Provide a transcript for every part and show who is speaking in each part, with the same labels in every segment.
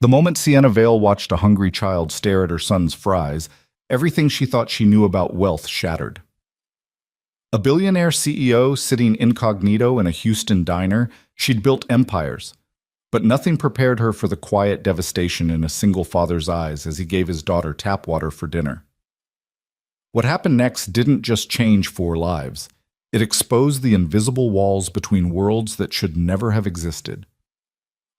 Speaker 1: The moment Sienna Vale watched a hungry child stare at her son's fries, everything she thought she knew about wealth shattered. A billionaire CEO sitting incognito in a Houston diner, she'd built empires. But nothing prepared her for the quiet devastation in a single father's eyes as he gave his daughter tap water for dinner. What happened next didn't just change 4 lives. It exposed the invisible walls between worlds that should never have existed.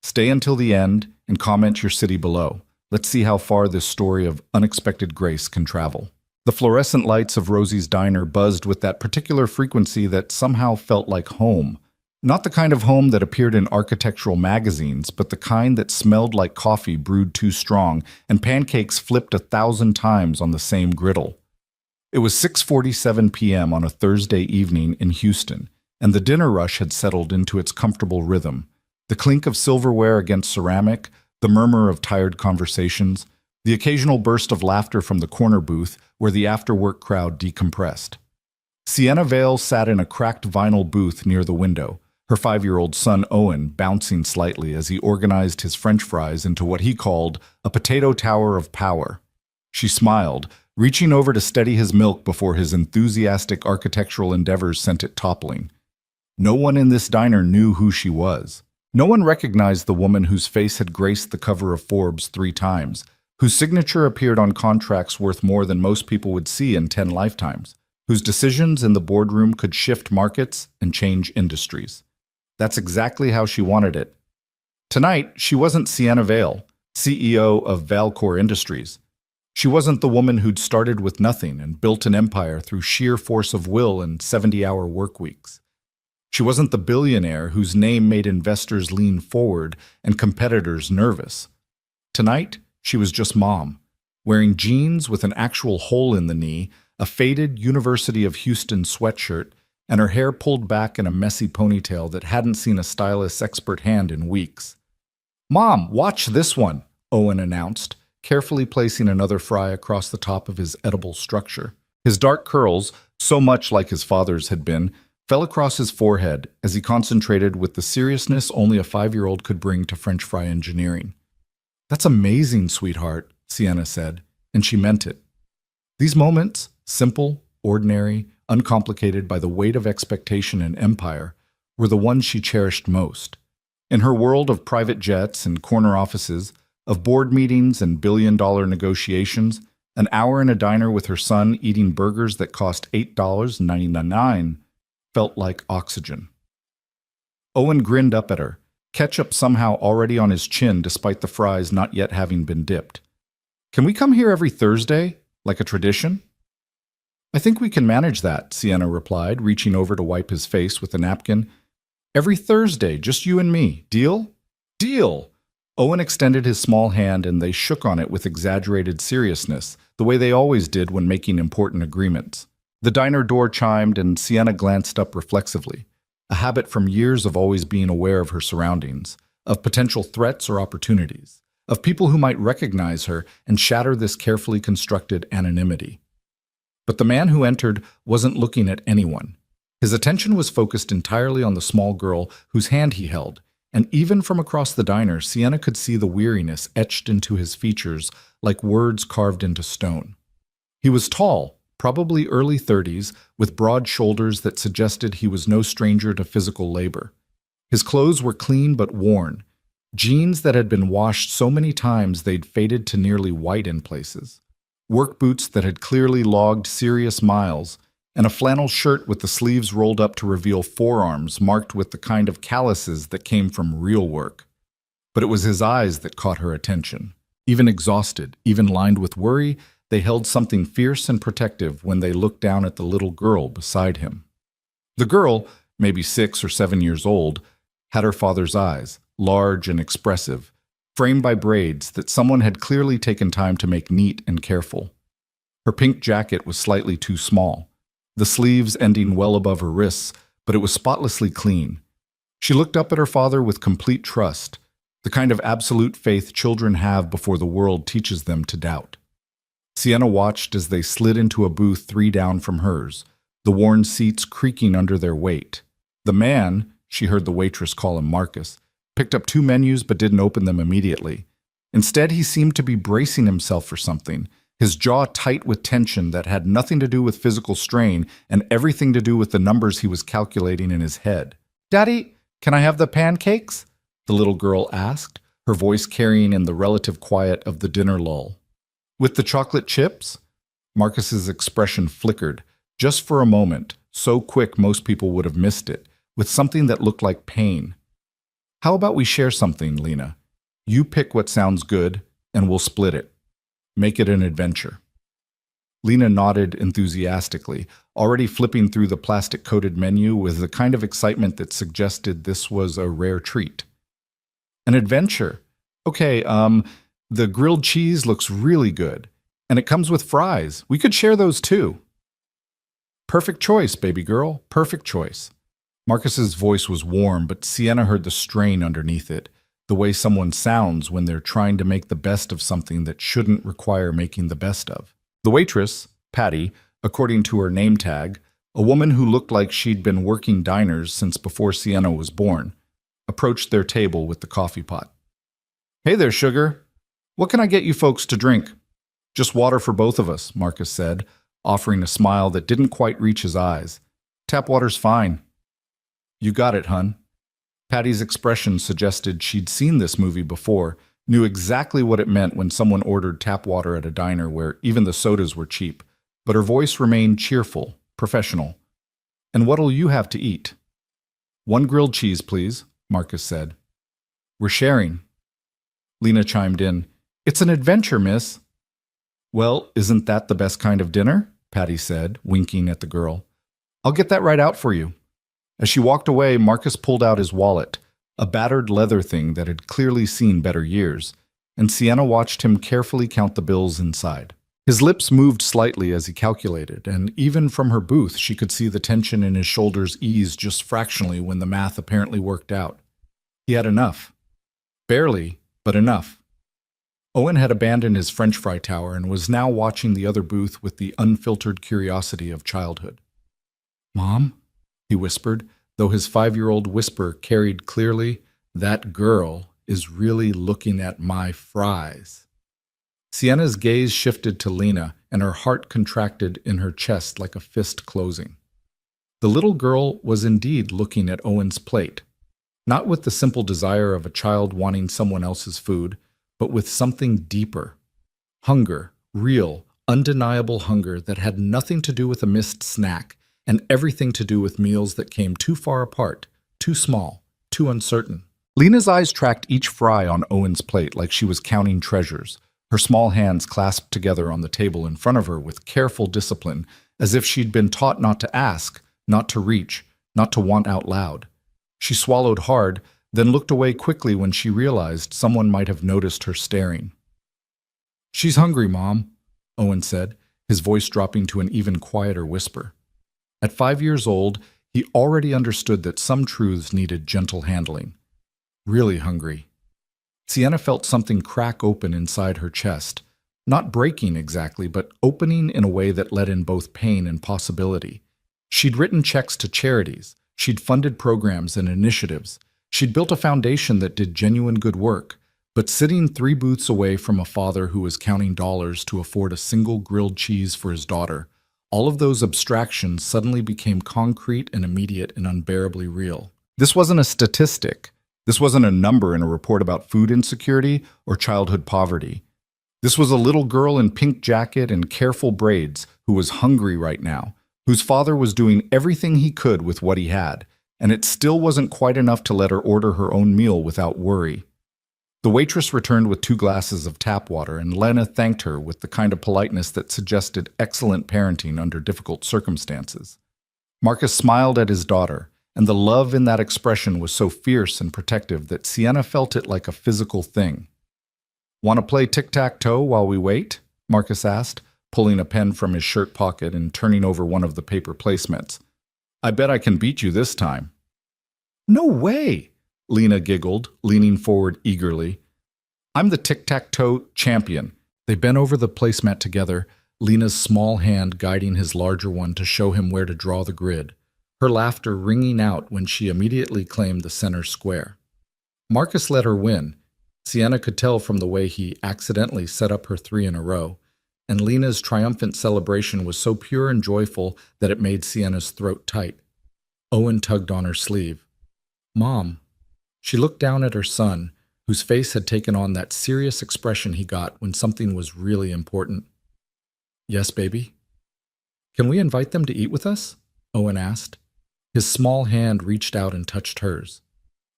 Speaker 1: Stay until the end and comment your city below. Let's see how far this story of unexpected grace can travel. The fluorescent lights of Rosie's diner buzzed with that particular frequency that somehow felt like home. Not the kind of home that appeared in architectural magazines, but the kind that smelled like coffee brewed too strong and pancakes flipped 1,000 times on the same griddle. It was 6:47 p.m. on a Thursday evening in Houston, and the dinner rush had settled into its comfortable rhythm. The clink of silverware against ceramic, the murmur of tired conversations, the occasional burst of laughter from the corner booth where the after-work crowd decompressed. Sienna Vale sat in a cracked vinyl booth near the window, her 5-year-old son Owen bouncing slightly as he organized his French fries into what he called a potato tower of power. She smiled, reaching over to steady his milk before his enthusiastic architectural endeavors sent it toppling. No one in this diner knew who she was. No one recognized the woman whose face had graced the cover of Forbes 3 times, whose signature appeared on contracts worth more than most people would see in 10 lifetimes, whose decisions in the boardroom could shift markets and change industries. That's exactly how she wanted it. Tonight, she wasn't Sienna Vale, CEO of Valcor Industries. She wasn't the woman who'd started with nothing and built an empire through sheer force of will and 70-hour work weeks. She wasn't the billionaire whose name made investors lean forward and competitors nervous. Tonight, she was just mom, wearing jeans with an actual hole in the knee, a faded University of Houston sweatshirt, and her hair pulled back in a messy ponytail that hadn't seen a stylist's expert hand in weeks. "Mom, watch this one," Owen announced, carefully placing another fry across the top of his edible structure. His dark curls, so much like his father's had been, fell across his forehead as he concentrated with the seriousness only a 5-year-old could bring to French fry engineering. "That's amazing, sweetheart," Sienna said, and she meant it. These moments, simple, ordinary, uncomplicated by the weight of expectation and empire, were the ones she cherished most. In her world of private jets and corner offices, of board meetings and billion-dollar negotiations, an hour in a diner with her son eating burgers that cost $8.99 felt like oxygen. Owen grinned up at her, ketchup somehow already on his chin despite the fries not yet having been dipped. "Can we come here every Thursday, like a tradition?" "I think we can manage that," Sienna replied, reaching over to wipe his face with a napkin. "Every Thursday, just you and me. Deal?" "Deal!" Owen extended his small hand and they shook on it with exaggerated seriousness, the way they always did when making important agreements. The diner door chimed and Sienna glanced up reflexively, a habit from years of always being aware of her surroundings, of potential threats or opportunities, of people who might recognize her and shatter this carefully constructed anonymity. But the man who entered wasn't looking at anyone. His attention was focused entirely on the small girl whose hand he held, and even from across the diner, Sienna could see the weariness etched into his features like words carved into stone. He was tall, probably early 30s, with broad shoulders that suggested he was no stranger to physical labor. His clothes were clean but worn, jeans that had been washed so many times they'd faded to nearly white in places, work boots that had clearly logged serious miles, and a flannel shirt with the sleeves rolled up to reveal forearms marked with the kind of calluses that came from real work. But it was his eyes that caught her attention. Even exhausted, even lined with worry, they held something fierce and protective when they looked down at the little girl beside him. The girl, maybe 6 or 7 years old, had her father's eyes, large and expressive, framed by braids that someone had clearly taken time to make neat and careful. Her pink jacket was slightly too small, the sleeves ending well above her wrists, but it was spotlessly clean. She looked up at her father with complete trust, the kind of absolute faith children have before the world teaches them to doubt. Sienna watched as they slid into a booth 3 down from hers, the worn seats creaking under their weight. The man, she heard the waitress call him Marcus, picked up 2 menus but didn't open them immediately. Instead, he seemed to be bracing himself for something, his jaw tight with tension that had nothing to do with physical strain and everything to do with the numbers he was calculating in his head. "Daddy, can I have the pancakes?" the little girl asked, her voice carrying in the relative quiet of the dinner lull. "With the chocolate chips?" Marcus's expression flickered, just for a moment, so quick most people would have missed it, with something that looked like pain. "How about we share something, Lena? You pick what sounds good, and we'll split it. Make it an adventure." Lena nodded enthusiastically, already flipping through the plastic-coated menu with the kind of excitement that suggested this was a rare treat. "An adventure? Okay, the grilled cheese looks really good, and it comes with fries. We could share those too." "Perfect choice, baby girl, perfect choice." Marcus's voice was warm, but Sienna heard the strain underneath it, the way someone sounds when they're trying to make the best of something that shouldn't require making the best of. The waitress, Patty, according to her name tag, a woman who looked like she'd been working diners since before Sienna was born, approached their table with the coffee pot. "Hey there, sugar. What can I get you folks to drink?" "Just water for both of us," Marcus said, offering a smile that didn't quite reach his eyes. "Tap water's fine." "You got it, hun." Patty's expression suggested she'd seen this movie before, knew exactly what it meant when someone ordered tap water at a diner where even the sodas were cheap, but her voice remained cheerful, professional. "And what'll you have to eat?" "One grilled cheese, please," Marcus said. "We're sharing." Lena chimed in. "It's an adventure, miss." "Well, isn't that the best kind of dinner?" Patty said, winking at the girl. "I'll get that right out for you." As she walked away, Marcus pulled out his wallet, a battered leather thing that had clearly seen better years, and Sienna watched him carefully count the bills inside. His lips moved slightly as he calculated, and even from her booth she could see the tension in his shoulders ease just fractionally when the math apparently worked out. He had enough. Barely, but enough. Owen had abandoned his French fry tower and was now watching the other booth with the unfiltered curiosity of childhood. "Mom?" he whispered, though his 5-year-old whisper carried clearly, "That girl is really looking at my fries." Sienna's gaze shifted to Lena, and her heart contracted in her chest like a fist closing. The little girl was indeed looking at Owen's plate, not with the simple desire of a child wanting someone else's food, but with something deeper. Hunger, real, undeniable hunger that had nothing to do with a missed snack, and everything to do with meals that came too far apart, too small, too uncertain. Lena's eyes tracked each fry on Owen's plate like she was counting treasures, her small hands clasped together on the table in front of her with careful discipline, as if she'd been taught not to ask, not to reach, not to want out loud. She swallowed hard, then looked away quickly when she realized someone might have noticed her staring. "She's hungry, Mom," Owen said, his voice dropping to an even quieter whisper. At 5 years old, he already understood that some truths needed gentle handling. Really hungry. Sienna felt something crack open inside her chest, not breaking exactly, but opening in a way that let in both pain and possibility. She'd written checks to charities, she'd funded programs and initiatives, she'd built a foundation that did genuine good work, but sitting 3 booths away from a father who was counting dollars to afford a single grilled cheese for his daughter, all of those abstractions suddenly became concrete and immediate and unbearably real. This wasn't a statistic. This wasn't a number in a report about food insecurity or childhood poverty. This was a little girl in pink jacket and careful braids who was hungry right now, whose father was doing everything he could with what he had, and it still wasn't quite enough to let her order her own meal without worry. The waitress returned with 2 glasses of tap water, and Lena thanked her with the kind of politeness that suggested excellent parenting under difficult circumstances. Marcus smiled at his daughter, and the love in that expression was so fierce and protective that Sienna felt it like a physical thing. "Want to play tic-tac-toe while we wait?" Marcus asked, pulling a pen from his shirt pocket and turning over one of the paper placemats. "I bet I can beat you this time." "No way!" Lena giggled, leaning forward eagerly. "I'm the tic-tac-toe champion." They bent over the placemat together, Lena's small hand guiding his larger one to show him where to draw the grid, her laughter ringing out when she immediately claimed the center square. Marcus let her win, Sienna could tell from the way he accidentally set up her three in a row, and Lena's triumphant celebration was so pure and joyful that it made Sienna's throat tight. Owen tugged on her sleeve. "Mom." She looked down at her son, whose face had taken on that serious expression he got when something was really important. "Yes, baby?" "Can we invite them to eat with us?" Owen asked. His small hand reached out and touched hers.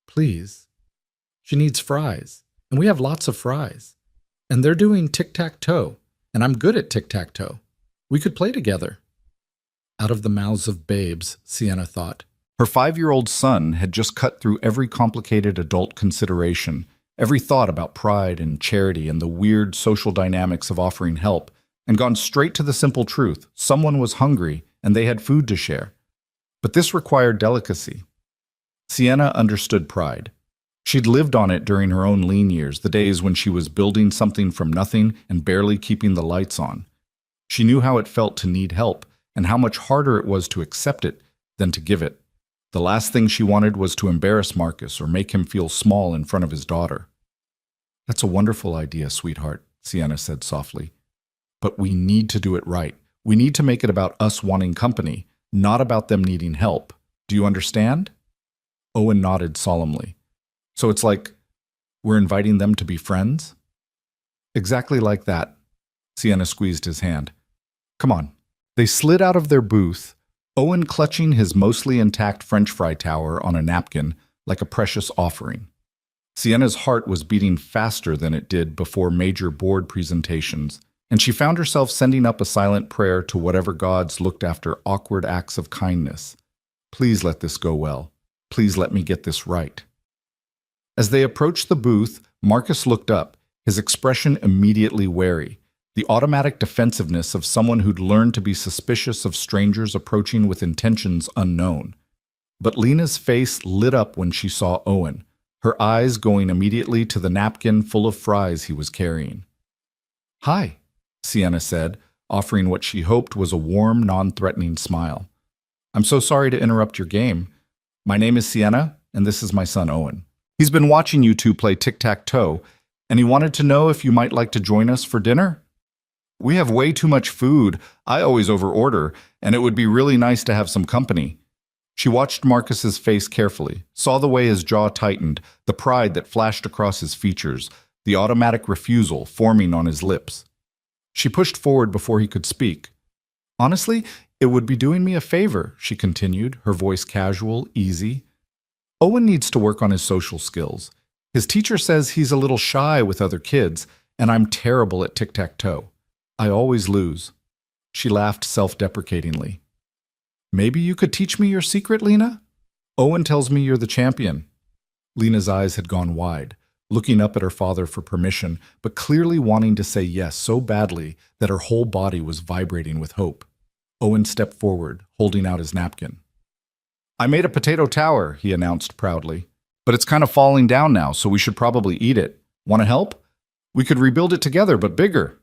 Speaker 1: "Please." "She needs fries, and we have lots of fries. And they're doing tic-tac-toe, and I'm good at tic-tac-toe. We could play together." Out of the mouths of babes, Sienna thought. Her 5-year-old son had just cut through every complicated adult consideration, every thought about pride and charity and the weird social dynamics of offering help, and gone straight to the simple truth: someone was hungry and they had food to share. But this required delicacy. Sienna understood pride. She'd lived on it during her own lean years, the days when she was building something from nothing and barely keeping the lights on. She knew how it felt to need help and how much harder it was to accept it than to give it. The last thing she wanted was to embarrass Marcus or make him feel small in front of his daughter. "That's a wonderful idea, sweetheart," Sienna said softly. "But we need to do it right. We need to make it about us wanting company, not about them needing help. Do you understand?" Owen nodded solemnly. "So it's like we're inviting them to be friends?" "Exactly like that." Sienna squeezed his hand. "Come on." They slid out of their booth, Owen clutching his mostly intact French fry tower on a napkin like a precious offering. Sienna's heart was beating faster than it did before major board presentations, and she found herself sending up a silent prayer to whatever gods looked after awkward acts of kindness. "Please let this go well. Please let me get this right." As they approached the booth, Marcus looked up, his expression immediately wary, the automatic defensiveness of someone who'd learned to be suspicious of strangers approaching with intentions unknown. But Lena's face lit up when she saw Owen, her eyes going immediately to the napkin full of fries he was carrying. "Hi," Sienna said, offering what she hoped was a warm, non-threatening smile. "I'm so sorry to interrupt your game. My name is Sienna, and this is my son Owen. He's been watching you two play tic-tac-toe, and he wanted to know if you might like to join us for dinner. We have way too much food. I always overorder, and it would be really nice to have some company." She watched Marcus's face carefully, saw the way his jaw tightened, the pride that flashed across his features, the automatic refusal forming on his lips. She pushed forward before he could speak. "Honestly, it would be doing me a favor," she continued, her voice casual, easy. "Owen needs to work on his social skills. His teacher says he's a little shy with other kids, and I'm terrible at tic-tac-toe. I always lose." She laughed self-deprecatingly. "Maybe you could teach me your secret, Lena? Owen tells me you're the champion." Lena's eyes had gone wide, looking up at her father for permission, but clearly wanting to say yes so badly that her whole body was vibrating with hope. Owen stepped forward, holding out his napkin. "I made a potato tower," he announced proudly. "But it's kind of falling down now, so we should probably eat it. Want to help? We could rebuild it together, but bigger."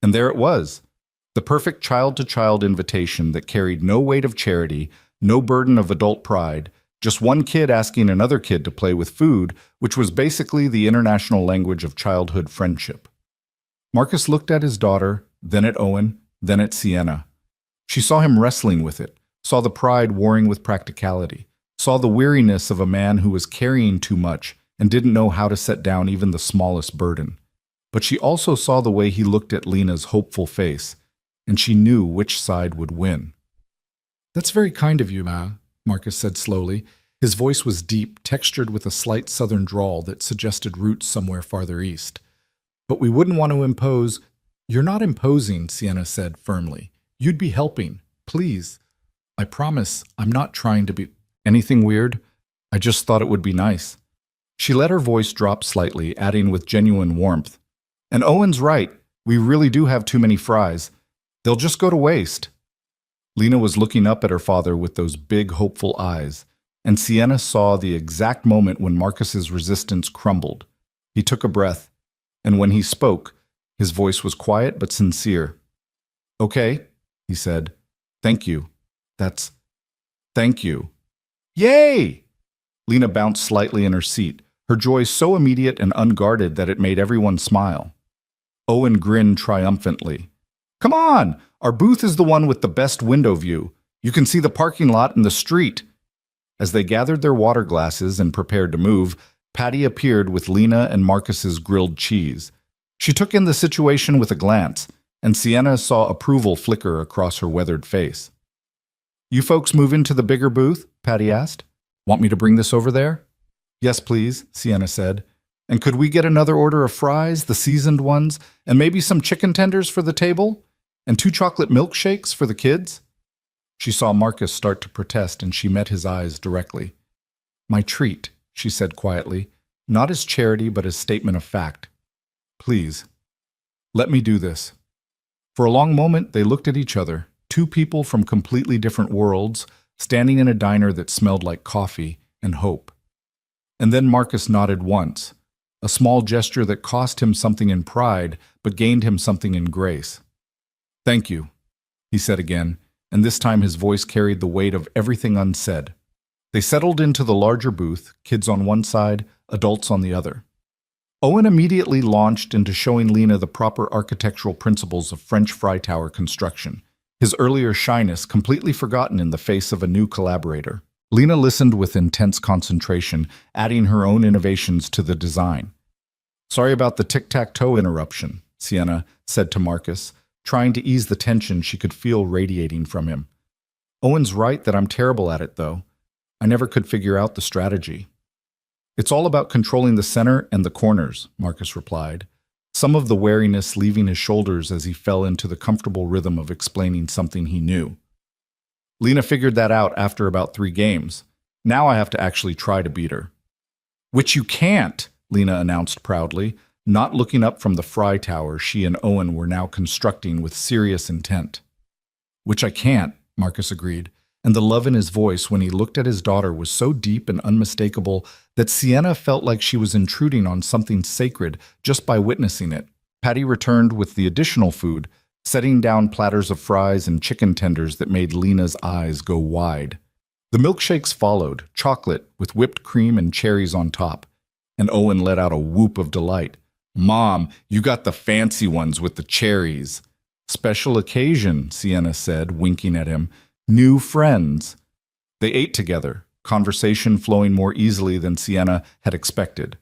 Speaker 1: And there it was, the perfect child-to-child invitation that carried no weight of charity, no burden of adult pride, just one kid asking another kid to play with food, which was basically the international language of childhood friendship. Marcus looked at his daughter, then at Owen, then at Sienna. She saw him wrestling with it, saw the pride warring with practicality, saw the weariness of a man who was carrying too much and didn't know how to set down even the smallest burden. But she also saw the way he looked at Lena's hopeful face, and she knew which side would win. "That's very kind of you, Ma," Marcus said slowly. His voice was deep, textured with a slight southern drawl that suggested roots somewhere farther east. "But we wouldn't want to impose—" "You're not imposing," Sienna said firmly. "You'd be helping. Please. I promise I'm not trying to be anything weird. I just thought it would be nice." She let her voice drop slightly, adding with genuine warmth, "And Owen's right. We really do have too many fries. They'll just go to waste." Lena was looking up at her father with those big, hopeful eyes, and Sienna saw the exact moment when Marcus's resistance crumbled. He took a breath, and when he spoke, his voice was quiet but sincere. "Okay," he said. "Thank you. Thank you." "Yay!" Lena bounced slightly in her seat, her joy so immediate and unguarded that it made everyone smile. Owen grinned triumphantly. "Come on! Our booth is the one with the best window view. You can see the parking lot and the street." As they gathered their water glasses and prepared to move, Patty appeared with Lena and Marcus's grilled cheese. She took in the situation with a glance, and Sienna saw approval flicker across her weathered face. "You folks move into the bigger booth?" Patty asked. "Want me to bring this over there?" "Yes, please," Sienna said. "And could we get another order of fries, the seasoned ones, and maybe some chicken tenders for the table? And 2 chocolate milkshakes for the kids?" She saw Marcus start to protest, and she met his eyes directly. "My treat," she said quietly, not as charity but as statement of fact. "Please, let me do this." For a long moment, they looked at each other, 2 people from completely different worlds, standing in a diner that smelled like coffee and hope. And then Marcus nodded once, a small gesture that cost him something in pride but gained him something in grace. "Thank you," he said again, and this time his voice carried the weight of everything unsaid. They settled into the larger booth, kids on one side, adults on the other. Owen immediately launched into showing Lena the proper architectural principles of French fry tower construction, his earlier shyness completely forgotten in the face of a new collaborator. Lena listened with intense concentration, adding her own innovations to the design. "Sorry about the tic-tac-toe interruption," Sienna said to Marcus, trying to ease the tension she could feel radiating from him. "Owen's right that I'm terrible at it, though. I never could figure out the strategy." "It's all about controlling the center and the corners," Marcus replied, some of the wariness leaving his shoulders as he fell into the comfortable rhythm of explaining something he knew. "Lena figured that out after about 3 games. Now I have to actually try to beat her." "Which you can't," Lena announced proudly, not looking up from the fry tower she and Owen were now constructing with serious intent. "Which I can't," Marcus agreed, and the love in his voice when he looked at his daughter was so deep and unmistakable that Sienna felt like she was intruding on something sacred just by witnessing it. Patty returned with the additional food, setting down platters of fries and chicken tenders that made Lena's eyes go wide. The milkshakes followed, chocolate with whipped cream and cherries on top, and Owen let out a whoop of delight. "Mom, you got the fancy ones with the cherries." "Special occasion," Sienna said, winking at him. "New friends." They ate together, conversation flowing more easily than Sienna had expected.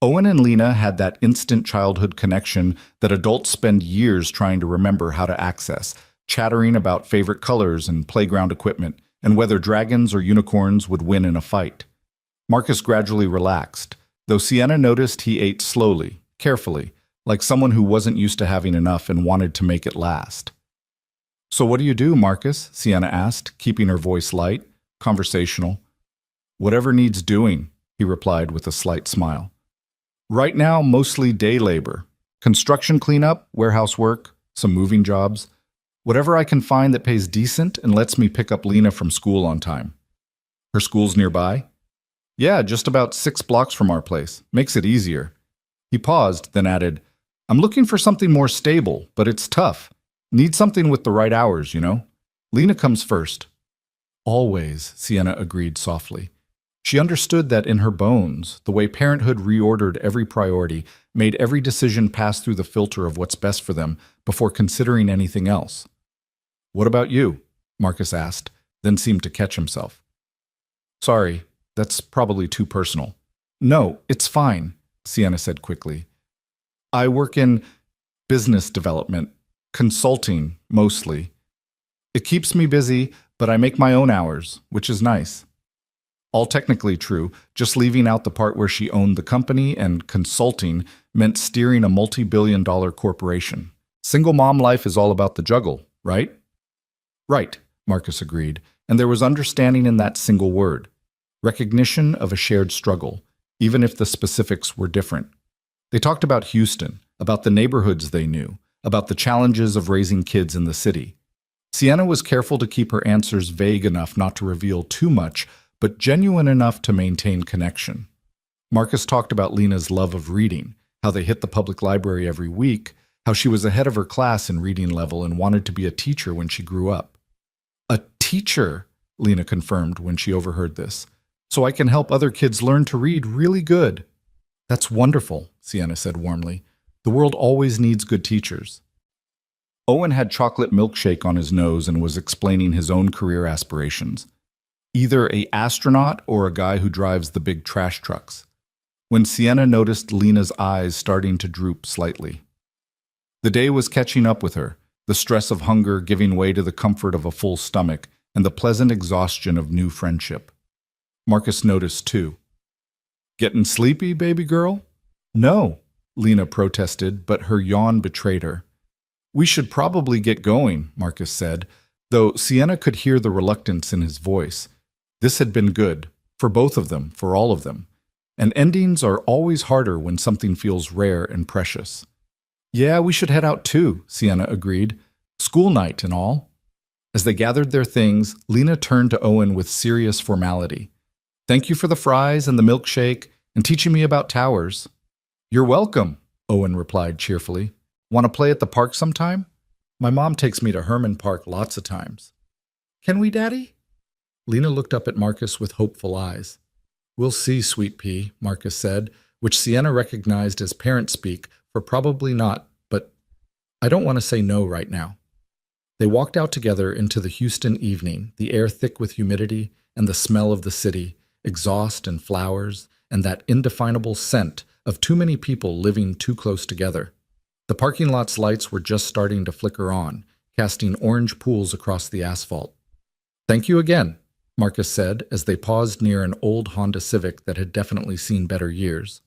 Speaker 1: Owen and Lena had that instant childhood connection that adults spend years trying to remember how to access, chattering about favorite colors and playground equipment, and whether dragons or unicorns would win in a fight. Marcus gradually relaxed, though Sienna noticed he ate slowly, carefully, like someone who wasn't used to having enough and wanted to make it last. "So what do you do, Marcus?" Sienna asked, keeping her voice light, conversational. "Whatever needs doing," he replied with a slight smile. "Right now, mostly day labor. Construction cleanup, warehouse work, some moving jobs. Whatever I can find that pays decent and lets me pick up Lena from school on time." "Her school's nearby?" "Yeah, just about 6 blocks from our place. Makes it easier." He paused, then added, "I'm looking for something more stable, but it's tough. Need something with the right hours, you know? Lena comes first." "Always," Sienna agreed softly. She understood that in her bones, the way parenthood reordered every priority, made every decision pass through the filter of what's best for them before considering anything else. "What about you?" Marcus asked, then seemed to catch himself. "Sorry, that's probably too personal." "No, it's fine," Sienna said quickly. "I work in business development, consulting mostly. It keeps me busy, but I make my own hours, which is nice." All technically true, just leaving out the part where she owned the company and consulting meant steering a multi-billion-dollar corporation. Single mom life is all about the juggle, right? "Right," Marcus agreed, and there was understanding in that single word. Recognition of a shared struggle, even if the specifics were different. They talked about Houston, about the neighborhoods they knew, about the challenges of raising kids in the city. Sienna was careful to keep her answers vague enough not to reveal too much, but genuine enough to maintain connection. Marcus talked about Lena's love of reading, how they hit the public library every week, how she was ahead of her class in reading level and wanted to be a teacher when she grew up. "A teacher," Lena confirmed when she overheard this, "so I can help other kids learn to read really good." That's wonderful, Sienna said warmly. The world always needs good teachers. Owen had chocolate milkshake on his nose and was explaining his own career aspirations. Either an astronaut or a guy who drives the big trash trucks. When Sienna noticed Lena's eyes starting to droop slightly. The day was catching up with her, the stress of hunger giving way to the comfort of a full stomach and the pleasant exhaustion of new friendship. Marcus noticed too. Getting sleepy, baby girl? No, Lena protested, but her yawn betrayed her. We should probably get going, Marcus said, though Sienna could hear the reluctance in his voice. This had been good, for both of them, for all of them. And endings are always harder when something feels rare and precious. Yeah, we should head out too, Sienna agreed. School night and all. As they gathered their things, Lena turned to Owen with serious formality. Thank you for the fries and the milkshake and teaching me about towers. You're welcome, Owen replied cheerfully. Want to play at the park sometime? My mom takes me to Herman Park lots of times. Can we, Daddy? Lena looked up at Marcus with hopeful eyes. We'll see, sweet pea, Marcus said, which Sienna recognized as parent speak for probably not, but I don't want to say no right now. They walked out together into the Houston evening, the air thick with humidity and the smell of the city, exhaust and flowers, and that indefinable scent of too many people living too close together. The parking lot's lights were just starting to flicker on, casting orange pools across the asphalt. Thank you again, Marcus said as they paused near an old Honda Civic that had definitely seen better years.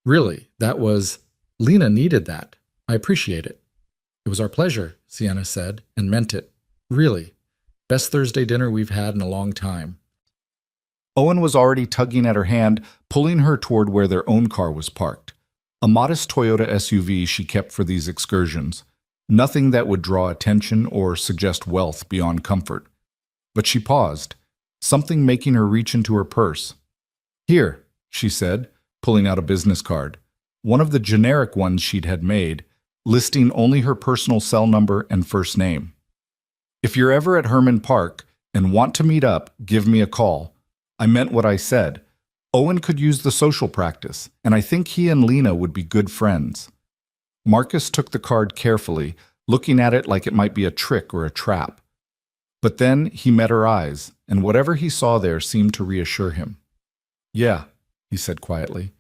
Speaker 1: Really, Lena needed that. I appreciate it. It was our pleasure, Sienna said, and meant it. Really. Best Thursday dinner we've had in a long time. Owen was already tugging at her hand, pulling her toward where their own car was parked. A modest Toyota SUV she kept for these excursions. Nothing that would draw attention or suggest wealth beyond comfort. But she paused, something making her reach into her purse. Here, she said, pulling out a business card. One of the generic ones she'd had made, listing only her personal cell number and first name. If you're ever at Herman Park and want to meet up, give me a call. I meant what I said. Owen could use the social practice, and I think he and Lena would be good friends. Marcus took the card carefully, looking at it like it might be a trick or a trap. But then he met her eyes, and whatever he saw there seemed to reassure him. Yeah, he said quietly.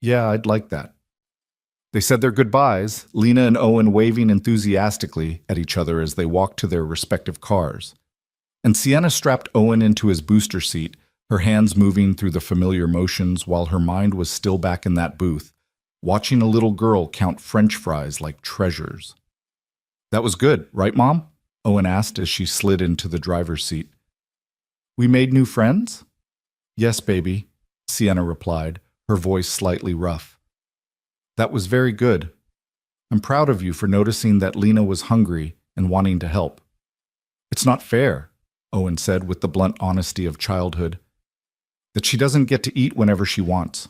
Speaker 1: Yeah, I'd like that. They said their goodbyes, Lena and Owen waving enthusiastically at each other as they walked to their respective cars. And Sienna strapped Owen into his booster seat, her hands moving through the familiar motions while her mind was still back in that booth, watching a little girl count French fries like treasures. That was good, right, Mom? Owen asked as she slid into the driver's seat. We made new friends? Yes, baby, Sienna replied, her voice slightly rough. That was very good. I'm proud of you for noticing that Lena was hungry and wanting to help. It's not fair, Owen said with the blunt honesty of childhood. That she doesn't get to eat whenever she wants.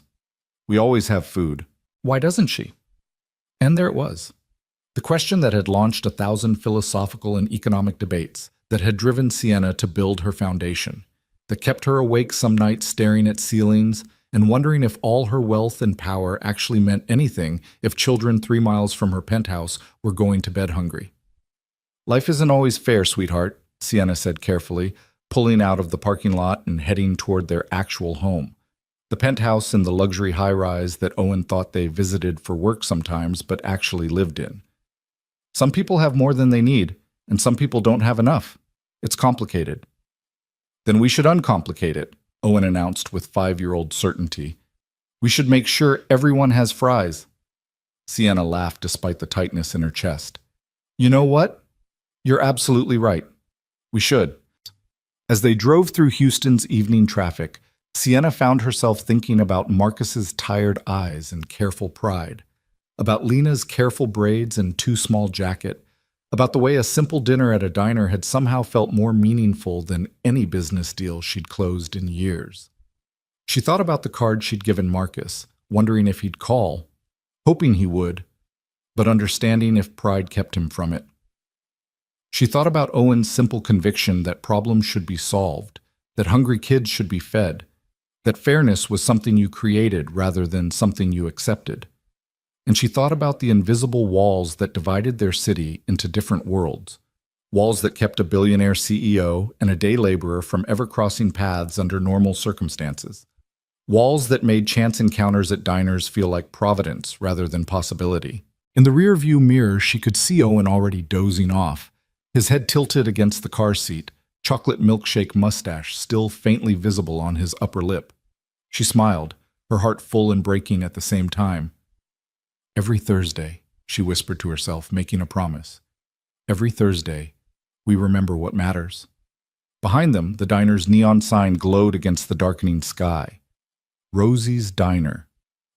Speaker 1: We always have food. Why doesn't she? And there it was. The question that had launched 1,000 philosophical and economic debates, that had driven Sienna to build her foundation, that kept her awake some nights staring at ceilings and wondering if all her wealth and power actually meant anything if children 3 miles from her penthouse were going to bed hungry. Life isn't always fair, sweetheart, Sienna said carefully, pulling out of the parking lot and heading toward their actual home. The penthouse in the luxury high-rise that Owen thought they visited for work sometimes but actually lived in. Some people have more than they need, and some people don't have enough. It's complicated. Then we should uncomplicate it, Owen announced with 5-year-old certainty. We should make sure everyone has fries. Sienna laughed despite the tightness in her chest. You know what? You're absolutely right. We should. As they drove through Houston's evening traffic, Sienna found herself thinking about Marcus's tired eyes and careful pride, about Lena's careful braids and too small jacket, about the way a simple dinner at a diner had somehow felt more meaningful than any business deal she'd closed in years. She thought about the card she'd given Marcus, wondering if he'd call, hoping he would, but understanding if pride kept him from it. She thought about Owen's simple conviction that problems should be solved, that hungry kids should be fed, that fairness was something you created rather than something you accepted. And she thought about the invisible walls that divided their city into different worlds, walls that kept a billionaire CEO and a day laborer from ever crossing paths under normal circumstances, walls that made chance encounters at diners feel like providence rather than possibility. In the rearview mirror, she could see Owen already dozing off, his head tilted against the car seat, chocolate milkshake mustache still faintly visible on his upper lip. She smiled, her heart full and breaking at the same time. "Every Thursday," she whispered to herself, making a promise. "Every Thursday, we remember what matters." Behind them, the diner's neon sign glowed against the darkening sky. Rosie's Diner.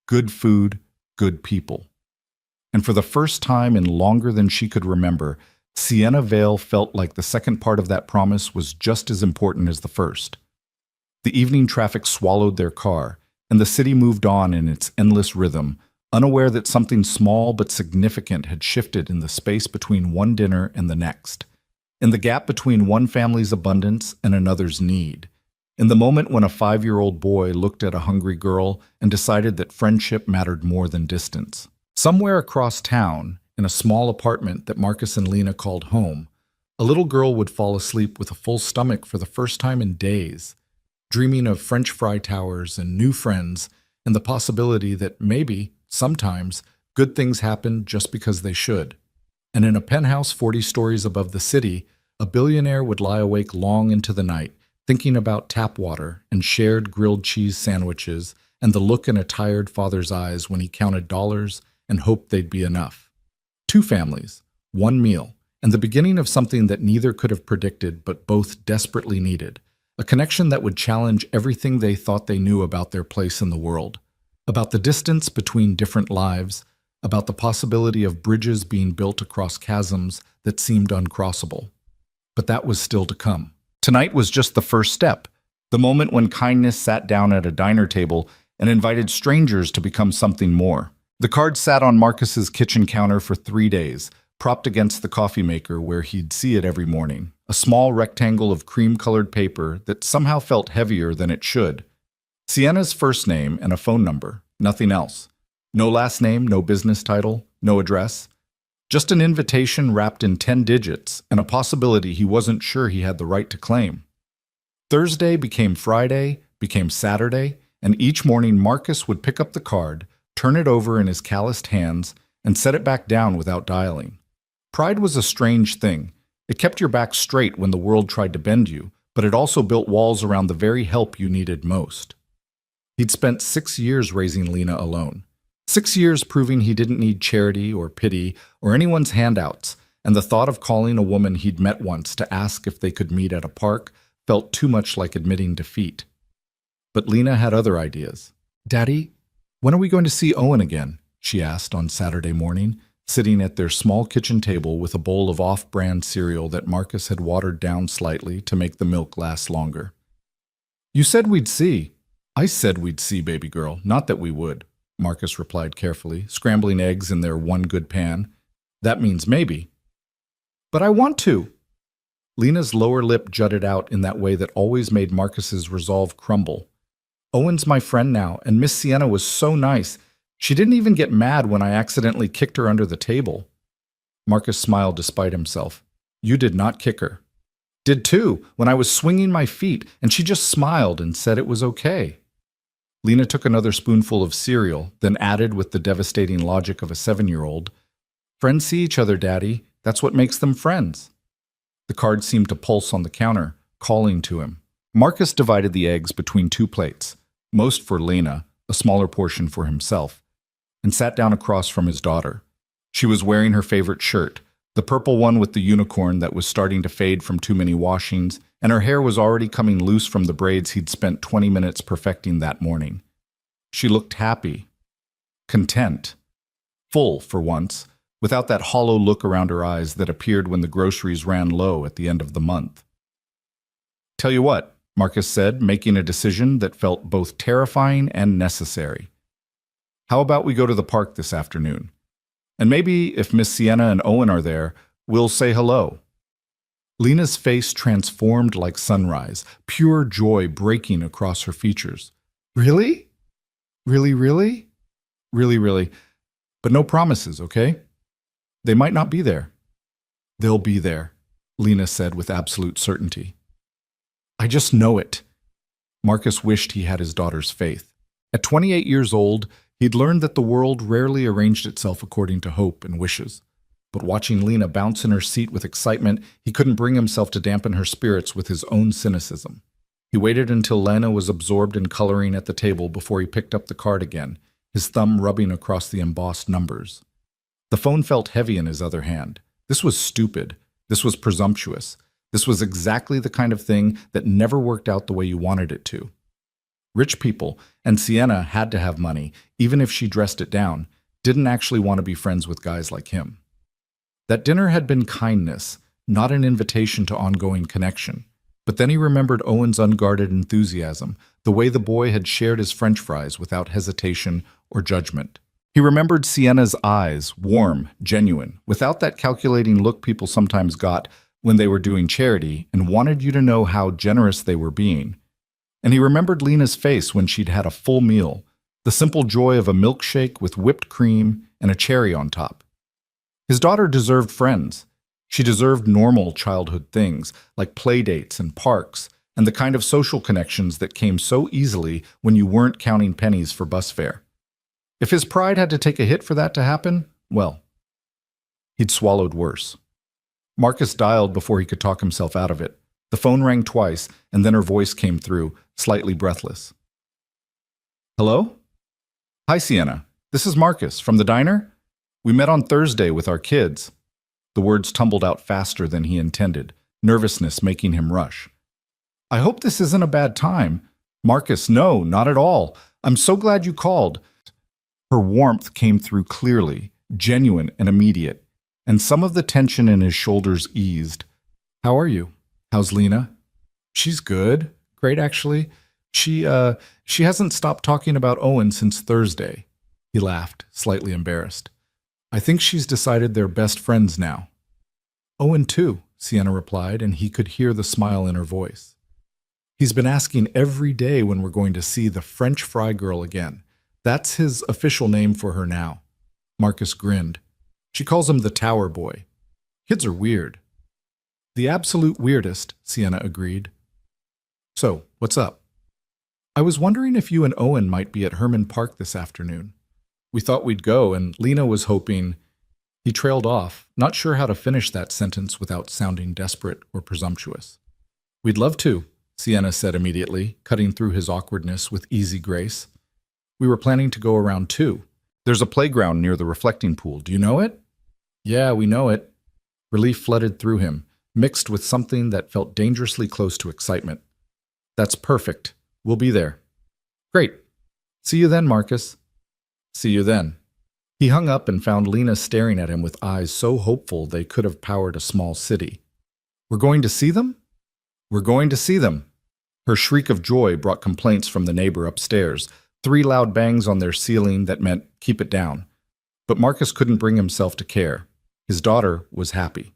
Speaker 1: Good food, good people. And for the first time in longer than she could remember, Sienna Vale felt like the second part of that promise was just as important as the first. The evening traffic swallowed their car, and the city moved on in its endless rhythm, unaware that something small but significant had shifted in the space between one dinner and the next, in the gap between one family's abundance and another's need, in the moment when a 5-year-old boy looked at a hungry girl and decided that friendship mattered more than distance. Somewhere across town, in a small apartment that Marcus and Lena called home, a little girl would fall asleep with a full stomach for the first time in days, dreaming of French fry towers and new friends and the possibility that maybe, sometimes, good things happen just because they should. And in a penthouse 40 stories above the city, a billionaire would lie awake long into the night, thinking about tap water and shared grilled cheese sandwiches and the look in a tired father's eyes when he counted dollars and hoped they'd be enough. 2 families, 1 meal, and the beginning of something that neither could have predicted but both desperately needed, a connection that would challenge everything they thought they knew about their place in the world, about the distance between different lives, about the possibility of bridges being built across chasms that seemed uncrossable. But that was still to come. Tonight was just the first step, the moment when kindness sat down at a diner table and invited strangers to become something more. The card sat on Marcus's kitchen counter for 3 days, propped against the coffee maker where he'd see it every morning, a small rectangle of cream-colored paper that somehow felt heavier than it should. Sienna's first name and a phone number, nothing else. No last name, no business title, no address. Just an invitation wrapped in 10 digits and a possibility he wasn't sure he had the right to claim. Thursday became Friday, became Saturday, and each morning Marcus would pick up the card, turn it over in his calloused hands, and set it back down without dialing. Pride was a strange thing. It kept your back straight when the world tried to bend you, but it also built walls around the very help you needed most. He'd spent 6 years raising Lena alone. 6 years proving he didn't need charity or pity or anyone's handouts, and the thought of calling a woman he'd met once to ask if they could meet at a park felt too much like admitting defeat. But Lena had other ideas. "Daddy, when are we going to see Owen again?" she asked on Saturday morning, sitting at their small kitchen table with a bowl of off-brand cereal that Marcus had watered down slightly to make the milk last longer. "You said we'd see." "I said we'd see, baby girl, not that we would," Marcus replied carefully, scrambling eggs in their one good pan. "That means maybe." "But I want to." Lena's lower lip jutted out in that way that always made Marcus's resolve crumble. "Owen's my friend now, and Miss Sienna was so nice. She didn't even get mad when I accidentally kicked her under the table." Marcus smiled despite himself. "You did not kick her." "Did too, when I was swinging my feet, and she just smiled and said it was okay." Lena took another spoonful of cereal, then added with the devastating logic of a 7-year-old, "Friends see each other, Daddy. That's what makes them friends." The card seemed to pulse on the counter, calling to him. Marcus divided the eggs between 2 plates, most for Lena, a smaller portion for himself, and sat down across from his daughter. She was wearing her favorite shirt, the purple one with the unicorn that was starting to fade from too many washings, and her hair was already coming loose from the braids he'd spent 20 minutes perfecting that morning. She looked happy, content, full for once, without that hollow look around her eyes that appeared when the groceries ran low at the end of the month. "Tell you what," Marcus said, making a decision that felt both terrifying and necessary. "How about we go to the park this afternoon? And maybe, if Miss Sienna and Owen are there, we'll say hello." Lena's face transformed like sunrise, pure joy breaking across her features. Really? Really, really? Really, really. But no promises, okay? They might not be there. They'll be there, Lena said with absolute certainty. I just know it. Marcus wished he had his daughter's faith. At 28 years old, he'd learned that the world rarely arranged itself according to hope and wishes. But watching Lena bounce in her seat with excitement, he couldn't bring himself to dampen her spirits with his own cynicism. He waited until Lena was absorbed in coloring at the table before he picked up the card again, his thumb rubbing across the embossed numbers. The phone felt heavy in his other hand. This was stupid. This was presumptuous. This was exactly the kind of thing that never worked out the way you wanted it to. Rich people, and Sienna had to have money, even if she dressed it down, didn't actually want to be friends with guys like him. That dinner had been kindness, not an invitation to ongoing connection. But then he remembered Owen's unguarded enthusiasm, the way the boy had shared his French fries without hesitation or judgment. He remembered Sienna's eyes, warm, genuine, without that calculating look people sometimes got when they were doing charity and wanted you to know how generous they were being. And he remembered Lena's face when she'd had a full meal, the simple joy of a milkshake with whipped cream and a cherry on top. His daughter deserved friends. She deserved normal childhood things, like play dates and parks, and the kind of social connections that came so easily when you weren't counting pennies for bus fare. If his pride had to take a hit for that to happen, well, he'd swallowed worse. Marcus dialed before he could talk himself out of it. The phone rang twice, and then her voice came through, slightly breathless. Hello? Hi, Sienna. This is Marcus, from the diner? We met on Thursday with our kids. The words tumbled out faster than he intended, nervousness making him rush. I hope this isn't a bad time. Marcus, no, not at all. I'm so glad you called. Her warmth came through clearly, genuine and immediate, and some of the tension in his shoulders eased. How are you? How's Lena? She's good. Great, actually. She hasn't stopped talking about Owen since Thursday. He laughed, slightly embarrassed. I think she's decided they're best friends now. Owen too, Sienna replied, and he could hear the smile in her voice. He's been asking every day when we're going to see the French fry girl again. That's his official name for her now. Marcus grinned. She calls him the Tower Boy. Kids are weird. The absolute weirdest, Sienna agreed. So, what's up? I was wondering if you and Owen might be at Herman Park this afternoon. We thought we'd go, and Lena was hoping... He trailed off, not sure how to finish that sentence without sounding desperate or presumptuous. We'd love to, Sienna said immediately, cutting through his awkwardness with easy grace. We were planning to go around too. There's a playground near the reflecting pool. Do you know it? Yeah, we know it. Relief flooded through him, mixed with something that felt dangerously close to excitement. That's perfect. We'll be there. Great. See you then, Marcus. See you then. He hung up and found Lena staring at him with eyes so hopeful they could have powered a small city. We're going to see them? We're going to see them. Her shriek of joy brought complaints from the neighbor upstairs, 3 loud bangs on their ceiling that meant keep it down. But Marcus couldn't bring himself to care. His daughter was happy.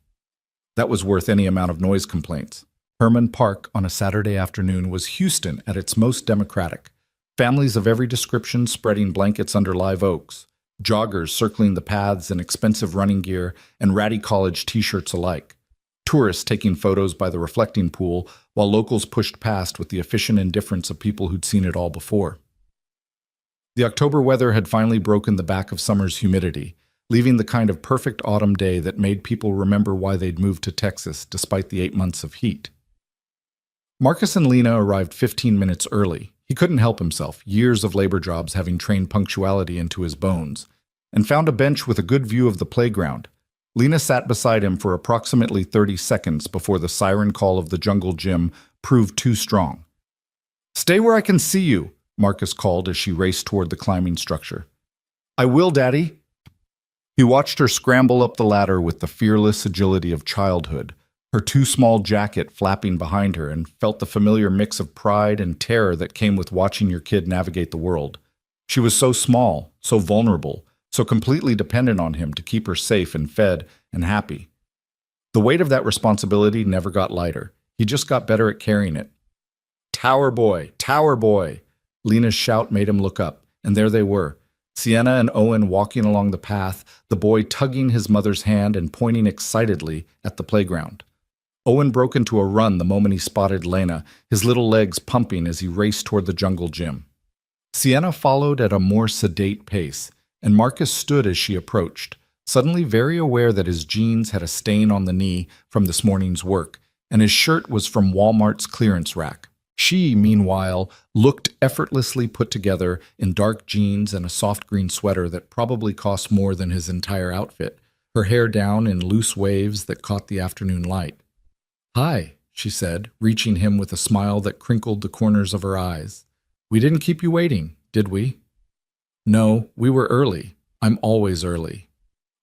Speaker 1: That was worth any amount of noise complaints. Herman Park on a Saturday afternoon was Houston at its most democratic. Families of every description spreading blankets under live oaks, joggers circling the paths in expensive running gear and ratty college t-shirts alike, tourists taking photos by the reflecting pool while locals pushed past with the efficient indifference of people who'd seen it all before. The October weather had finally broken the back of summer's humidity, leaving the kind of perfect autumn day that made people remember why they'd moved to Texas despite the 8 months of heat. Marcus and Lena arrived 15 minutes early. He couldn't help himself, years of labor jobs having trained punctuality into his bones, and found a bench with a good view of the playground. Lena sat beside him for approximately 30 seconds before the siren call of the jungle gym proved too strong. Stay where I can see you, Marcus called as she raced toward the climbing structure. I will, Daddy. He watched her scramble up the ladder with the fearless agility of childhood, her too small jacket flapping behind her, and felt the familiar mix of pride and terror that came with watching your kid navigate the world. She was so small, so vulnerable, so completely dependent on him to keep her safe and fed and happy. The weight of that responsibility never got lighter. He just got better at carrying it. Tower Boy, Tower Boy. Lena's shout made him look up, and there they were, Sienna and Owen walking along the path, the boy tugging his mother's hand and pointing excitedly at the playground. Owen broke into a run the moment he spotted Lena, his little legs pumping as he raced toward the jungle gym. Sienna followed at a more sedate pace, and Marcus stood as she approached, suddenly very aware that his jeans had a stain on the knee from this morning's work, and his shirt was from Walmart's clearance rack. She, meanwhile, looked effortlessly put together in dark jeans and a soft green sweater that probably cost more than his entire outfit, her hair down in loose waves that caught the afternoon light. "Hi," she said, reaching him with a smile that crinkled the corners of her eyes. "We didn't keep you waiting, did we?" "No, we were early. I'm always early."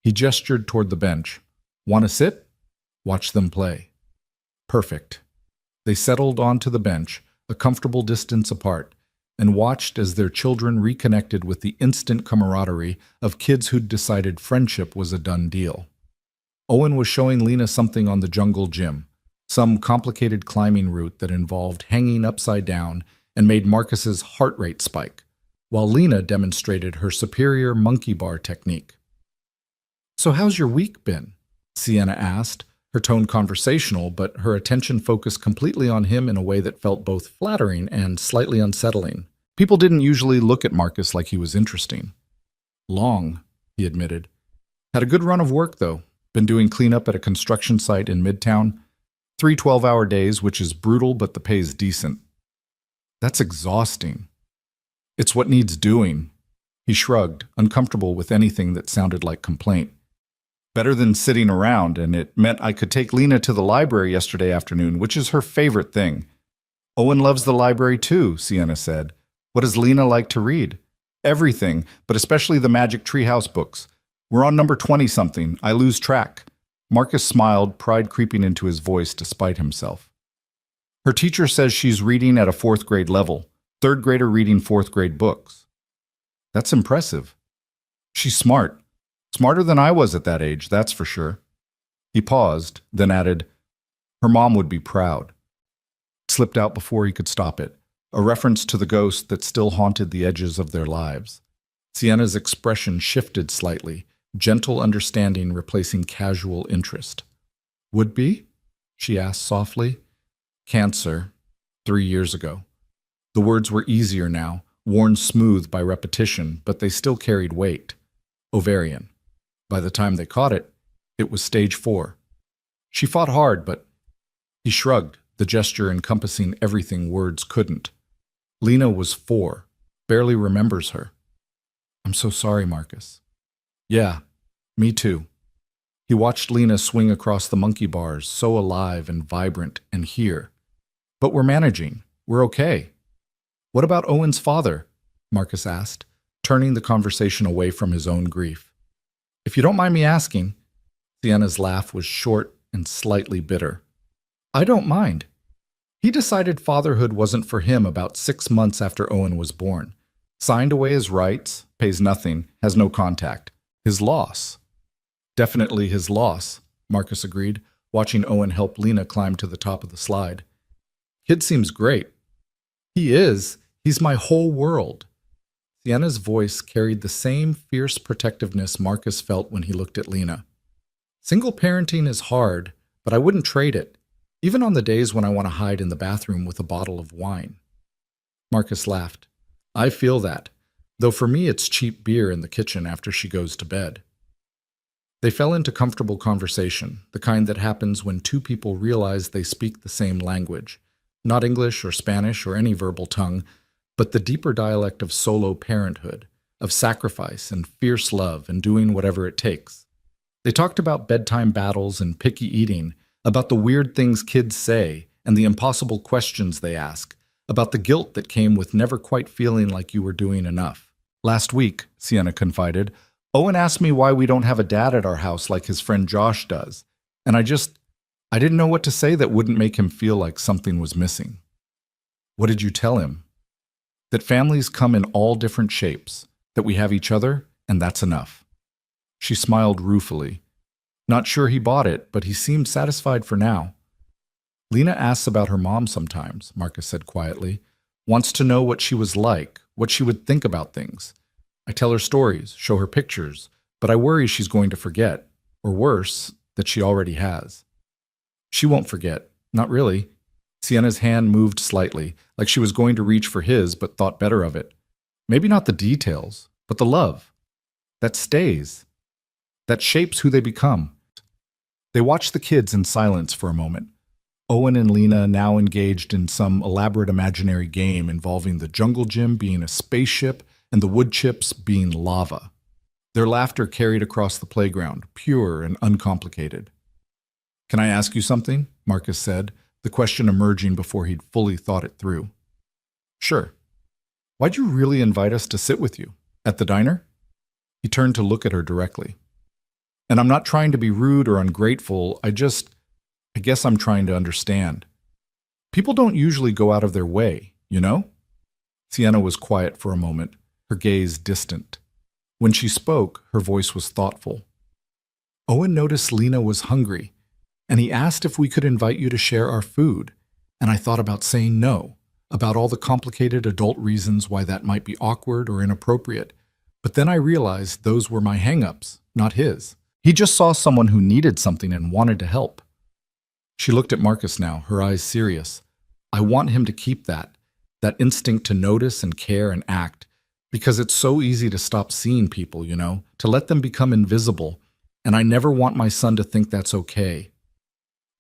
Speaker 1: He gestured toward the bench. "Want to sit? Watch them play." Perfect. They settled onto the bench, a comfortable distance apart, and watched as their children reconnected with the instant camaraderie of kids who'd decided friendship was a done deal. Owen was showing Lena something on the jungle gym, some complicated climbing route that involved hanging upside down and made Marcus's heart rate spike, while Lena demonstrated her superior monkey bar technique. "So how's your week been?" Sienna asked, her tone conversational, but her attention focused completely on him in a way that felt both flattering and slightly unsettling. People didn't usually look at Marcus like he was interesting. "Long," he admitted. "Had a good run of work, though. Been doing cleanup at a construction site in Midtown. 3 12-hour days, which is brutal, but the pay's decent." "That's exhausting." "It's what needs doing." He shrugged, uncomfortable with anything that sounded like complaint. "Better than sitting around, and it meant I could take Lena to the library yesterday afternoon, which is her favorite thing." "Owen loves the library too," Sienna said. "What does Lena like to read?" "Everything, but especially the Magic Treehouse books. We're on number 20-something. I lose track." Marcus smiled, pride creeping into his voice despite himself. "Her teacher says she's reading at a 4th grade level. 3rd grader reading 4th grade books." "That's impressive." "She's smart. Smarter than I was at that age, that's for sure." He paused, then added, "Her mom would be proud." It slipped out before he could stop it, a reference to the ghost that still haunted the edges of their lives. Sienna's expression shifted slightly, gentle understanding replacing casual interest. "Would be?" she asked softly. "Cancer, 3 years ago." The words were easier now, worn smooth by repetition, but they still carried weight. "Ovarian. By the time they caught it, it was stage 4. She fought hard, but..." He shrugged, the gesture encompassing everything words couldn't. "Lena was 4, barely remembers her." "I'm so sorry, Marcus." "Yeah, me too." He watched Lena swing across the monkey bars, so alive and vibrant and here. "But we're managing. We're okay." "What about Owen's father?" Marcus asked, turning the conversation away from his own grief. "If you don't mind me asking." Sienna's laugh was short and slightly bitter. "I don't mind. He decided fatherhood wasn't for him about 6 months after Owen was born. Signed away his rights, pays nothing, has no contact. His loss." "Definitely his loss," Marcus agreed, watching Owen help Lena climb to the top of the slide. "Kid seems great." "He is. He's my whole world." Sienna's voice carried the same fierce protectiveness Marcus felt when he looked at Lena. "Single parenting is hard, but I wouldn't trade it, even on the days when I want to hide in the bathroom with a bottle of wine." Marcus laughed. "I feel that, though for me it's cheap beer in the kitchen after she goes to bed." They fell into comfortable conversation, the kind that happens when two people realize they speak the same language, not English or Spanish or any verbal tongue, but the deeper dialect of solo parenthood, of sacrifice and fierce love and doing whatever it takes. They talked about bedtime battles and picky eating, about the weird things kids say and the impossible questions they ask, about the guilt that came with never quite feeling like you were doing enough. "Last week," Sienna confided, "Owen asked me why we don't have a dad at our house like his friend Josh does, and I didn't know what to say that wouldn't make him feel like something was missing." "What did you tell him?" "That families come in all different shapes, that we have each other, and that's enough." She smiled ruefully. Not sure he bought it, but he seemed satisfied for now. "Lena asks about her mom sometimes," Marcus said quietly. Wants to know what she was like, what she would think about things. I tell her stories, show her pictures, but I worry she's going to forget, or worse, that she already has. She won't forget. Not really. Sienna's hand moved slightly, like she was going to reach for his, but thought better of it. Maybe not the details, but the love. That stays. That shapes who they become. They watched the kids in silence for a moment. Owen and Lena now engaged in some elaborate imaginary game involving the jungle gym being a spaceship and the wood chips being lava. Their laughter carried across the playground, pure and uncomplicated. "Can I ask you something?" Marcus said, the question emerging before he'd fully thought it through. "Sure. Why'd you really invite us to sit with you? At the diner?" He turned to look at her directly. "And I'm not trying to be rude or ungrateful, I guess I'm trying to understand. People don't usually go out of their way, you know?" Sienna was quiet for a moment, her gaze distant. When she spoke, her voice was thoughtful. "Owen noticed Lena was hungry, and he asked if we could invite you to share our food, and I thought about saying no, about all the complicated adult reasons why that might be awkward or inappropriate, but then I realized those were my hang-ups, not his. He just saw someone who needed something and wanted to help." She looked at Marcus now, her eyes serious. "I want him to keep that instinct to notice and care and act, because it's so easy to stop seeing people, you know, to let them become invisible, and I never want my son to think that's okay."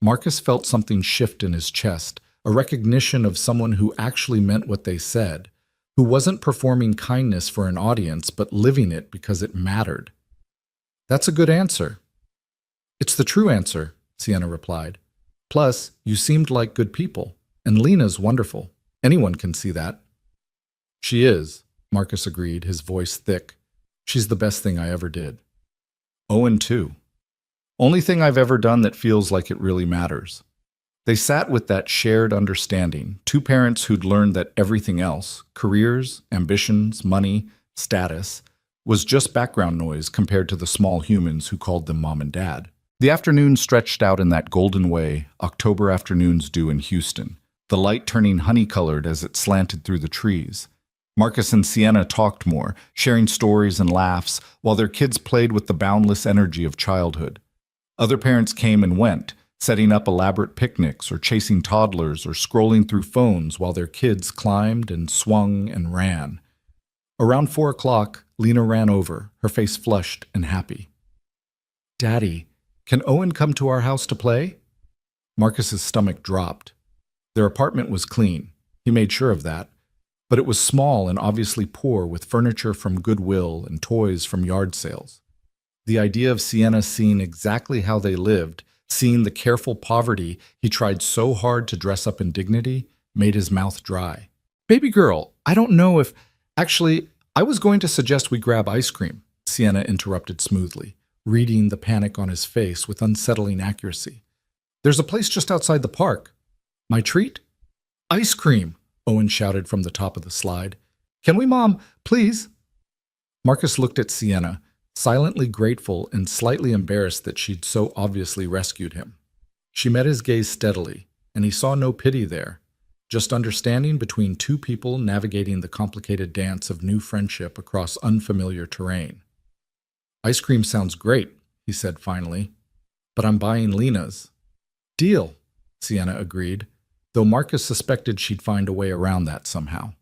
Speaker 1: Marcus felt something shift in his chest, a recognition of someone who actually meant what they said, who wasn't performing kindness for an audience, but living it because it mattered. "That's a good answer." "It's the true answer," Sienna replied. "Plus, you seemed like good people, and Lena's wonderful. Anyone can see that." "She is," Marcus agreed, his voice thick. "She's the best thing I ever did." "Owen, too. Only thing I've ever done that feels like it really matters." They sat with that shared understanding, two parents who'd learned that everything else, careers, ambitions, money, status, was just background noise compared to the small humans who called them mom and dad. The afternoon stretched out in that golden way October afternoons do in Houston, the light turning honey-colored as it slanted through the trees. Marcus and Sienna talked more, sharing stories and laughs, while their kids played with the boundless energy of childhood. Other parents came and went, setting up elaborate picnics or chasing toddlers or scrolling through phones while their kids climbed and swung and ran. Around 4 o'clock, Lena ran over, her face flushed and happy. "Daddy, can Owen come to our house to play?" Marcus's stomach dropped. Their apartment was clean. He made sure of that. But it was small and obviously poor, with furniture from Goodwill and toys from yard sales. The idea of Sienna seeing exactly how they lived, seeing the careful poverty he tried so hard to dress up in dignity, made his mouth dry. "Baby girl, I don't know if... Actually, I was going to suggest we grab ice cream," Sienna interrupted smoothly, reading the panic on his face with unsettling accuracy. "There's a place just outside the park." "My treat?" "Ice cream," Owen shouted from the top of the slide. "Can we, Mom? Please?" Marcus looked at Sienna, silently grateful and slightly embarrassed that she'd so obviously rescued him. She met his gaze steadily, and he saw no pity there, just understanding between two people navigating the complicated dance of new friendship across unfamiliar terrain. "Ice cream sounds great," he said finally, "but I'm buying Lena's." "Deal," Sienna agreed, though Marcus suspected she'd find a way around that somehow.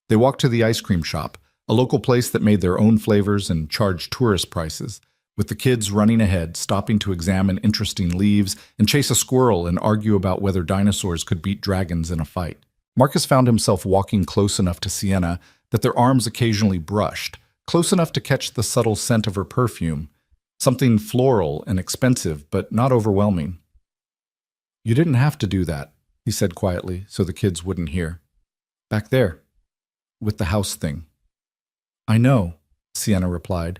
Speaker 1: They walked to the ice cream shop, a local place that made their own flavors and charged tourist prices, with the kids running ahead, stopping to examine interesting leaves and chase a squirrel and argue about whether dinosaurs could beat dragons in a fight. Marcus found himself walking close enough to Sienna that their arms occasionally brushed, close enough to catch the subtle scent of her perfume, something floral and expensive, but not overwhelming. "You didn't have to do that," he said quietly so the kids wouldn't hear. "Back there, with the house thing." "I know," Sienna replied,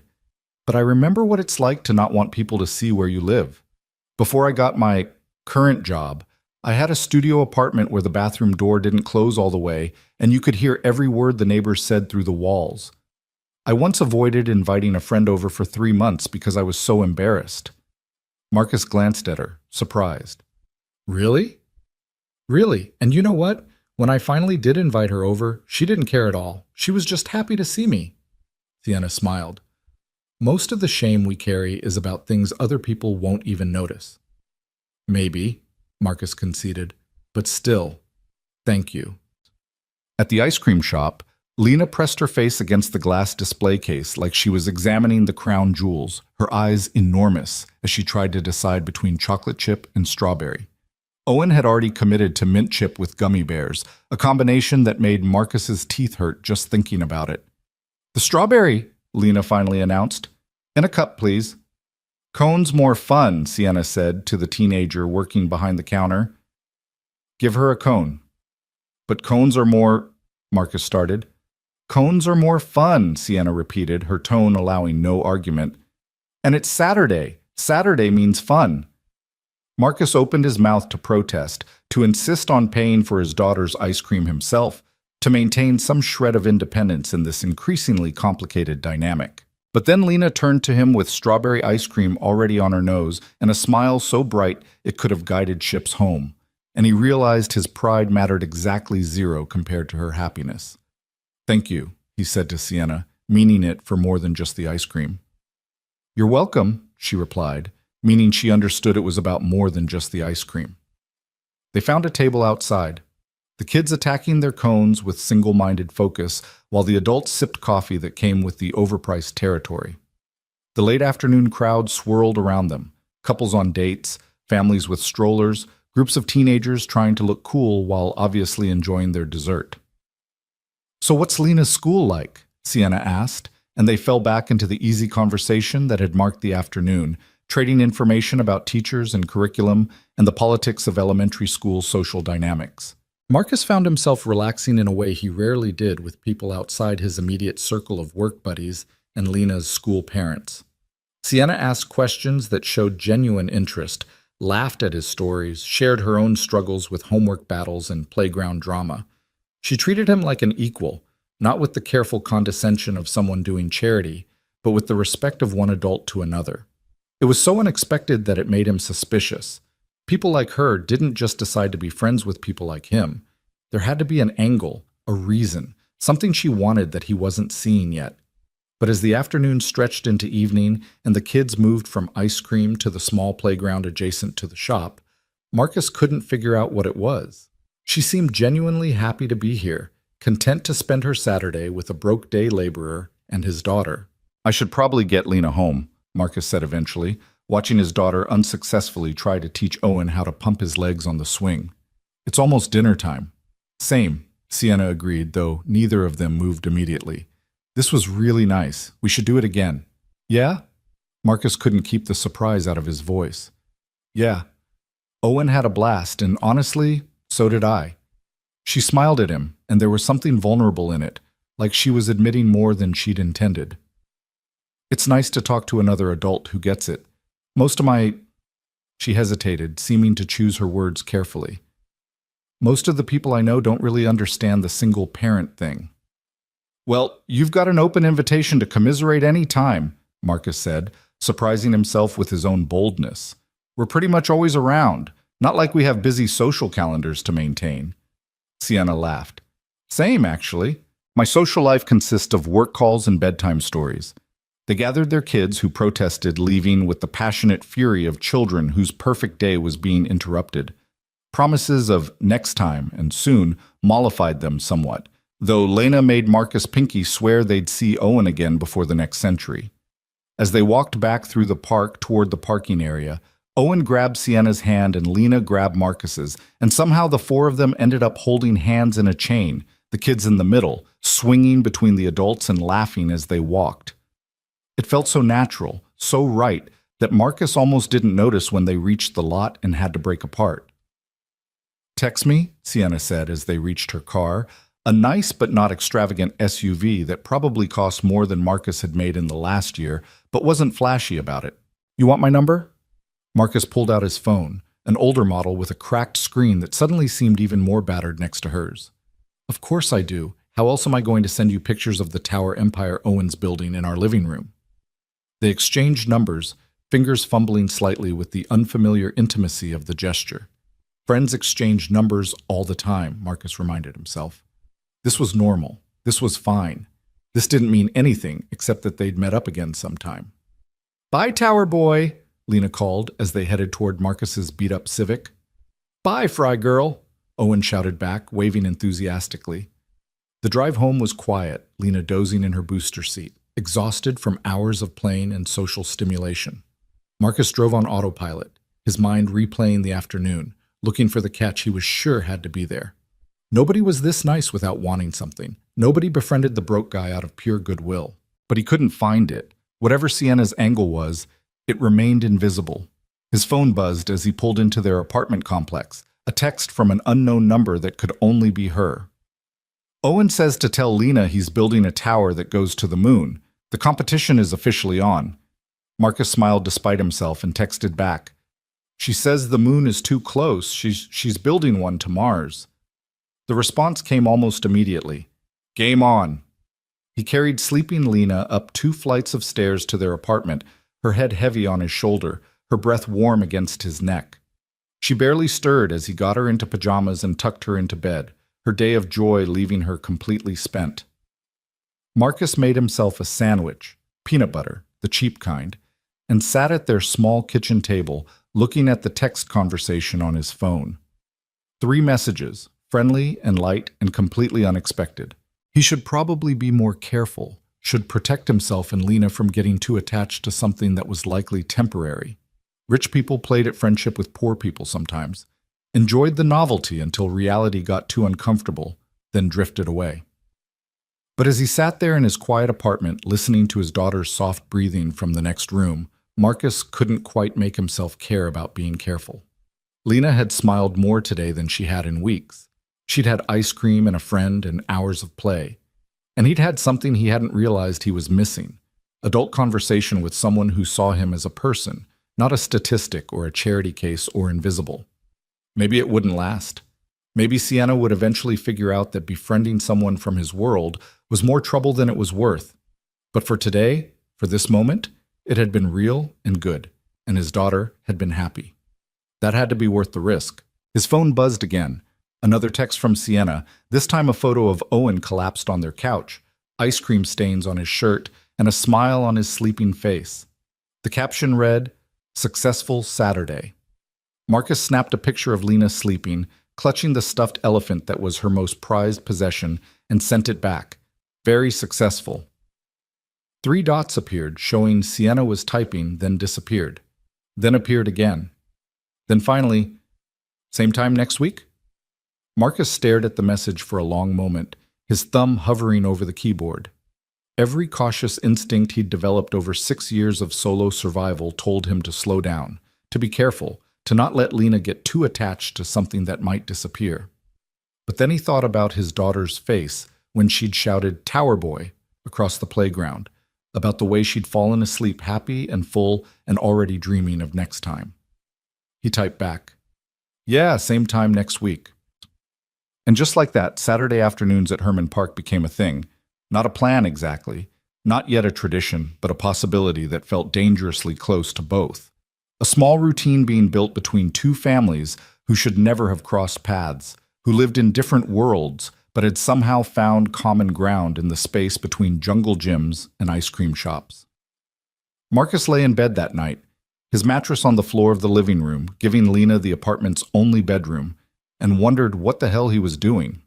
Speaker 1: "but I remember what it's like to not want people to see where you live. Before I got my current job, I had a studio apartment where the bathroom door didn't close all the way, and you could hear every word the neighbors said through the walls. I once avoided inviting a friend over for 3 months because I was so embarrassed." Marcus glanced at her, surprised. "Really?" "Really, and you know what?
Speaker 2: When I finally did invite her over, she didn't care at all. She was just happy to see me. Sienna smiled. Most of the shame we carry is about things other people won't even notice. Maybe, Marcus conceded, but still, thank you.
Speaker 1: At the ice cream shop, Lena pressed her face against the glass display case like she was examining the crown jewels, her eyes enormous as she tried to decide between chocolate chip and strawberry. Owen had already committed to mint chip with gummy bears, a combination that made Marcus's teeth hurt just thinking about it. "The strawberry," Lena finally announced. "In a cup, please." "Cone's more fun," Sienna said to the teenager working behind the counter. "Give her a cone." "But cones are more—" Marcus started. "Cones are more fun," Sienna repeated, her tone allowing no argument. "And it's Saturday. Saturday means fun." Marcus opened his mouth to protest, to insist on paying for his daughter's ice cream himself, to maintain some shred of independence in this increasingly complicated dynamic. But then Lena turned to him with strawberry ice cream already on her nose and a smile so bright it could have guided ships home, and he realized his pride mattered exactly zero compared to her happiness. "Thank you," he said to Sienna, meaning it for more than just the ice cream. "You're welcome," she replied, meaning she understood it was about more than just the ice cream. They found a table outside, the kids attacking their cones with single-minded focus, while the adults sipped coffee that came with the overpriced territory. The late afternoon crowd swirled around them, couples on dates, families with strollers, groups of teenagers trying to look cool while obviously enjoying their dessert. "So what's Lena's school like?" Sienna asked, and they fell back into the easy conversation that had marked the afternoon, trading information about teachers and curriculum and the politics of elementary school social dynamics. Marcus found himself relaxing in a way he rarely did with people outside his immediate circle of work buddies and Lena's school parents. Sienna asked questions that showed genuine interest, laughed at his stories, shared her own struggles with homework battles and playground drama. She treated him like an equal, not with the careful condescension of someone doing charity, but with the respect of one adult to another. It was so unexpected that it made him suspicious. People like her didn't just decide to be friends with people like him. There had to be an angle, a reason, something she wanted that he wasn't seeing yet. But as the afternoon stretched into evening and the kids moved from ice cream to the small playground adjacent to the shop, Marcus couldn't figure out what it was. She seemed genuinely happy to be here, content to spend her Saturday with a broke day laborer and his daughter. "I should probably get Lena home," Marcus said eventually, watching his daughter unsuccessfully try to teach Owen how to pump his legs on the swing. "It's almost dinner time." "Same," Sienna agreed, though neither of them moved immediately. "This was really nice. We should do it again." "Yeah?" Marcus couldn't keep the surprise out of his voice. "Yeah. Owen had a blast, and honestly, so did I." She smiled at him, and there was something vulnerable in it, like she was admitting more than she'd intended. "It's nice to talk to another adult who gets it. Most of my—" She hesitated, seeming to choose her words carefully. "Most of the people I know don't really understand the single parent thing." "Well, you've got an open invitation to commiserate any time," Marcus said, surprising himself with his own boldness. "We're pretty much always around, not like we have busy social calendars to maintain." Sienna laughed. "Same, actually. My social life consists of work calls and bedtime stories." They gathered their kids who protested, leaving with the passionate fury of children whose perfect day was being interrupted. Promises of next time and soon mollified them somewhat, though Lena made Marcus Pinky swear they'd see Owen again before the next century. As they walked back through the park toward the parking area, Owen grabbed Sienna's hand and Lena grabbed Marcus's, and somehow the four of them ended up holding hands in a chain, the kids in the middle, swinging between the adults and laughing as they walked. It felt so natural, so right, that Marcus almost didn't notice when they reached the lot and had to break apart. "Text me," Sienna said as they reached her car, a nice but not extravagant SUV that probably cost more than Marcus had made in the last year, but wasn't flashy about it. "You want my number?" Marcus pulled out his phone, an older model with a cracked screen that suddenly seemed even more battered next to hers. "Of course I do. How else am I going to send you pictures of the Tower Empire Owens building in our living room?" They exchanged numbers, fingers fumbling slightly with the unfamiliar intimacy of the gesture.
Speaker 2: Friends exchanged numbers all the time, Marcus reminded himself. This was normal. This was fine. This didn't mean anything except that they'd met up again sometime. "Bye, Tower Boy," Lena called as they headed toward Marcus's beat-up Civic. "Bye, Fry Girl," Owen shouted back, waving enthusiastically. The drive home was quiet, Lena dozing in her booster seat, exhausted from hours of playing and social stimulation. Marcus drove on autopilot, his mind replaying the afternoon, looking for the catch he was sure had to be there. Nobody was this nice without wanting something. Nobody befriended the broke guy out of pure goodwill. But he couldn't find it. Whatever Sienna's angle was, it remained invisible. His phone buzzed as he pulled into their apartment complex, a text from an unknown number that could only be her. "Owen says to tell Lena he's building a tower that goes to the moon. The competition is officially on." Marcus smiled despite himself and texted back, "She says the moon is too close. She's building one to Mars." The response came almost immediately. "Game on." He carried sleeping Lena up 2 flights of stairs to their apartment, her head heavy on his shoulder, her breath warm against his neck. She barely stirred as he got her into pajamas and tucked her into bed, her day of joy leaving her completely spent. Marcus made himself a sandwich, peanut butter, the cheap kind, and sat at their small kitchen table, looking at the text conversation on his phone. 3 messages, friendly and light and completely unexpected. He should probably be more careful, should protect himself and Lena from getting too attached to something that was likely temporary. Rich people played at friendship with poor people sometimes, enjoyed the novelty until reality got too uncomfortable, then drifted away. But as he sat there in his quiet apartment, listening to his daughter's soft breathing from the next room, Marcus couldn't quite make himself care about being careful. Lena had smiled more today than she had in weeks. She'd had ice cream and a friend and hours of play. And he'd had something he hadn't realized he was missing, adult conversation with someone who saw him as a person, not a statistic or a charity case or invisible. Maybe it wouldn't last. Maybe Sienna would eventually figure out that befriending someone from his world was more trouble than it was worth. But for today, for this moment, it had been real and good, and his daughter had been happy. That had to be worth the risk. His phone buzzed again. Another text from Sienna, this time a photo of Owen collapsed on their couch, ice cream stains on his shirt, and a smile on his sleeping face. The caption read, "Successful Saturday." Marcus snapped a picture of Lena sleeping, clutching the stuffed elephant that was her most prized possession, and sent it back. Very successful. 3 dots appeared, showing Sienna was typing, then disappeared. Then appeared again. Then finally, "Same time next week?" Marcus stared at the message for a long moment, his thumb hovering over the keyboard. Every cautious instinct he'd developed over 6 years of solo survival told him to slow down, to be careful, to not let Lena get too attached to something that might disappear. But then he thought about his daughter's face when she'd shouted "Tower Boy" across the playground, about the way she'd fallen asleep happy and full and already dreaming of next time. He typed back, "Yeah, same time next week." And just like that, Saturday afternoons at Herman Park became a thing. Not a plan exactly, not yet a tradition, but a possibility that felt dangerously close to both. A small routine being built between 2 families who should never have crossed paths, who lived in different worlds, but had somehow found common ground in the space between jungle gyms and ice cream shops. Marcus lay in bed that night, his mattress on the floor of the living room, giving Lena the apartment's only bedroom, and wondered what the hell he was doing.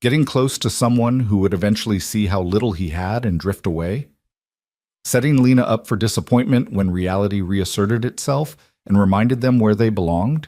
Speaker 2: Getting close to someone who would eventually see how little he had and drift away? Setting Lena up for disappointment when reality reasserted itself and reminded them where they belonged?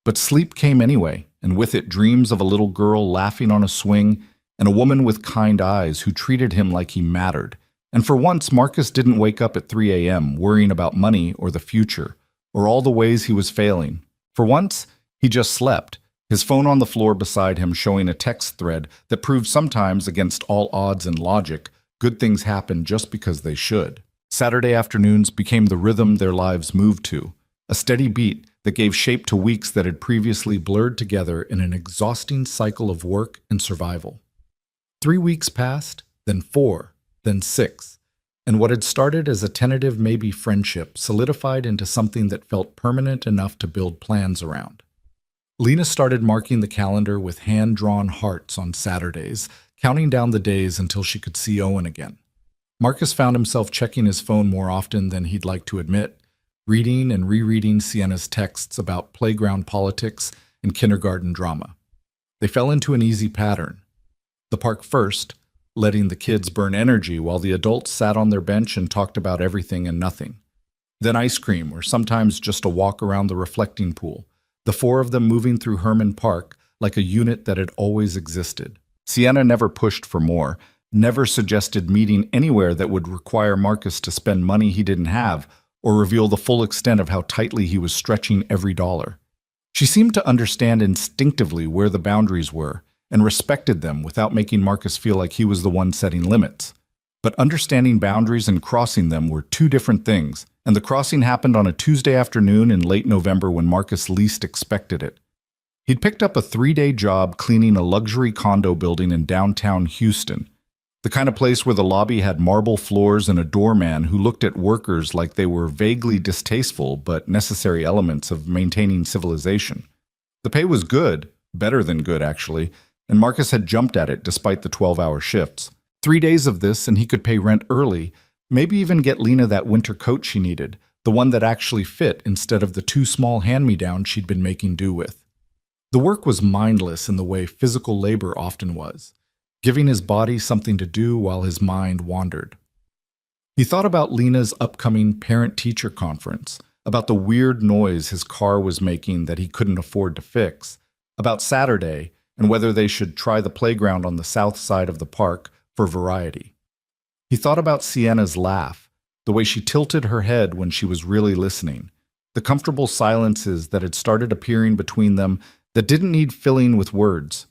Speaker 2: But sleep came anyway, and with it dreams of a little girl laughing on a swing and a woman with kind eyes who treated him like he mattered. And for once, Marcus didn't wake up at 3 a.m. worrying about money or the future, or all the ways he was failing. For once, he just slept, his phone on the floor beside him showing a text thread that proved sometimes, against all odds and logic, good things happen just because they should. Saturday afternoons became the rhythm their lives moved to, a steady beat that gave shape to weeks that had previously blurred together in an exhausting cycle of work and survival. 3 weeks passed, then 4, then 6, and what had started as a tentative maybe friendship solidified into something that felt permanent enough to build plans around. Lena started marking the calendar with hand-drawn hearts on Saturdays, counting down the days until she could see Owen again. Marcus found himself checking his phone more often than he'd like to admit, reading and rereading Sienna's texts about playground politics and kindergarten drama. They fell into an easy pattern. The park first, letting the kids burn energy while the adults sat on their bench and talked about everything and nothing. Then ice cream, or sometimes just a walk around the reflecting pool, the four of them moving through Herman Park like a unit that had always existed. Sienna never pushed for more, never suggested meeting anywhere that would require Marcus to spend money he didn't have or reveal the full extent of how tightly he was stretching every dollar. She seemed to understand instinctively where the boundaries were and respected them without making Marcus feel like he was the one setting limits. But understanding boundaries and crossing them were two different things, and the crossing happened on a Tuesday afternoon in late November when Marcus least expected it. He'd picked up a 3-day job cleaning a luxury condo building in downtown Houston, the kind of place where the lobby had marble floors and a doorman who looked at workers like they were vaguely distasteful but necessary elements of maintaining civilization. The pay was good, better than good actually, and Marcus had jumped at it despite the 12-hour shifts. 3 days of this and he could pay rent early, maybe even get Lena that winter coat she needed, the one that actually fit instead of the too small hand-me-down she'd been making do with. The work was mindless in the way physical labor often was, giving his body something to do while his mind wandered. He thought about Lena's upcoming parent-teacher conference, about the weird noise his car was making that he couldn't afford to fix, about Saturday and whether they should try the playground on the south side of the park for variety. He thought about Sienna's laugh, the way she tilted her head when she was really listening, the comfortable silences that had started appearing between them that didn't need filling with words.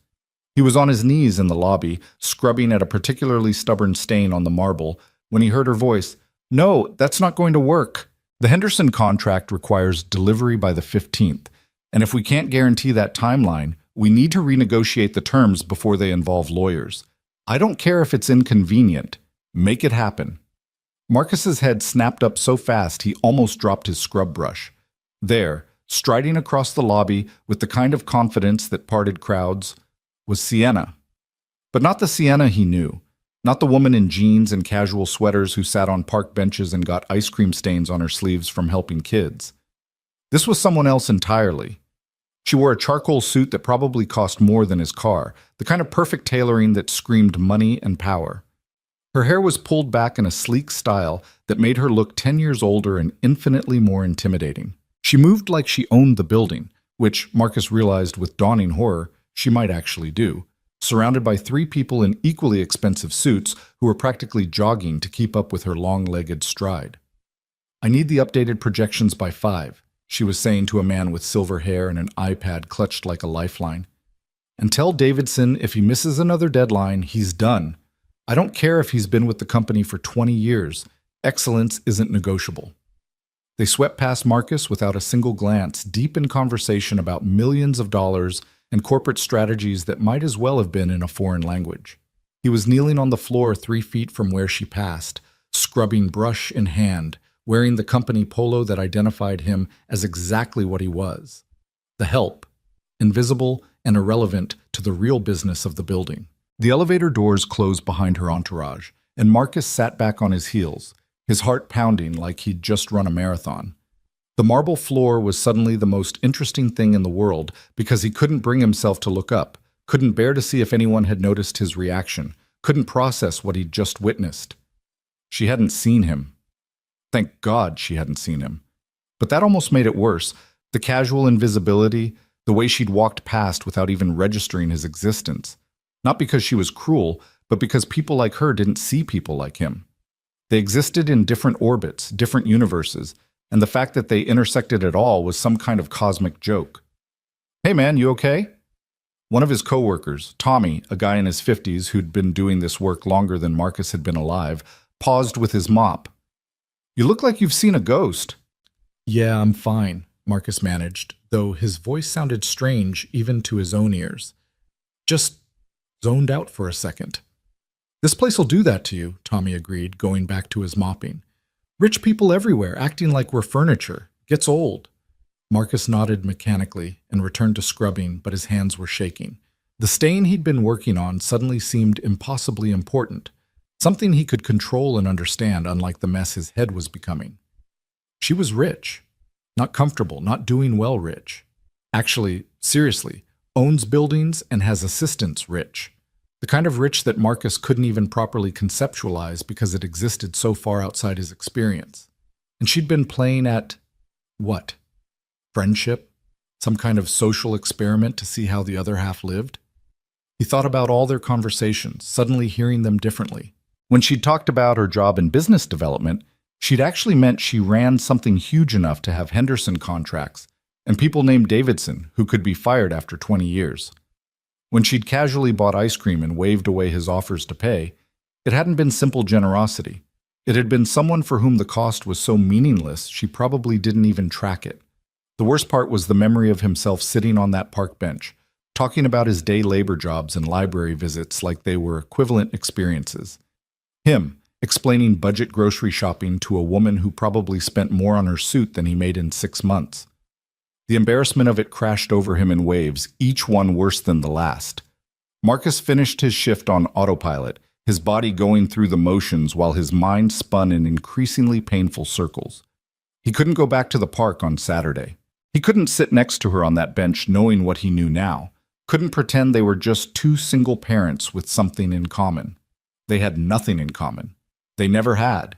Speaker 2: He was on his knees in the lobby, scrubbing at a particularly stubborn stain on the marble, when he heard her voice. "No, that's not going to work. The Henderson contract requires delivery by the 15th, and if we can't guarantee that timeline, we need to renegotiate the terms before they involve lawyers. I don't care if it's inconvenient. Make it happen." Marcus's head snapped up so fast he almost dropped his scrub brush. There, striding across the lobby with the kind of confidence that parted crowds, was Sienna. But not the Sienna he knew, not the woman in jeans and casual sweaters who sat on park benches and got ice cream stains on her sleeves from helping kids. This was someone else entirely. She wore a charcoal suit that probably cost more than his car, the kind of perfect tailoring that screamed money and power. Her hair was pulled back in a sleek style that made her look 10 years older and infinitely more intimidating. She moved like she owned the building, which Marcus realized with dawning horror she might actually do, surrounded by 3 people in equally expensive suits who were practically jogging to keep up with her long-legged stride. "I need the updated projections by 5, she was saying to a man with silver hair and an iPad clutched like a lifeline. "And tell Davidson if he misses another deadline, he's done. I don't care if he's been with the company for 20 years. Excellence isn't negotiable." They swept past Marcus without a single glance, deep in conversation about millions of dollars and corporate strategies that might as well have been in a foreign language. He was kneeling on the floor 3 feet from where she passed, scrubbing brush in hand, wearing the company polo that identified him as exactly what he was: the help, invisible and irrelevant to the real business of the building. The elevator doors closed behind her entourage, and Marcus sat back on his heels, his heart pounding like he'd just run a marathon. The marble floor was suddenly the most interesting thing in the world because he couldn't bring himself to look up, couldn't bear to see if anyone had noticed his reaction, couldn't process what he'd just witnessed. She hadn't seen him. Thank God she hadn't seen him. But that almost made it worse. The casual invisibility, the way she'd walked past without even registering his existence. Not because she was cruel, but because people like her didn't see people like him. They existed in different orbits, different universes, and the fact that they intersected at all was some kind of cosmic joke. "Hey man, you okay?" One of his coworkers, Tommy, a guy in his 50s who'd been doing this work longer than Marcus had been alive, paused with his mop. "You look like you've seen a ghost." "Yeah, I'm fine," Marcus managed, though his voice sounded strange even to his own ears. "Just zoned out for a second." "This place will do that to you," Tommy agreed, going back to his mopping. "Rich people everywhere, acting like we're furniture. Gets old." Marcus nodded mechanically and returned to scrubbing, but his hands were shaking. The stain he'd been working on suddenly seemed impossibly important, something he could control and understand, unlike the mess his head was becoming. She was rich. Not comfortable, not doing well rich. Actually, seriously, owns buildings and has assistants rich. The kind of rich that Marcus couldn't even properly conceptualize because it existed so far outside his experience. And she'd been playing at, what? Friendship? Some kind of social experiment to see how the other half lived? He thought about all their conversations, suddenly hearing them differently. When she'd talked about her job in business development, she'd actually meant she ran something huge enough to have Henderson contracts and people named Davidson who could be fired after 20 years. When she'd casually bought ice cream and waved away his offers to pay, it hadn't been simple generosity. It had been someone for whom the cost was so meaningless she probably didn't even track it. The worst part was the memory of himself sitting on that park bench, talking about his day labor jobs and library visits like they were equivalent experiences. Him, explaining budget grocery shopping to a woman who probably spent more on her suit than he made in 6 months. The embarrassment of it crashed over him in waves, each one worse than the last. Marcus finished his shift on autopilot, his body going through the motions while his mind spun in increasingly painful circles. He couldn't go back to the park on Saturday. He couldn't sit next to her on that bench knowing what he knew now. Couldn't pretend they were just two single parents with something in common. They had nothing in common. They never had.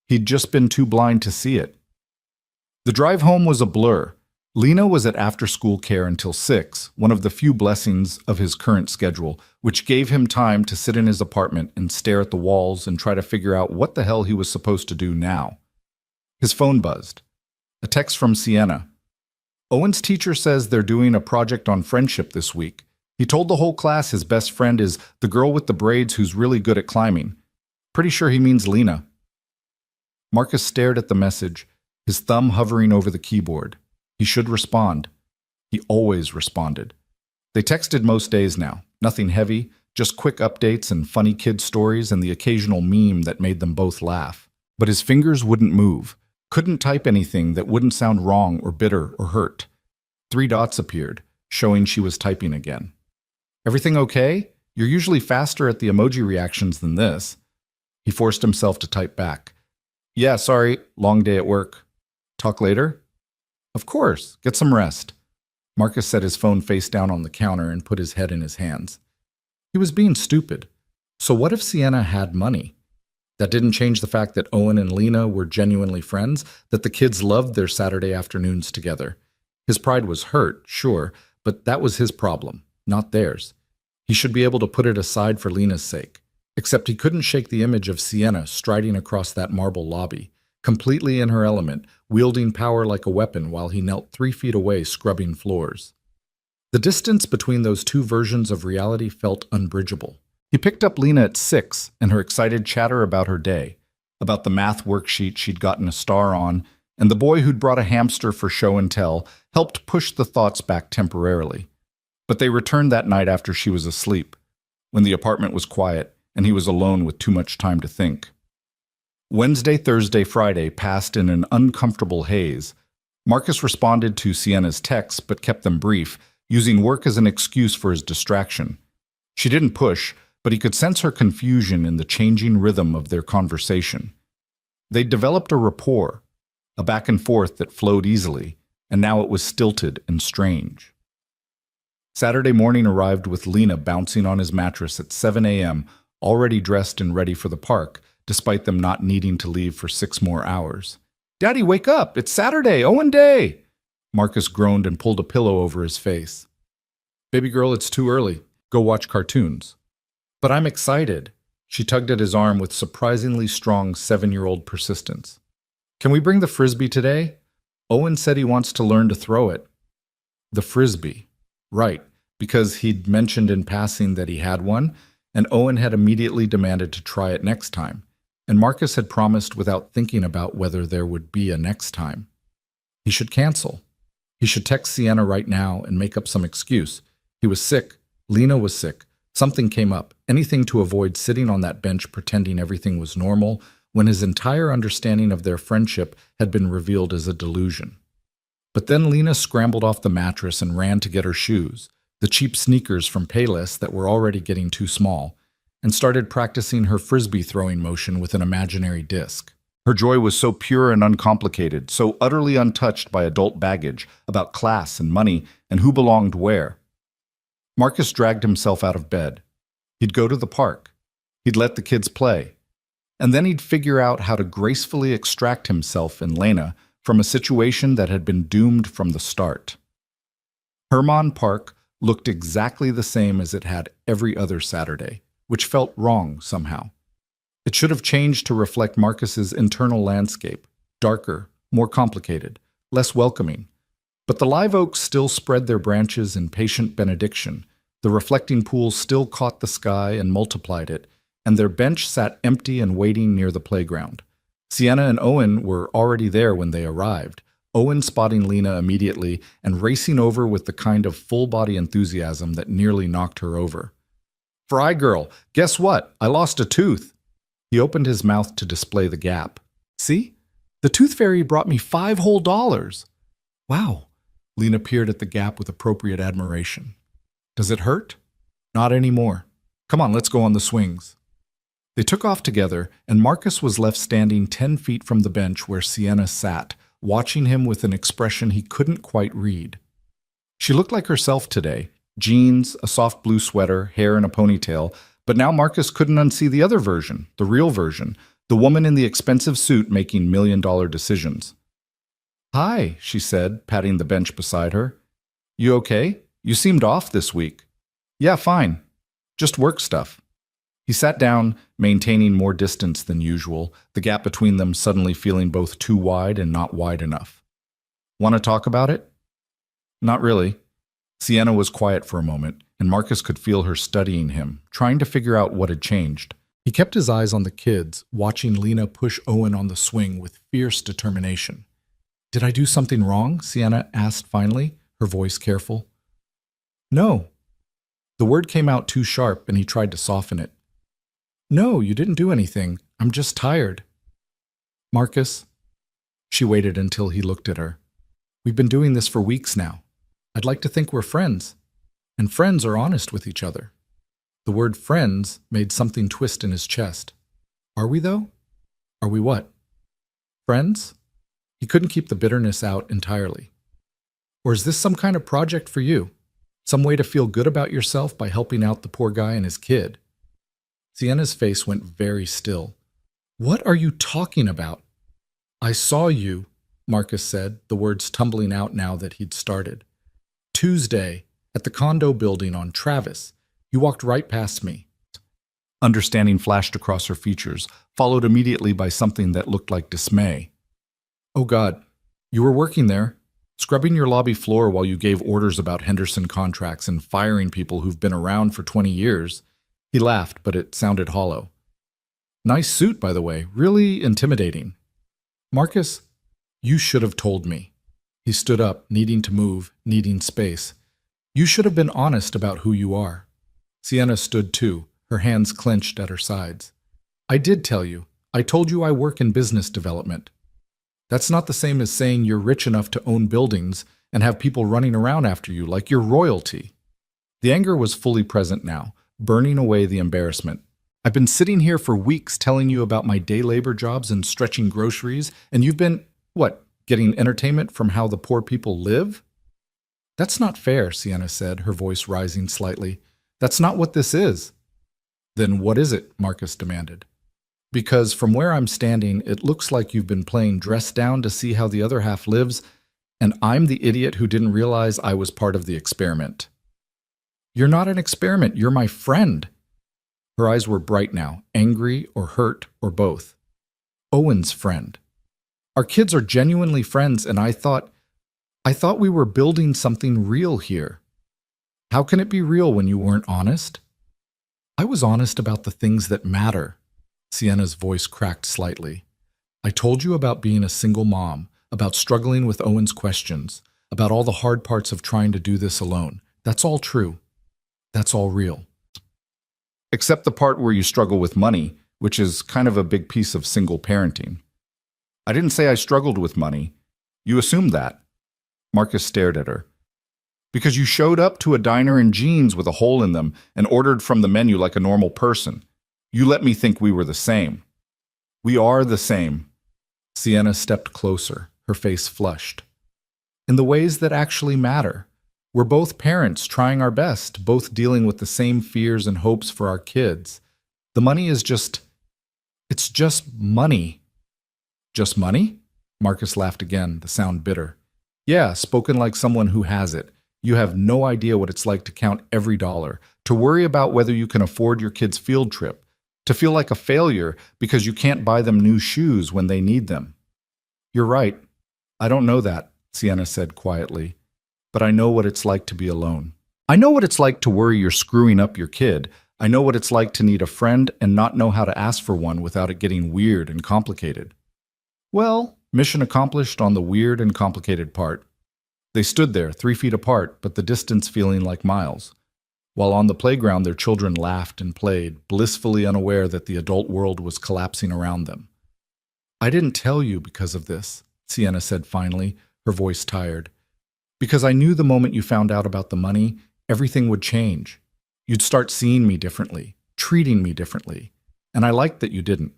Speaker 2: He'd just been too blind to see it. The drive home was a blur. Lena was at after-school care until 6, one of the few blessings of his current schedule, which gave him time to sit in his apartment and stare at the walls and try to figure out what the hell he was supposed to do now. His phone buzzed. A text from Sienna. Owen's teacher says they're doing a project on friendship this week. He told the whole class his best friend is the girl with the braids who's really good at climbing. Pretty sure he means Lena. Marcus stared at the message, his thumb hovering over the keyboard. He should respond. He always responded. They texted most days now. Nothing heavy, just quick updates and funny kid stories and the occasional meme that made them both laugh. But his fingers wouldn't move. Couldn't type anything that wouldn't sound wrong or bitter or hurt. 3 dots appeared, showing she was typing again. Everything okay? You're usually faster at the emoji reactions than this. He forced himself to type back. Yeah, sorry, long day at work. Talk later? Of course, get some rest. Marcus set his phone face down on the counter and put his head in his hands. He was being stupid. So what if Sienna had money? That didn't change the fact that Owen and Lena were genuinely friends, that the kids loved their Saturday afternoons together. His pride was hurt, sure, but that was his problem, not theirs. He should be able to put it aside for Lena's sake. Except he couldn't shake the image of Sienna striding across that marble lobby, completely in her element, wielding power like a weapon while he knelt 3 feet away scrubbing floors. The distance between those two versions of reality felt unbridgeable. He picked up Lena at 6 and her excited chatter about her day, about the math worksheet she'd gotten a star on, and the boy who'd brought a hamster for show and tell helped push the thoughts back temporarily. But they returned that night after she was asleep, when the apartment was quiet and he was alone with too much time to think. Wednesday, Thursday, Friday passed in an uncomfortable haze. Marcus responded to Sienna's texts but kept them brief, using work as an excuse for his distraction. She didn't push, but he could sense her confusion in the changing rhythm of their conversation. They'd developed a rapport, a back and forth that flowed easily, and now it was stilted and strange. Saturday morning arrived with Lena bouncing on his mattress at 7 a.m., already dressed and ready for the park, despite them not needing to leave for 6 more hours. "Daddy, wake up! It's Saturday! Owen Day!" Marcus groaned and pulled a pillow over his face. "Baby girl, it's too early. Go watch cartoons." "But I'm excited." She tugged at his arm with surprisingly strong 7-year-old persistence. "Can we bring the frisbee today? Owen said he wants to learn to throw it." The frisbee. Right, because he'd mentioned in passing that he had one, and Owen had immediately demanded to try it next time, and Marcus had promised without thinking about whether there would be a next time. He should cancel. He should text Sienna right now and make up some excuse. He was sick. Lena was sick. Something came up, anything to avoid sitting on that bench pretending everything was normal when his entire understanding of their friendship had been revealed as a delusion. But then Lena scrambled off the mattress and ran to get her shoes, the cheap sneakers from Payless that were already getting too small, and started practicing her frisbee throwing motion with an imaginary disc.
Speaker 1: Her joy was so pure and uncomplicated, so utterly untouched by adult baggage about class and money and who belonged where. Marcus dragged himself out of bed. He'd go to the park. He'd let the kids play. And then he'd figure out how to gracefully extract himself and Lena from a situation that had been doomed from the start. Hermann Park looked exactly the same as it had every other Saturday, which felt wrong somehow. It should have changed to reflect Marcus's internal landscape, darker, more complicated, less welcoming. But the live oaks still spread their branches in patient benediction, the reflecting pool still caught the sky and multiplied it, and their bench sat empty and waiting near the playground. Sienna and Owen were already there when they arrived, Owen spotting Lena immediately and racing over with the kind of full-body enthusiasm that nearly knocked her over. "Fry girl, guess what? I lost a tooth." He opened his mouth to display the gap. "See? The tooth fairy brought me $5 whole. Wow." Lena peered at the gap with appropriate admiration. "Does it hurt?" "Not anymore. Come on, let's go on the swings." They took off together, and Marcus was left standing 10 feet from the bench where Sienna sat, watching him with an expression he couldn't quite read. She looked like herself today, jeans, a soft blue sweater, hair in a ponytail, but now Marcus couldn't unsee the other version, the real version, the woman in the expensive suit making million-dollar decisions. "Hi," she said, patting the bench beside her. "You okay? You seemed off this week." "Yeah, fine. Just work stuff." He sat down, maintaining more distance than usual, the gap between them suddenly feeling both too wide and not wide enough. "Want to talk about it?" "Not really." Sienna was quiet for a moment, and Marcus could feel her studying him, trying to figure out what had changed. He kept his eyes on the kids, watching Lena push Owen on the swing with fierce determination. "Did I do something wrong?" Sienna asked finally, her voice careful. "No." The word came out too sharp, and he tried to soften it. "No, you didn't do anything. I'm just tired." "Marcus." She waited until he looked at her. "We've been doing this for weeks now. I'd like to think we're friends. And friends are honest with each other." The word friends made something twist in his chest. "Are we, though? Are we what? Friends?" He couldn't keep the bitterness out entirely. "Or is this some kind of project for you? Some way to feel good about yourself by helping out the poor guy and his kid?" Sienna's face went very still. "What are you talking about?" "I saw you," Marcus said, the words tumbling out now that he'd started. "Tuesday, at the condo building on Travis. You walked right past me." Understanding flashed across her features, followed immediately by something that looked like dismay. "Oh God, you were working there, scrubbing your lobby floor while you gave orders about Henderson contracts and firing people who've been around for 20 years. He laughed, but it sounded hollow. "Nice suit, by the way, really intimidating." "Marcus, you should have told me." He stood up, needing to move, needing space. "You should have been honest about who you are." Sienna stood too, her hands clenched at her sides. "I did tell you. I told you I work in business development. That's not the same as saying you're rich enough to own buildings and have people running around after you like you're royalty." The anger was fully present now, burning away the embarrassment. "I've been sitting here for weeks telling you about my day labor jobs and stretching groceries, and you've been, what, getting entertainment from how the poor people live?" "That's not fair," Sienna said, her voice rising slightly. "That's not what this is." "Then what is it?" Marcus demanded. "Because from where I'm standing, it looks like you've been playing dress down to see how the other half lives, and I'm the idiot who didn't realize I was part of the experiment." "You're not an experiment, you're my friend." Her eyes were bright now, angry or hurt or both. "Owen's friend. Our kids are genuinely friends, and I thought we were building something real here. How can it be real when you weren't honest?" "I was honest about the things that matter." Sienna's voice cracked slightly. "I told you about being a single mom, about struggling with Owen's questions, about all the hard parts of trying to do this alone. That's all true. That's all real. Except the part where you struggle with money, which is kind of a big piece of single parenting." "I didn't say I struggled with money. You assumed that." Marcus stared at her. Because you showed up to a diner in jeans with a hole in them and ordered from the menu like a normal person. You let me think we were the same. We are the same. Sienna stepped closer, her face flushed. In the ways that actually matter. We're both parents trying our best, both dealing with the same fears and hopes for our kids. The money is it's just money. Just money? Marcus laughed again, the sound bitter. Yeah, spoken like someone who has it. You have no idea what it's like to count every dollar, to worry about whether you can afford your kid's field trip, to feel like a failure because you can't buy them new shoes when they need them. You're right. I don't know that, Sienna said quietly, but I know what it's like to be alone. I know what it's like to worry you're screwing up your kid. I know what it's like to need a friend and not know how to ask for one without it getting weird and complicated. Well, mission accomplished on the weird and complicated part. They stood there, 3 feet apart, but the distance feeling like miles. While on the playground, their children laughed and played, blissfully unaware that the adult world was collapsing around them. I didn't tell you because of this, Sienna said finally, her voice tired. Because I knew the moment you found out about the money, everything would change. You'd start seeing me differently, treating me differently. And I liked that you didn't.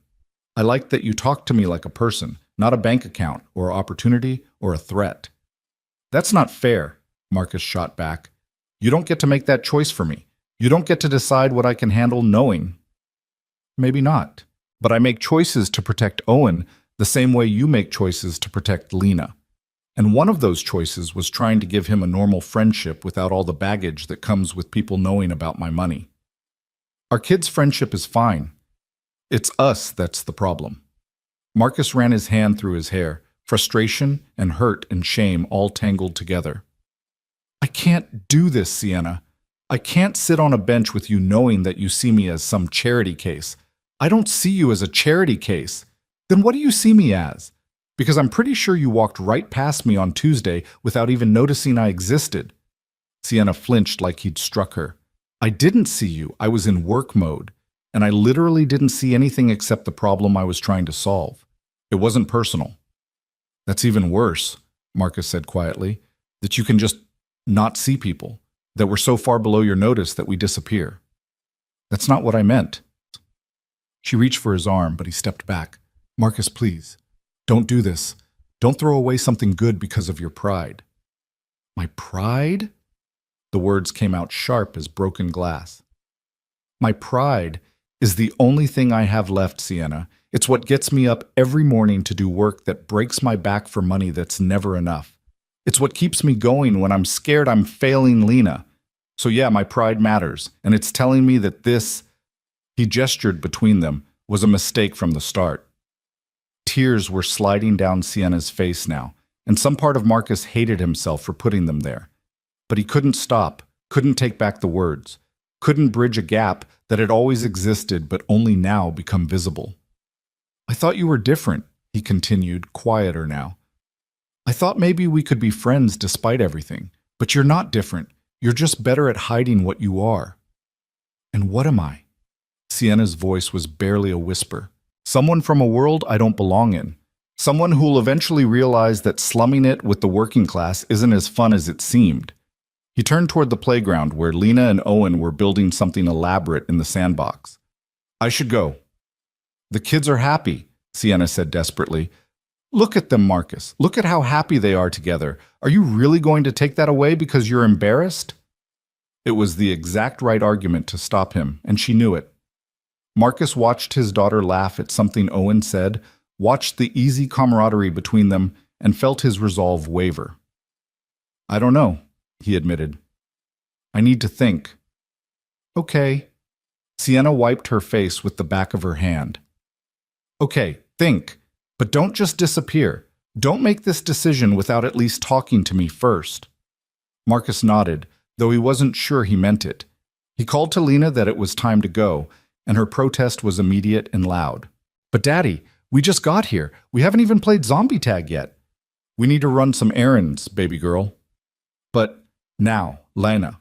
Speaker 1: I liked that you talked to me like a person, not a bank account or opportunity or a threat. That's not fair, Marcus shot back. You don't get to make that choice for me. You don't get to decide what I can handle knowing. Maybe not, but I make choices to protect Owen the same way you make choices to protect Lena. And one of those choices was trying to give him a normal friendship without all the baggage that comes with people knowing about my money. Our kid's friendship is fine. It's us that's the problem. Marcus ran his hand through his hair, frustration and hurt and shame all tangled together. I can't do this, Sienna. I can't sit on a bench with you knowing that you see me as some charity case. I don't see you as a charity case. Then what do you see me as? Because I'm pretty sure you walked right past me on Tuesday without even noticing I existed. Sienna flinched like he'd struck her. I didn't see you. I was in work mode. And I literally didn't see anything except the problem I was trying to solve. It wasn't personal. That's even worse, Marcus said quietly, that you can just not see people, that we're so far below your notice that we disappear. That's not what I meant. She reached for his arm, but he stepped back. Marcus, please, don't do this. Don't throw away something good because of your pride. My pride? The words came out sharp as broken glass. My pride is the only thing I have left, Sienna. It's what gets me up every morning to do work that breaks my back for money that's never enough. It's what keeps me going when I'm scared I'm failing Lena. So yeah, my pride matters, and it's telling me that this, he gestured between them, was a mistake from the start. Tears were sliding down Sienna's face now, and some part of Marcus hated himself for putting them there. But he couldn't stop, couldn't take back the words, couldn't bridge a gap that had always existed but only now become visible. I thought you were different, he continued, quieter now. I thought maybe we could be friends despite everything, but you're not different. You're just better at hiding what you are. And what am I? Sienna's voice was barely a whisper. Someone from a world I don't belong in. Someone who'll eventually realize that slumming it with the working class isn't as fun as it seemed. He turned toward the playground where Lena and Owen were building something elaborate in the sandbox. I should go. The kids are happy, Sienna said desperately. Look at them, Marcus. Look at how happy they are together. Are you really going to take that away because you're embarrassed? It was the exact right argument to stop him, and she knew it. Marcus watched his daughter laugh at something Owen said, watched the easy camaraderie between them, and felt his resolve waver. I don't know, he admitted. I need to think. Okay. Sienna wiped her face with the back of her hand. Okay, think. But don't just disappear. Don't make this decision without at least talking to me first. Marcus nodded, though he wasn't sure he meant it. He called to Lena that it was time to go, and her protest was immediate and loud. But Daddy, we just got here. We haven't even played zombie tag yet. We need to run some errands, baby girl. But now, Lena.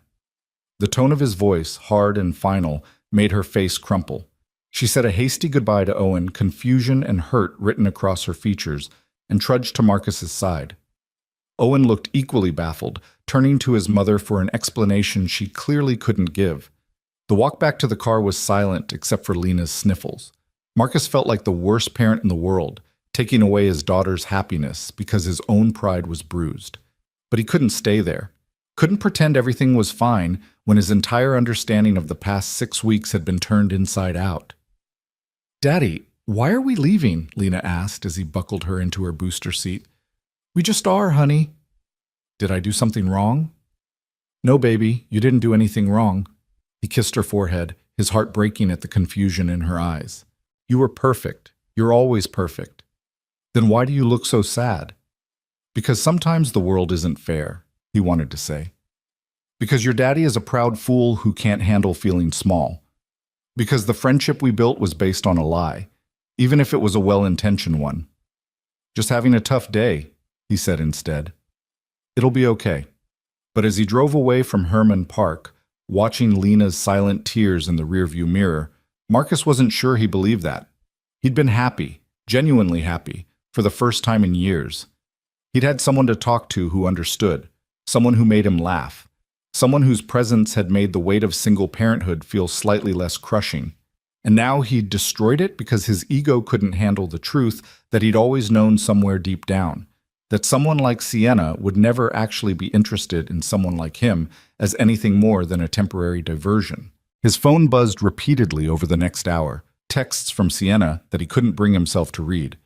Speaker 1: The tone of his voice, hard and final, made her face crumple. She said a hasty goodbye to Owen, confusion and hurt written across her features, and trudged to Marcus's side. Owen looked equally baffled, turning to his mother for an explanation she clearly couldn't give. The walk back to the car was silent except for Lena's sniffles. Marcus felt like the worst parent in the world, taking away his daughter's happiness because his own pride was bruised. But he couldn't stay there. Couldn't pretend everything was fine when his entire understanding of the past 6 weeks had been turned inside out. "Daddy, why are we leaving?" Lena asked as he buckled her into her booster seat. "We just are, honey." "Did I do something wrong?" "No, baby, you didn't do anything wrong." He kissed her forehead, his heart breaking at the confusion in her eyes. "You were perfect. You're always perfect." "Then why do you look so sad?" "Because sometimes the world isn't fair," he wanted to say. "Because your daddy is a proud fool who can't handle feeling small. Because the friendship we built was based on a lie, even if it was a well-intentioned one." "Just having a tough day," he said instead. "It'll be okay." But as he drove away from Herman Park, watching Lena's silent tears in the rearview mirror, Marcus wasn't sure he believed that. He'd been happy, genuinely happy, for the first time in years. He'd had someone to talk to who understood, someone who made him laugh, someone whose presence had made the weight of single parenthood feel slightly less crushing. And now he'd destroyed it because his ego couldn't handle the truth that he'd always known somewhere deep down, that someone like Sienna would never actually be interested in someone like him as anything more than a temporary diversion. His phone buzzed repeatedly over the next hour, texts from Sienna that he couldn't bring himself to read.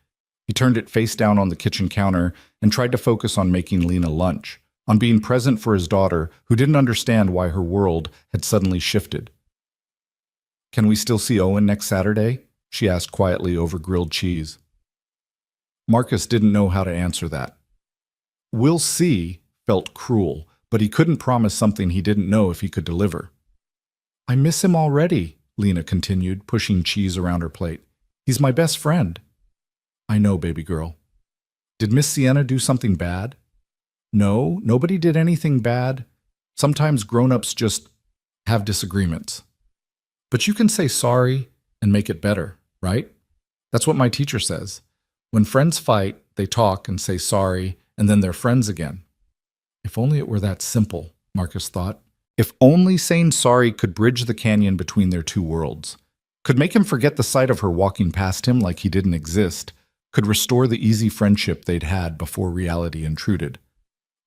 Speaker 1: He turned it face down on the kitchen counter and tried to focus on making Lena lunch, on being present for his daughter who didn't understand why her world had suddenly shifted. "Can we still see Owen next Saturday?" she asked quietly over grilled cheese. Marcus didn't know how to answer that. "We'll see" felt cruel, but he couldn't promise something he didn't know if he could deliver. "I miss him already," Lena continued, pushing cheese around her plate. "He's my best friend." "I know, baby girl." "Did Miss Sienna do something bad?" "No, nobody did anything bad. Sometimes grown-ups just have disagreements. But you can say sorry and make it better, right? That's what my teacher says. When friends fight, they talk and say sorry, and then they're friends again." If only it were that simple, Marcus thought. If only saying sorry could bridge the canyon between their two worlds, could make him forget the sight of her walking past him like he didn't exist, could restore the easy friendship they'd had before reality intruded.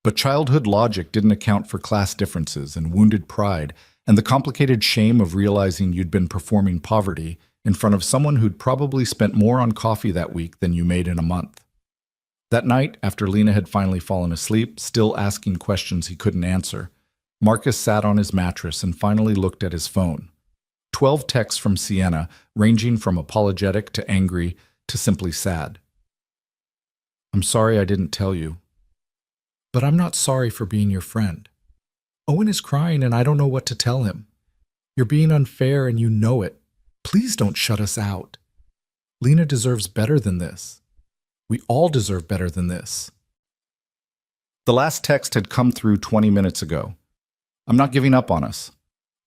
Speaker 1: But childhood logic didn't account for class differences and wounded pride and the complicated shame of realizing you'd been performing poverty in front of someone who'd probably spent more on coffee that week than you made in a month. That night, after Lena had finally fallen asleep, still asking questions he couldn't answer, Marcus sat on his mattress and finally looked at his phone. 12 texts from Sienna, ranging from apologetic to angry to simply sad. "I'm sorry I didn't tell you." "But I'm not sorry for being your friend. Owen is crying and I don't know what to tell him. You're being unfair and you know it. Please don't shut us out. Lena deserves better than this. We all deserve better than this." The last text had come through 20 minutes ago. "I'm not giving up on us.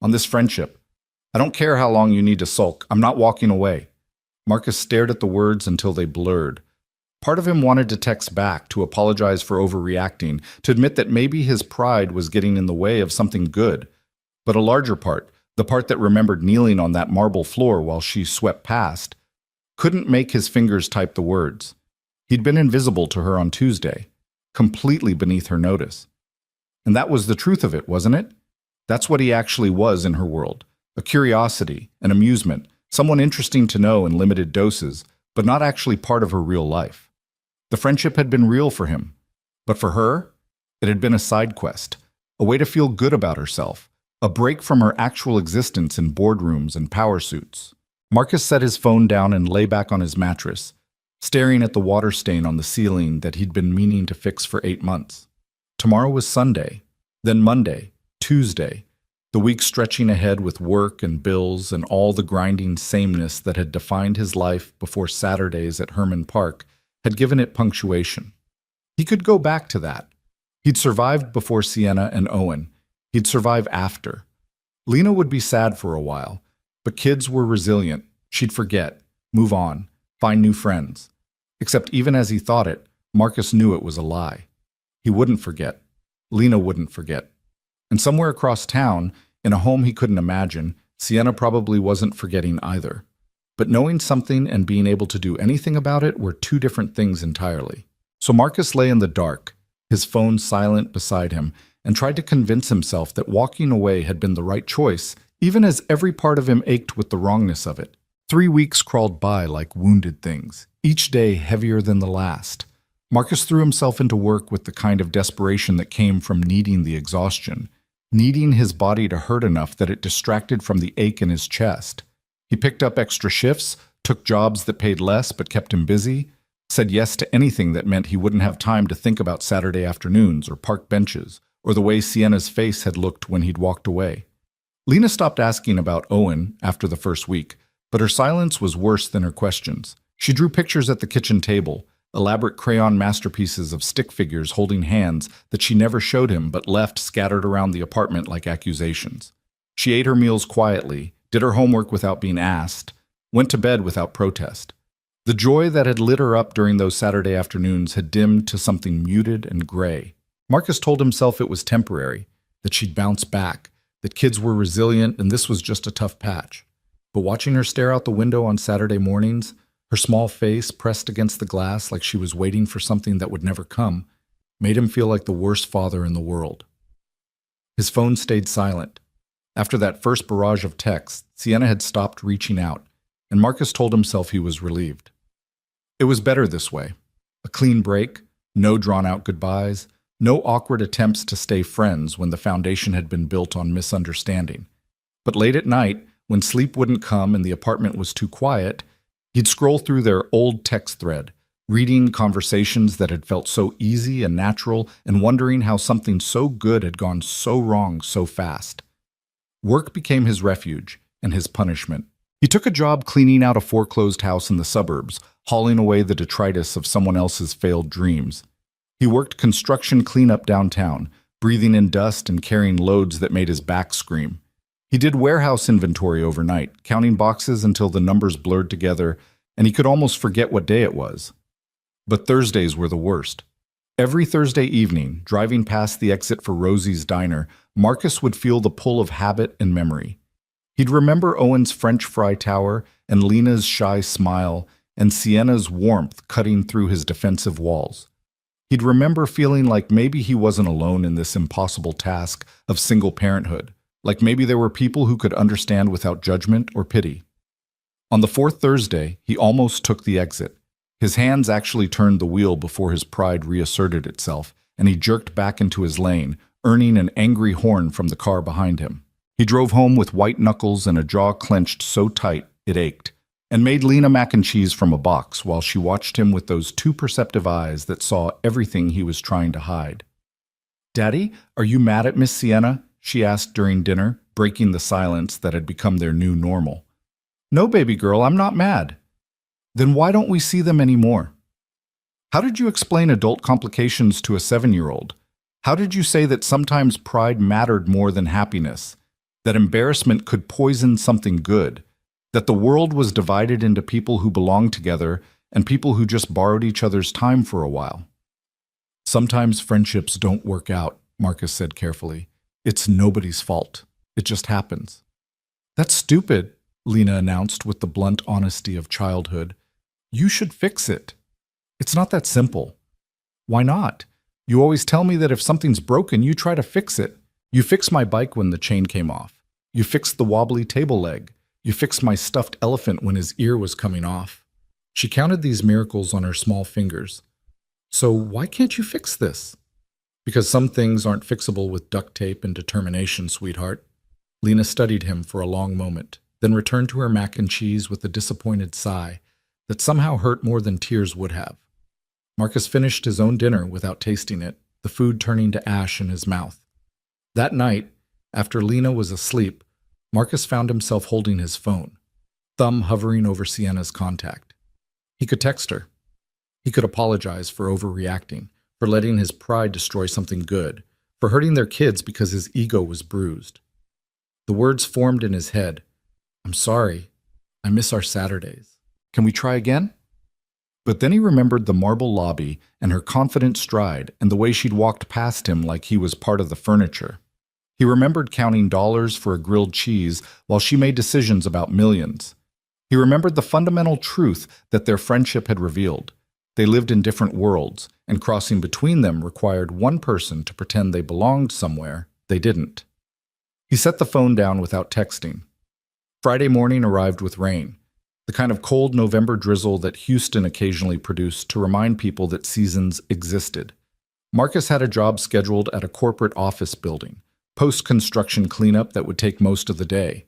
Speaker 1: On this friendship. I don't care how long you need to sulk. I'm not walking away." Marcus stared at the words until they blurred. Part of him wanted to text back, to apologize for overreacting, to admit that maybe his pride was getting in the way of something good. But a larger part, the part that remembered kneeling on that marble floor while she swept past, couldn't make his fingers type the words. He'd been invisible to her on Tuesday, completely beneath her notice. And that was the truth of it, wasn't it? That's what he actually was in her world. A curiosity, an amusement, someone interesting to know in limited doses, but not actually part of her real life. The friendship had been real for him, but for her, it had been a side quest, a way to feel good about herself, a break from her actual existence in boardrooms and power suits. Marcus set his phone down and lay back on his mattress, staring at the water stain on the ceiling that he'd been meaning to fix for 8 months. Tomorrow was Sunday, then Monday, Tuesday, the week stretching ahead with work and bills and all the grinding sameness that had defined his life before Saturdays at Herman Park had given it punctuation. He could go back to that. He'd survived before Sienna and Owen. He'd survive after. Lena would be sad for a while, but kids were resilient. She'd forget, move on, find new friends. Except even as he thought it, Marcus knew it was a lie. He wouldn't forget. Lena wouldn't forget. And somewhere across town, in a home he couldn't imagine, Sienna probably wasn't forgetting either. But knowing something and being able to do anything about it were two different things entirely. So Marcus lay in the dark, his phone silent beside him, and tried to convince himself that walking away had been the right choice, even as every part of him ached with the wrongness of it. 3 weeks crawled by like wounded things, each day heavier than the last. Marcus threw himself into work with the kind of desperation that came from needing the exhaustion, needing his body to hurt enough that it distracted from the ache in his chest. He picked up extra shifts, took jobs that paid less but kept him busy, said yes to anything that meant he wouldn't have time to think about Saturday afternoons or park benches, or the way Sienna's face had looked when he'd walked away. Lena stopped asking about Owen after the first week, but her silence was worse than her questions. She drew pictures at the kitchen table, elaborate crayon masterpieces of stick figures holding hands that she never showed him but left scattered around the apartment like accusations. She ate her meals quietly, did her homework without being asked, went to bed without protest. The joy that had lit her up during those Saturday afternoons had dimmed to something muted and gray. Marcus told himself it was temporary, that she'd bounce back, that kids were resilient and this was just a tough patch. But watching her stare out the window on Saturday mornings, her small face pressed against the glass like she was waiting for something that would never come, made him feel like the worst father in the world. His phone stayed silent. After that first barrage of texts, Sienna had stopped reaching out, and Marcus told himself he was relieved. It was better this way. A clean break, no drawn-out goodbyes, no awkward attempts to stay friends when the foundation had been built on misunderstanding. But late at night, when sleep wouldn't come and the apartment was too quiet, he'd scroll through their old text thread, reading conversations that had felt so easy and natural and wondering how something so good had gone so wrong so fast. Work became his refuge and his punishment. He took a job cleaning out a foreclosed house in the suburbs, hauling away the detritus of someone else's failed dreams. He worked construction cleanup downtown, breathing in dust and carrying loads that made his back scream. He did warehouse inventory overnight, counting boxes until the numbers blurred together, and he could almost forget what day it was. But Thursdays were the worst. Every Thursday evening, driving past the exit for Rosie's Diner, Marcus would feel the pull of habit and memory. He'd remember Owen's French fry tower and Lena's shy smile and Sienna's warmth cutting through his defensive walls. He'd remember feeling like maybe he wasn't alone in this impossible task of single parenthood, like maybe there were people who could understand without judgment or pity. On the fourth Thursday, he almost took the exit. His hands actually turned the wheel before his pride reasserted itself, and he jerked back into his lane, earning an angry horn from the car behind him. He drove home with white knuckles and a jaw clenched so tight it ached, and made Lena mac and cheese from a box while she watched him with those too perceptive eyes that saw everything he was trying to hide. "Daddy, are you mad at Miss Sienna?" she asked during dinner, breaking the silence that had become their new normal. "No, baby girl, I'm not mad." "Then why don't we see them anymore?" How did you explain adult complications to a 7-year-old? How did you say that sometimes pride mattered more than happiness? That embarrassment could poison something good? That the world was divided into people who belonged together and people who just borrowed each other's time for a while? "Sometimes friendships don't work out," Marcus said carefully. "It's nobody's fault. It just happens." "That's stupid," Lena announced with the blunt honesty of childhood. "You should fix it." "It's not that simple." "Why not? You always tell me that if something's broken, you try to fix it. You fixed my bike when the chain came off. You fixed the wobbly table leg. You fixed my stuffed elephant when his ear was coming off." She counted these miracles on her small fingers. "So why can't you fix this?" "Because some things aren't fixable with duct tape and determination, sweetheart." Lena studied him for a long moment, then returned to her mac and cheese with a disappointed sigh that somehow hurt more than tears would have. Marcus finished his own dinner without tasting it, the food turning to ash in his mouth. That night, after Lena was asleep, Marcus found himself holding his phone, thumb hovering over Sienna's contact. He could text her. He could apologize for overreacting, for letting his pride destroy something good, for hurting their kids because his ego was bruised. The words formed in his head. "I'm sorry. I miss our Saturdays. Can we try again?" But then he remembered the marble lobby and her confident stride and the way she'd walked past him like he was part of the furniture. He remembered counting dollars for a grilled cheese while she made decisions about millions. He remembered the fundamental truth that their friendship had revealed. They lived in different worlds, and crossing between them required one person to pretend they belonged somewhere they didn't. He set the phone down without texting. Friday morning arrived with rain, the kind of cold November drizzle that Houston occasionally produced to remind people that seasons existed. Marcus had a job scheduled at a corporate office building, post-construction cleanup that would take most of the day.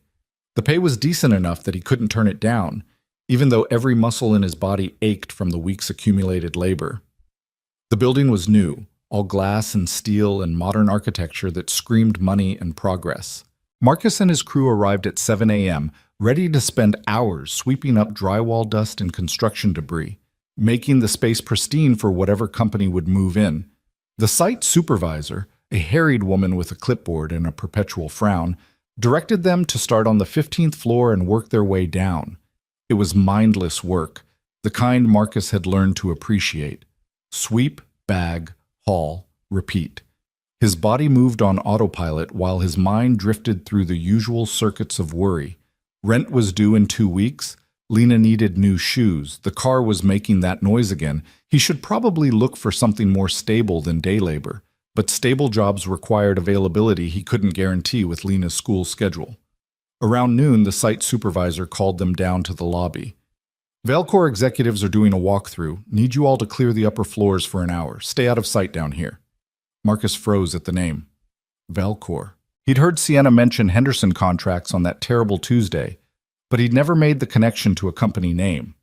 Speaker 1: The pay was decent enough that he couldn't turn it down, even though every muscle in his body ached from the week's accumulated labor. The building was new, all glass and steel and modern architecture that screamed money and progress. Marcus and his crew arrived at 7 a.m., ready to spend hours sweeping up drywall dust and construction debris, making the space pristine for whatever company would move in. The site supervisor, a harried woman with a clipboard and a perpetual frown, directed them to start on the 15th floor and work their way down. It was mindless work, the kind Marcus had learned to appreciate. Sweep, bag, haul, repeat. His body moved on autopilot while his mind drifted through the usual circuits of worry. Rent was due in 2 weeks. Lena needed new shoes. The car was making that noise again. He should probably look for something more stable than day labor. But stable jobs required availability he couldn't guarantee with Lena's school schedule. Around noon, the site supervisor called them down to the lobby. Valcor executives are doing a walkthrough. Need you all to clear the upper floors for an hour. Stay out of sight down here. Marcus froze at the name. Valcor. He'd heard Sienna mention Henderson contracts on that terrible Tuesday, but he'd never made the connection to a company name.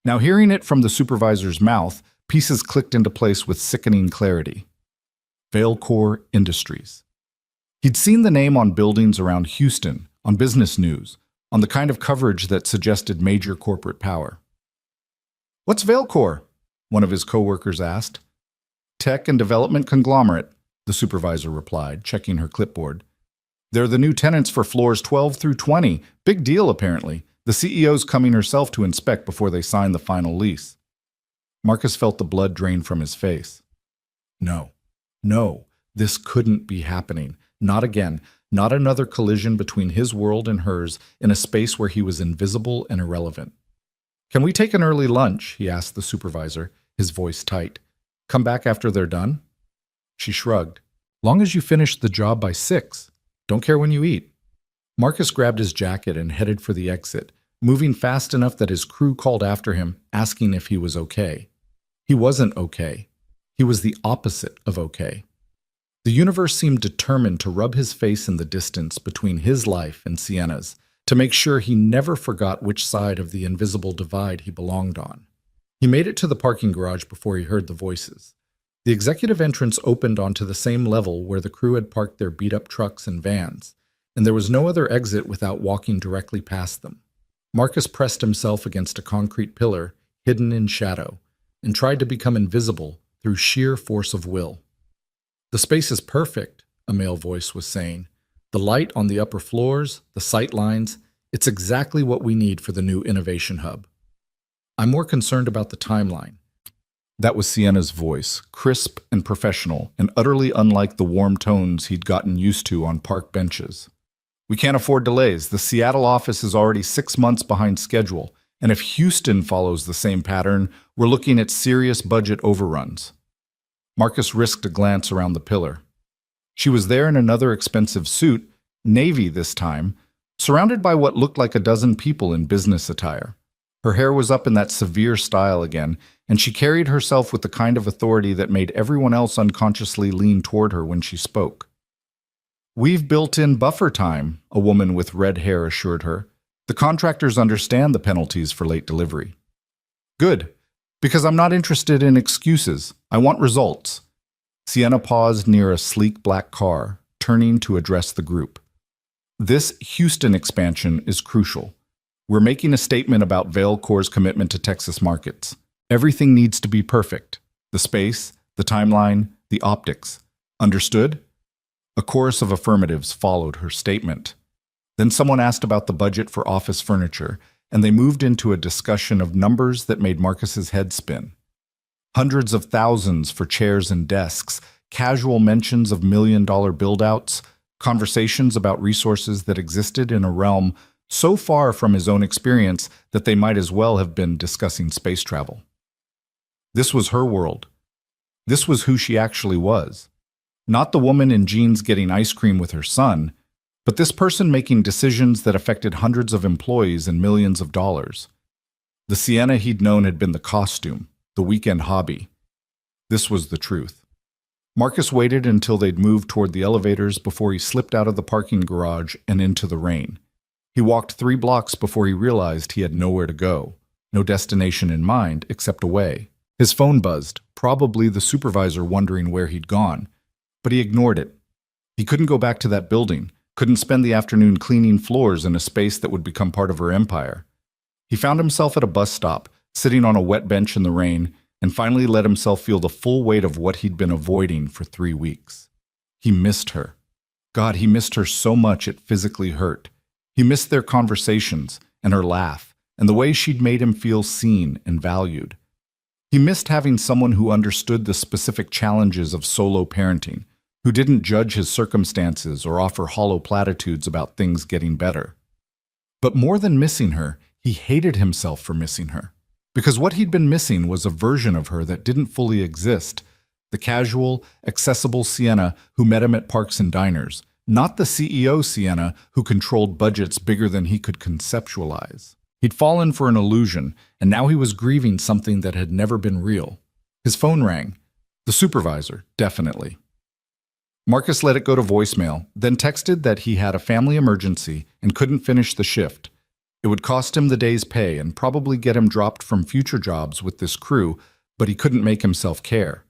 Speaker 1: Now, hearing it from the supervisor's mouth, pieces clicked into place with sickening clarity. Valcor Industries. He'd seen the name on buildings around Houston, on business news, on the kind of coverage that suggested major corporate power. "What's Valcor?" one of his coworkers asked. "Tech and development conglomerate," the supervisor replied, checking her clipboard. "They're the new tenants for floors 12 through 20. Big deal, apparently. The CEO's coming herself to inspect before they sign the final lease." Marcus felt the blood drain from his face. No, this couldn't be happening. Not again. Not another collision between his world and hers in a space where he was invisible and irrelevant. "Can we take an early lunch?" he asked the supervisor, his voice tight. "Come back after they're done?" She shrugged. "Long as you finish the job by 6. Don't care when you eat." Marcus grabbed his jacket and headed for the exit, moving fast enough that his crew called after him, asking if he was okay. He wasn't okay. He was the opposite of okay. The universe seemed determined to rub his face in the distance between his life and Sienna's, to make sure he never forgot which side of the invisible divide he belonged on. He made it to the parking garage before he heard the voices. The executive entrance opened onto the same level where the crew had parked their beat-up trucks and vans, and there was no other exit without walking directly past them. Marcus pressed himself against a concrete pillar, hidden in shadow, and tried to become invisible through sheer force of will. "The space is perfect," a male voice was saying. "The light on the upper floors, the sight lines, it's exactly what we need for the new innovation hub. I'm more concerned about the timeline." That was Sienna's voice, crisp and professional, and utterly unlike the warm tones he'd gotten used to on park benches. "We can't afford delays. The Seattle office is already 6 months behind schedule, and if Houston follows the same pattern, we're looking at serious budget overruns." Marcus risked a glance around the pillar. She was there in another expensive suit, navy this time, surrounded by what looked like a dozen people in business attire. Her hair was up in that severe style again, and she carried herself with the kind of authority that made everyone else unconsciously lean toward her when she spoke. "We've built in buffer time," a woman with red hair assured her. "The contractors understand the penalties for late delivery." "Good. Because I'm not interested in excuses. I want results." Sienna paused near a sleek black car, turning to address the group. "This Houston expansion is crucial. We're making a statement about Valcor's commitment to Texas markets. Everything needs to be perfect. The space, the timeline, the optics. Understood?" A chorus of affirmatives followed her statement. Then someone asked about the budget for office furniture, and they moved into a discussion of numbers that made Marcus's head spin. Hundreds of thousands for chairs and desks, casual mentions of million-dollar build-outs, conversations about resources that existed in a realm so far from his own experience that they might as well have been discussing space travel. This was her world. This was who she actually was. Not the woman in jeans getting ice cream with her son, but this person making decisions that affected hundreds of employees and millions of dollars. The Sienna he'd known had been the costume, the weekend hobby. This was the truth. Marcus waited until they'd moved toward the elevators before he slipped out of the parking garage and into the rain. He walked 3 blocks before he realized he had nowhere to go, no destination in mind except away. His phone buzzed, probably the supervisor wondering where he'd gone, but he ignored it. He couldn't go back to that building, couldn't spend the afternoon cleaning floors in a space that would become part of her empire. He found himself at a bus stop, sitting on a wet bench in the rain, and finally let himself feel the full weight of what he'd been avoiding for 3 weeks. He missed her. God, he missed her so much it physically hurt. He missed their conversations, and her laugh, and the way she'd made him feel seen and valued. He missed having someone who understood the specific challenges of solo parenting, who didn't judge his circumstances or offer hollow platitudes about things getting better. But more than missing her, he hated himself for missing her. Because what he'd been missing was a version of her that didn't fully exist, the casual, accessible Sienna who met him at parks and diners, not the CEO Sienna who controlled budgets bigger than he could conceptualize. He'd fallen for an illusion, and now he was grieving something that had never been real. His phone rang. The supervisor, definitely. Marcus let it go to voicemail, then texted that he had a family emergency and couldn't finish the shift. It would cost him the day's pay and probably get him dropped from future jobs with this crew, but he couldn't make himself care.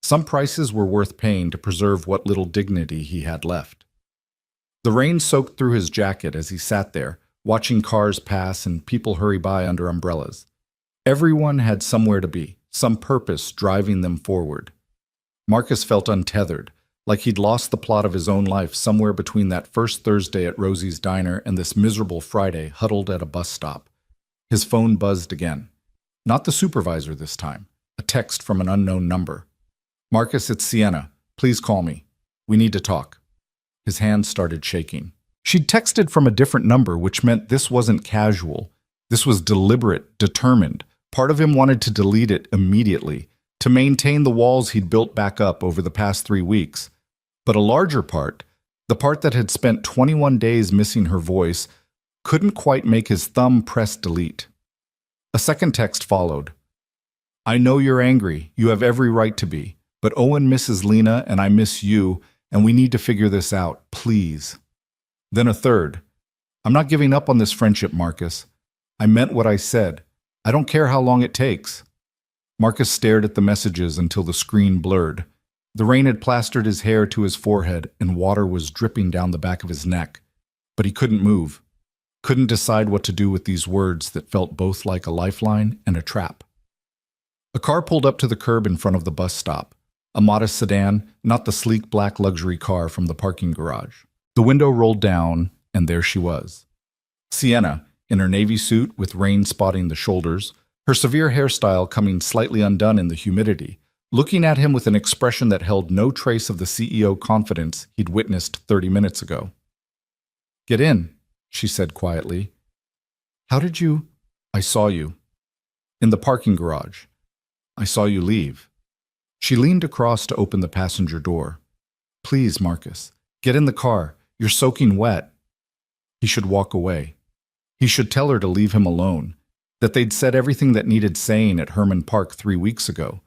Speaker 1: Some prices were worth paying to preserve what little dignity he had left. The rain soaked through his jacket as he sat there, watching cars pass and people hurry by under umbrellas. Everyone had somewhere to be, some purpose driving them forward. Marcus felt untethered, like he'd lost the plot of his own life somewhere between that first Thursday at Rosie's Diner and this miserable Friday huddled at a bus stop. His phone buzzed again. Not the supervisor this time. A text from an unknown number. "Marcus, it's Sienna. Please call me. We need to talk." His hands started shaking. She'd texted from a different number, which meant this wasn't casual. This was deliberate, determined. Part of him wanted to delete it immediately, to maintain the walls he'd built back up over the past 3 weeks. But a larger part, the part that had spent 21 days missing her voice, couldn't quite make his thumb press delete. A second text followed. "I know you're angry. You have every right to be. But Owen misses Lena and I miss you, and we need to figure this out, please." Then a third. "I'm not giving up on this friendship, Marcus. I meant what I said. I don't care how long it takes." Marcus stared at the messages until the screen blurred. The rain had plastered his hair to his forehead and water was dripping down the back of his neck. But he couldn't move. Couldn't decide what to do with these words that felt both like a lifeline and a trap. A car pulled up to the curb in front of the bus stop. A modest sedan, not the sleek black luxury car from the parking garage. The window rolled down, and there she was. Sienna, in her navy suit with rain spotting the shoulders, her severe hairstyle coming slightly undone in the humidity, looking at him with an expression that held no trace of the CEO confidence he'd witnessed 30 minutes ago. "Get in," she said quietly. "How did you—" "I saw you. In the parking garage. I saw you leave." She leaned across to open the passenger door. "Please, Marcus, get in the car. You're soaking wet." He should walk away. He should tell her to leave him alone, that they'd said everything that needed saying at Herman Park 3 weeks ago,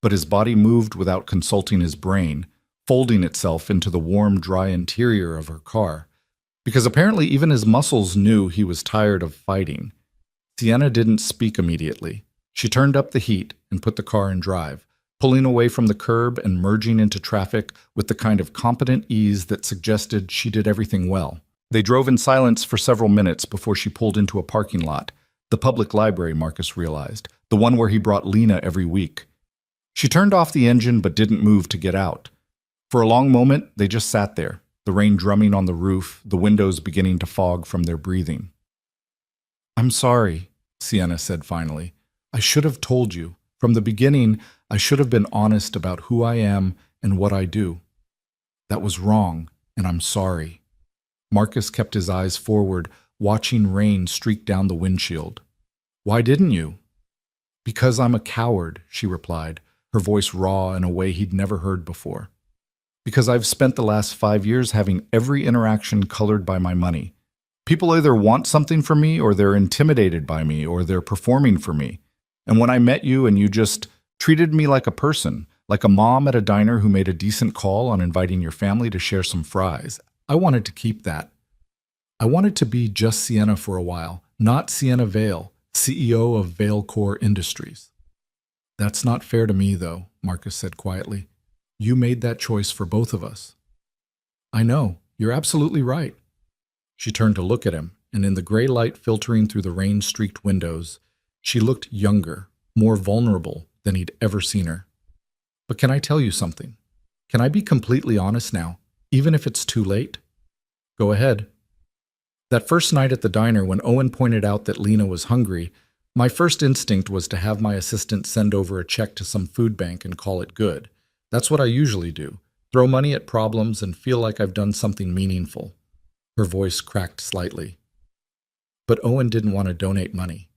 Speaker 1: but his body moved without consulting his brain, folding itself into the warm, dry interior of her car, because apparently even his muscles knew he was tired of fighting. Sienna didn't speak immediately. She turned up the heat and put the car in drive, pulling away from the curb and merging into traffic with the kind of competent ease that suggested she did everything well. They drove in silence for several minutes before she pulled into a parking lot, the public library, Marcus realized, the one where he brought Lena every week. She turned off the engine but didn't move to get out. For a long moment, they just sat there, the rain drumming on the roof, the windows beginning to fog from their breathing.
Speaker 2: I'm sorry, Sienna said finally. I should have told you. From the beginning, I should have been honest about who I am and what I do. That was wrong, and I'm sorry. Marcus kept his eyes forward, watching rain streak down the windshield. Why didn't you? Because I'm a coward, she replied, her voice raw in a way he'd never heard before. Because I've spent the last 5 years having every interaction colored by my money. People either want something from me, or they're intimidated by me, or they're performing for me. And when I met you and you just treated me like a person, like a mom at a diner who made a decent call on inviting your family to share some fries, I wanted to keep that. I wanted to be just Sienna for a while, not Sienna Vale, CEO of Valecore Industries. That's not fair to me, though, Marcus said quietly. You made that choice for both of us. I know, you're absolutely right. She turned to look at him, and in the gray light filtering through the rain-streaked windows, she looked younger, more vulnerable than he'd ever seen her. But can I tell you something? Can I be completely honest now, even if it's too late? Go ahead. That first night at the diner when Owen pointed out that Lena was hungry, my first instinct was to have my assistant send over a check to some food bank and call it good. That's what I usually do, throw money at problems and feel like I've done something meaningful. Her voice cracked slightly. But Owen didn't want to donate money.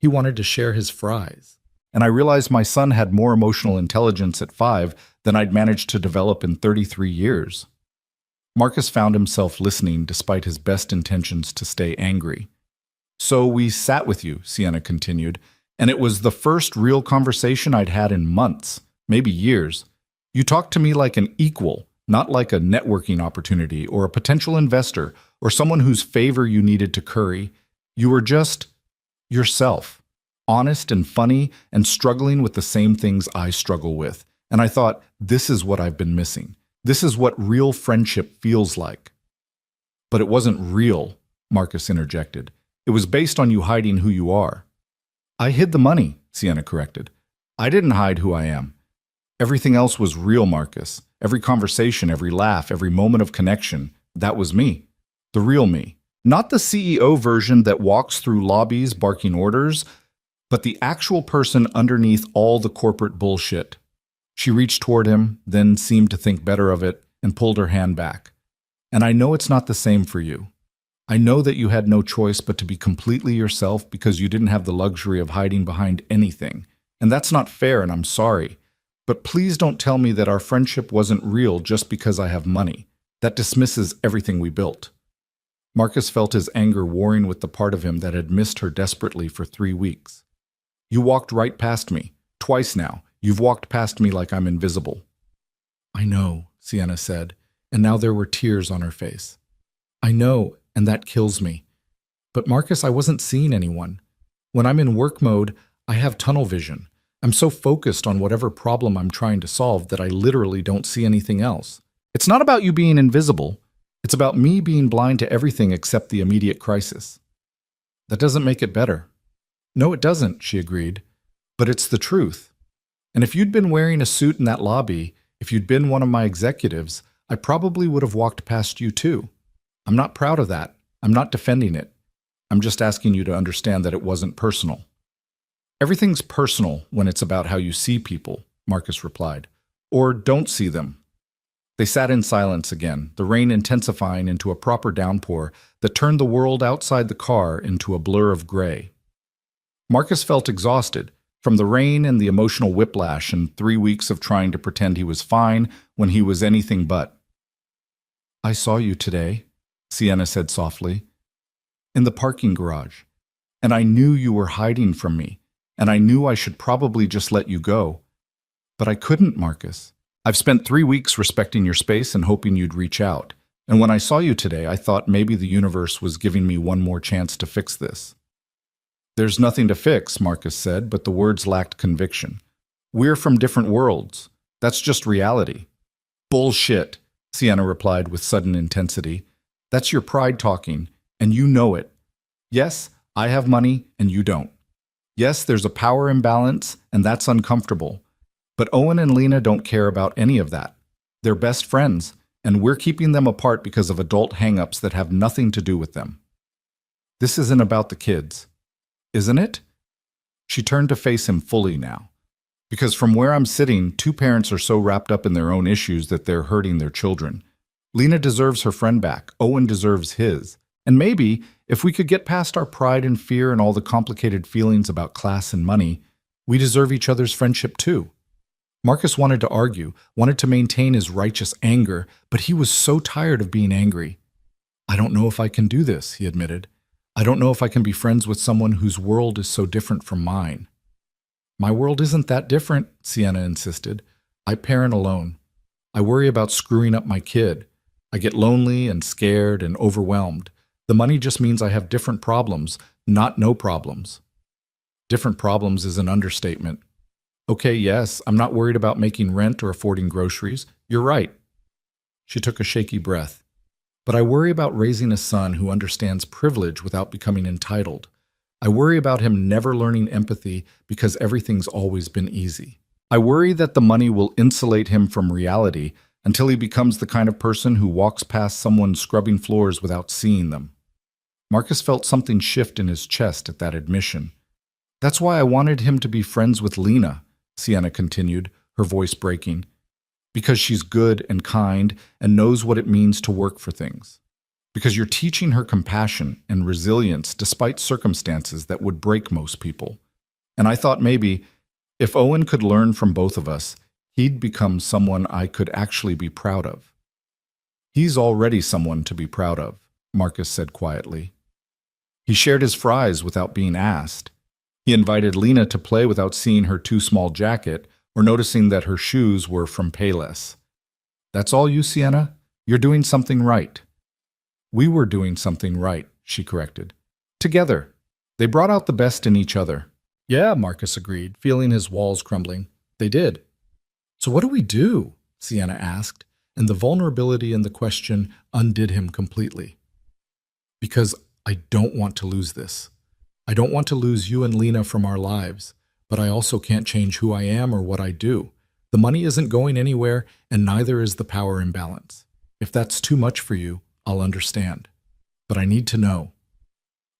Speaker 2: He wanted to share his fries.
Speaker 1: And I realized my son had more emotional intelligence at 5 than I'd managed to develop in 33 years. Marcus found himself listening despite his best intentions to stay angry. So we sat with you, Sienna continued, and it was the first real conversation I'd had in months, maybe years. You talked to me like an equal, not like a networking opportunity or a potential investor or someone whose favor you needed to curry. You were just yourself, honest and funny and struggling with the same things I struggle with. And I thought, this is what I've been missing. This is what real friendship feels like. But it wasn't real, Marcus interjected. It was based on you hiding who you are. I hid the money, Sienna corrected. I didn't hide who I am. Everything else was real, Marcus. Every conversation, every laugh, every moment of connection, that was me. The real me. Not the CEO version that walks through lobbies barking orders, but the actual person underneath all the corporate bullshit. She reached toward him, then seemed to think better of it, and pulled her hand back. And I know it's not the same for you. I know that you had no choice but to be completely yourself because you didn't have the luxury of hiding behind anything. And that's not fair, and I'm sorry. But please don't tell me that our friendship wasn't real just because I have money. That dismisses everything we built. Marcus felt his anger warring with the part of him that had missed her desperately for 3 weeks. You walked right past me. Twice now. You've walked past me like I'm invisible. I know, Sienna said, and now there were tears on her face. I know, and that kills me. But Marcus, I wasn't seeing anyone. When I'm in work mode, I have tunnel vision. I'm so focused on whatever problem I'm trying to solve that I literally don't see anything else. It's not about you being invisible. It's about me being blind to everything except the immediate crisis. That doesn't make it better. No, it doesn't, she agreed. But it's the truth. And if you'd been wearing a suit in that lobby, if you'd been one of my executives, I probably would have walked past you too. I'm not proud of that. I'm not defending it. I'm just asking you to understand that it wasn't personal. Everything's personal when it's about how you see people, Marcus replied. Or don't see them. They sat in silence again, the rain intensifying into a proper downpour that turned the world outside the car into a blur of gray. Marcus felt exhausted from the rain and the emotional whiplash and 3 weeks of trying to pretend he was fine when he was anything but. I saw you today, Sienna said softly, in the parking garage, and I knew you were hiding from me, and I knew I should probably just let you go. But I couldn't, Marcus. I've spent 3 weeks respecting your space and hoping you'd reach out. And when I saw you today, I thought maybe the universe was giving me one more chance to fix this. There's nothing to fix, Marcus said, but the words lacked conviction. We're from different worlds. That's just reality. Bullshit, Sienna replied with sudden intensity. That's your pride talking, and you know it. Yes, I have money, and you don't. Yes, there's a power imbalance, and that's uncomfortable. But Owen and Lena don't care about any of that. They're best friends, and we're keeping them apart because of adult hang-ups that have nothing to do with them. This isn't about the kids. isn't it? She turned to face him fully now. Because from where I'm sitting, two parents are so wrapped up in their own issues that they're hurting their children. Lena deserves her friend back. Owen deserves his. And maybe, if we could get past our pride and fear and all the complicated feelings about class and money, we deserve each other's friendship too. Marcus wanted to argue, wanted to maintain his righteous anger, but he was so tired of being angry. I don't know if I can do this, he admitted. I don't know if I can be friends with someone whose world is so different from mine. My world isn't that different, Sienna insisted. I parent alone. I worry about screwing up my kid. I get lonely and scared and overwhelmed. The money just means I have different problems, not no problems. Different problems is an understatement. Okay, yes, I'm not worried about making rent or affording groceries. You're right. She took a shaky breath. But I worry about raising a son who understands privilege without becoming entitled. I worry about him never learning empathy because everything's always been easy. I worry that the money will insulate him from reality until he becomes the kind of person who walks past someone scrubbing floors without seeing them. Marcus felt something shift in his chest at that admission. That's why I wanted him to be friends with Lena, Sienna continued, her voice breaking. Because she's good and kind and knows what it means to work for things. Because you're teaching her compassion and resilience despite circumstances that would break most people. And I thought maybe, if Owen could learn from both of us, he'd become someone I could actually be proud of. He's already someone to be proud of, Marcus said quietly. He shared his fries without being asked. He invited Lena to play without seeing her too small jacket or noticing that her shoes were from Payless. That's all you, Sienna? You're doing something right. We were doing something right, she corrected. Together. They brought out the best in each other. Yeah, Marcus agreed, feeling his walls crumbling. They did. So what do we do? Sienna asked, and the vulnerability in the question undid him completely. Because I don't want to lose this. I don't want to lose you and Lena from our lives, but I also can't change who I am or what I do. The money isn't going anywhere, and neither is the power imbalance. If that's too much for you, I'll understand. But I need to know.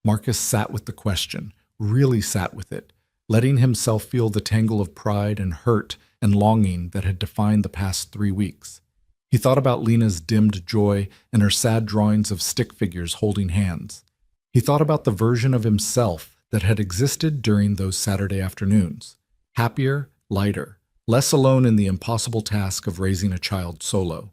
Speaker 1: Marcus sat with the question, really sat with it, letting himself feel the tangle of pride and hurt and longing that had defined the past 3 weeks. He thought about Lena's dimmed joy and her sad drawings of stick figures holding hands. He thought about the version of himself that had existed during those Saturday afternoons. Happier, lighter, less alone in the impossible task of raising a child solo.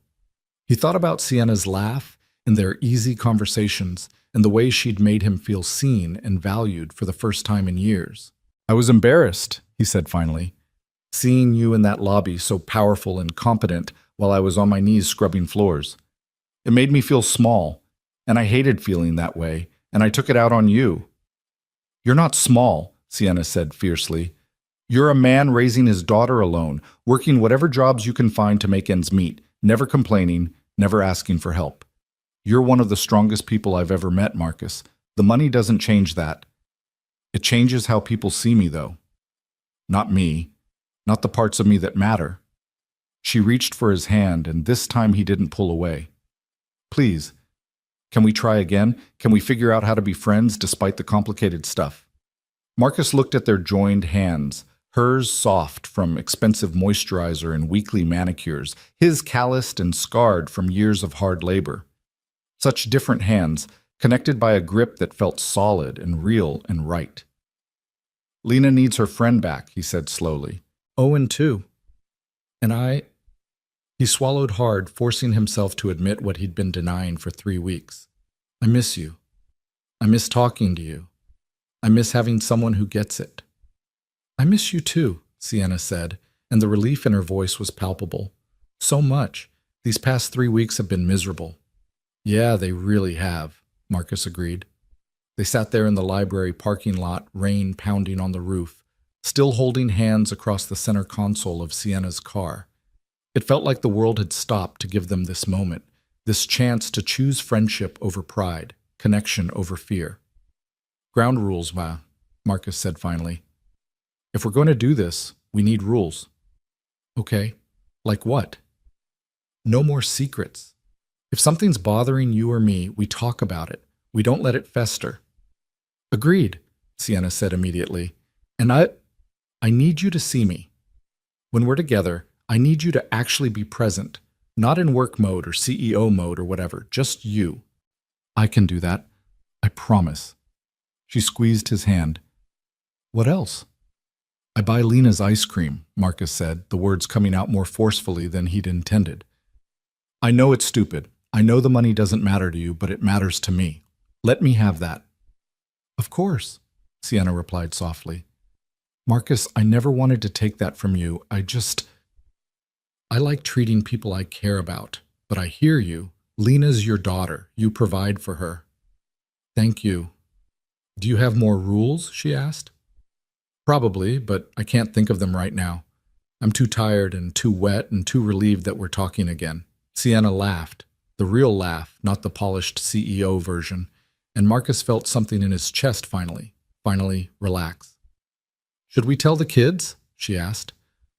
Speaker 1: He thought about Sienna's laugh and their easy conversations and the way she'd made him feel seen and valued for the first time in years. I was embarrassed, he said finally, seeing you in that lobby so powerful and competent while I was on my knees scrubbing floors. It made me feel small, and I hated feeling that way, and I took it out on you. You're not small, Sienna said fiercely. You're a man raising his daughter alone, working whatever jobs you can find to make ends meet, never complaining, never asking for help. You're one of the strongest people I've ever met, Marcus. The money doesn't change that. It changes how people see me, though. Not me. Not the parts of me that matter. She reached for his hand, and this time he didn't pull away. Please, can we try again? Can we figure out how to be friends despite the complicated stuff? Marcus looked at their joined hands, hers soft from expensive moisturizer and weekly manicures, his calloused and scarred from years of hard labor. Such different hands, connected by a grip that felt solid and real and right. Lena needs her friend back, he said slowly. Owen, too. And I... He swallowed hard, forcing himself to admit what he'd been denying for 3 weeks. I miss you. I miss talking to you. I miss having someone who gets it. I miss you too, Sienna said, and the relief in her voice was palpable. So much. These past 3 weeks have been miserable. Yeah, they really have, Marcus agreed. They sat there in the library parking lot, rain pounding on the roof, still holding hands across the center console of Sienna's car. It felt like the world had stopped to give them this moment, this chance to choose friendship over pride, connection over fear. Ground rules, Marcus said finally. If we're going to do this, we need rules. Okay, like what? No more secrets. If something's bothering you or me, we talk about it. We don't let it fester. Agreed.
Speaker 2: Sienna said immediately. And I need you to see me. When we're together, I need you to actually be present, not in work mode or CEO mode or whatever, just you. I can do that. I promise. She squeezed his hand. What else? I buy Lena's ice cream, Marcus said, the words coming out more forcefully than he'd intended. I know it's stupid. I know the money doesn't matter to you, but it matters to me. Let me have that. Of course, Sienna replied softly. Marcus, I never wanted to take that from you. I like treating people I care about, but I hear you. Lena's your daughter. You provide for her. Thank you. Do you have more rules? She asked. Probably, but I can't think of them right now. I'm too tired and too wet and too relieved that we're talking again. Sienna laughed, the real laugh, not the polished CEO version, and Marcus felt something in his chest finally relax. Should we tell the kids? She asked.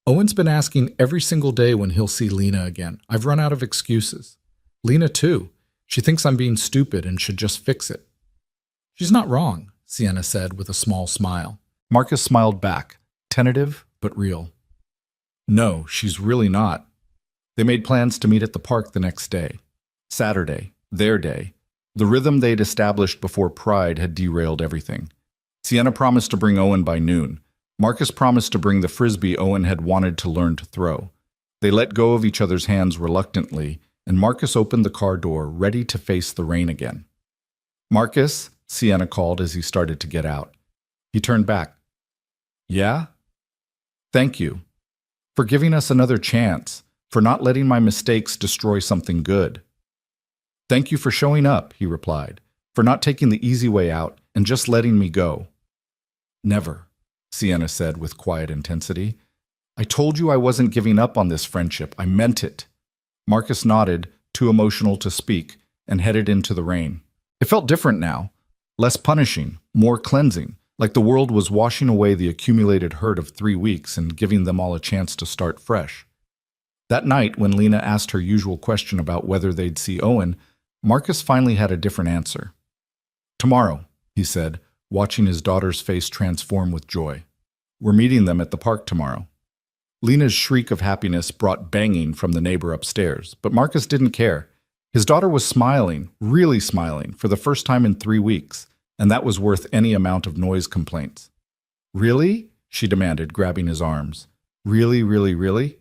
Speaker 2: Owen's been asking every single day when he'll see Lena again. I've run out of excuses. Lena, too. She thinks I'm being stupid and should just fix it. She's not wrong, Sienna said with a small smile.
Speaker 1: Marcus smiled back, tentative but real. No, she's really not. They made plans to meet at the park the next day. Saturday, their day. The rhythm they'd established before Pride had derailed everything. Sienna promised to bring Owen by noon. Marcus promised to bring the frisbee Owen had wanted to learn to throw. They let go of each other's hands reluctantly, and Marcus opened the car door, ready to face the rain again. Marcus, Sienna called as he started to get out. He turned back. Yeah? Thank you. For giving us another chance, for not letting my mistakes destroy something good. Thank you for showing up, he replied, for not taking the easy way out and just letting me go. Never, Sienna said with quiet intensity. I told you I wasn't giving up on this friendship. I meant it. Marcus nodded, too emotional to speak, and headed into the rain. It felt different now, less punishing, more cleansing, like the world was washing away the accumulated hurt of 3 weeks and giving them all a chance to start fresh. That night, when Lena asked her usual question about whether they'd see Owen, Marcus finally had a different answer. Tomorrow, he said, watching his daughter's face transform with joy. We're meeting them at the park tomorrow. Lena's shriek of happiness brought banging from the neighbor upstairs, but Marcus didn't care. His daughter was smiling, really smiling, for the first time in 3 weeks, and that was worth any amount of noise complaints. Really? She demanded, grabbing his arms. Really, really, really?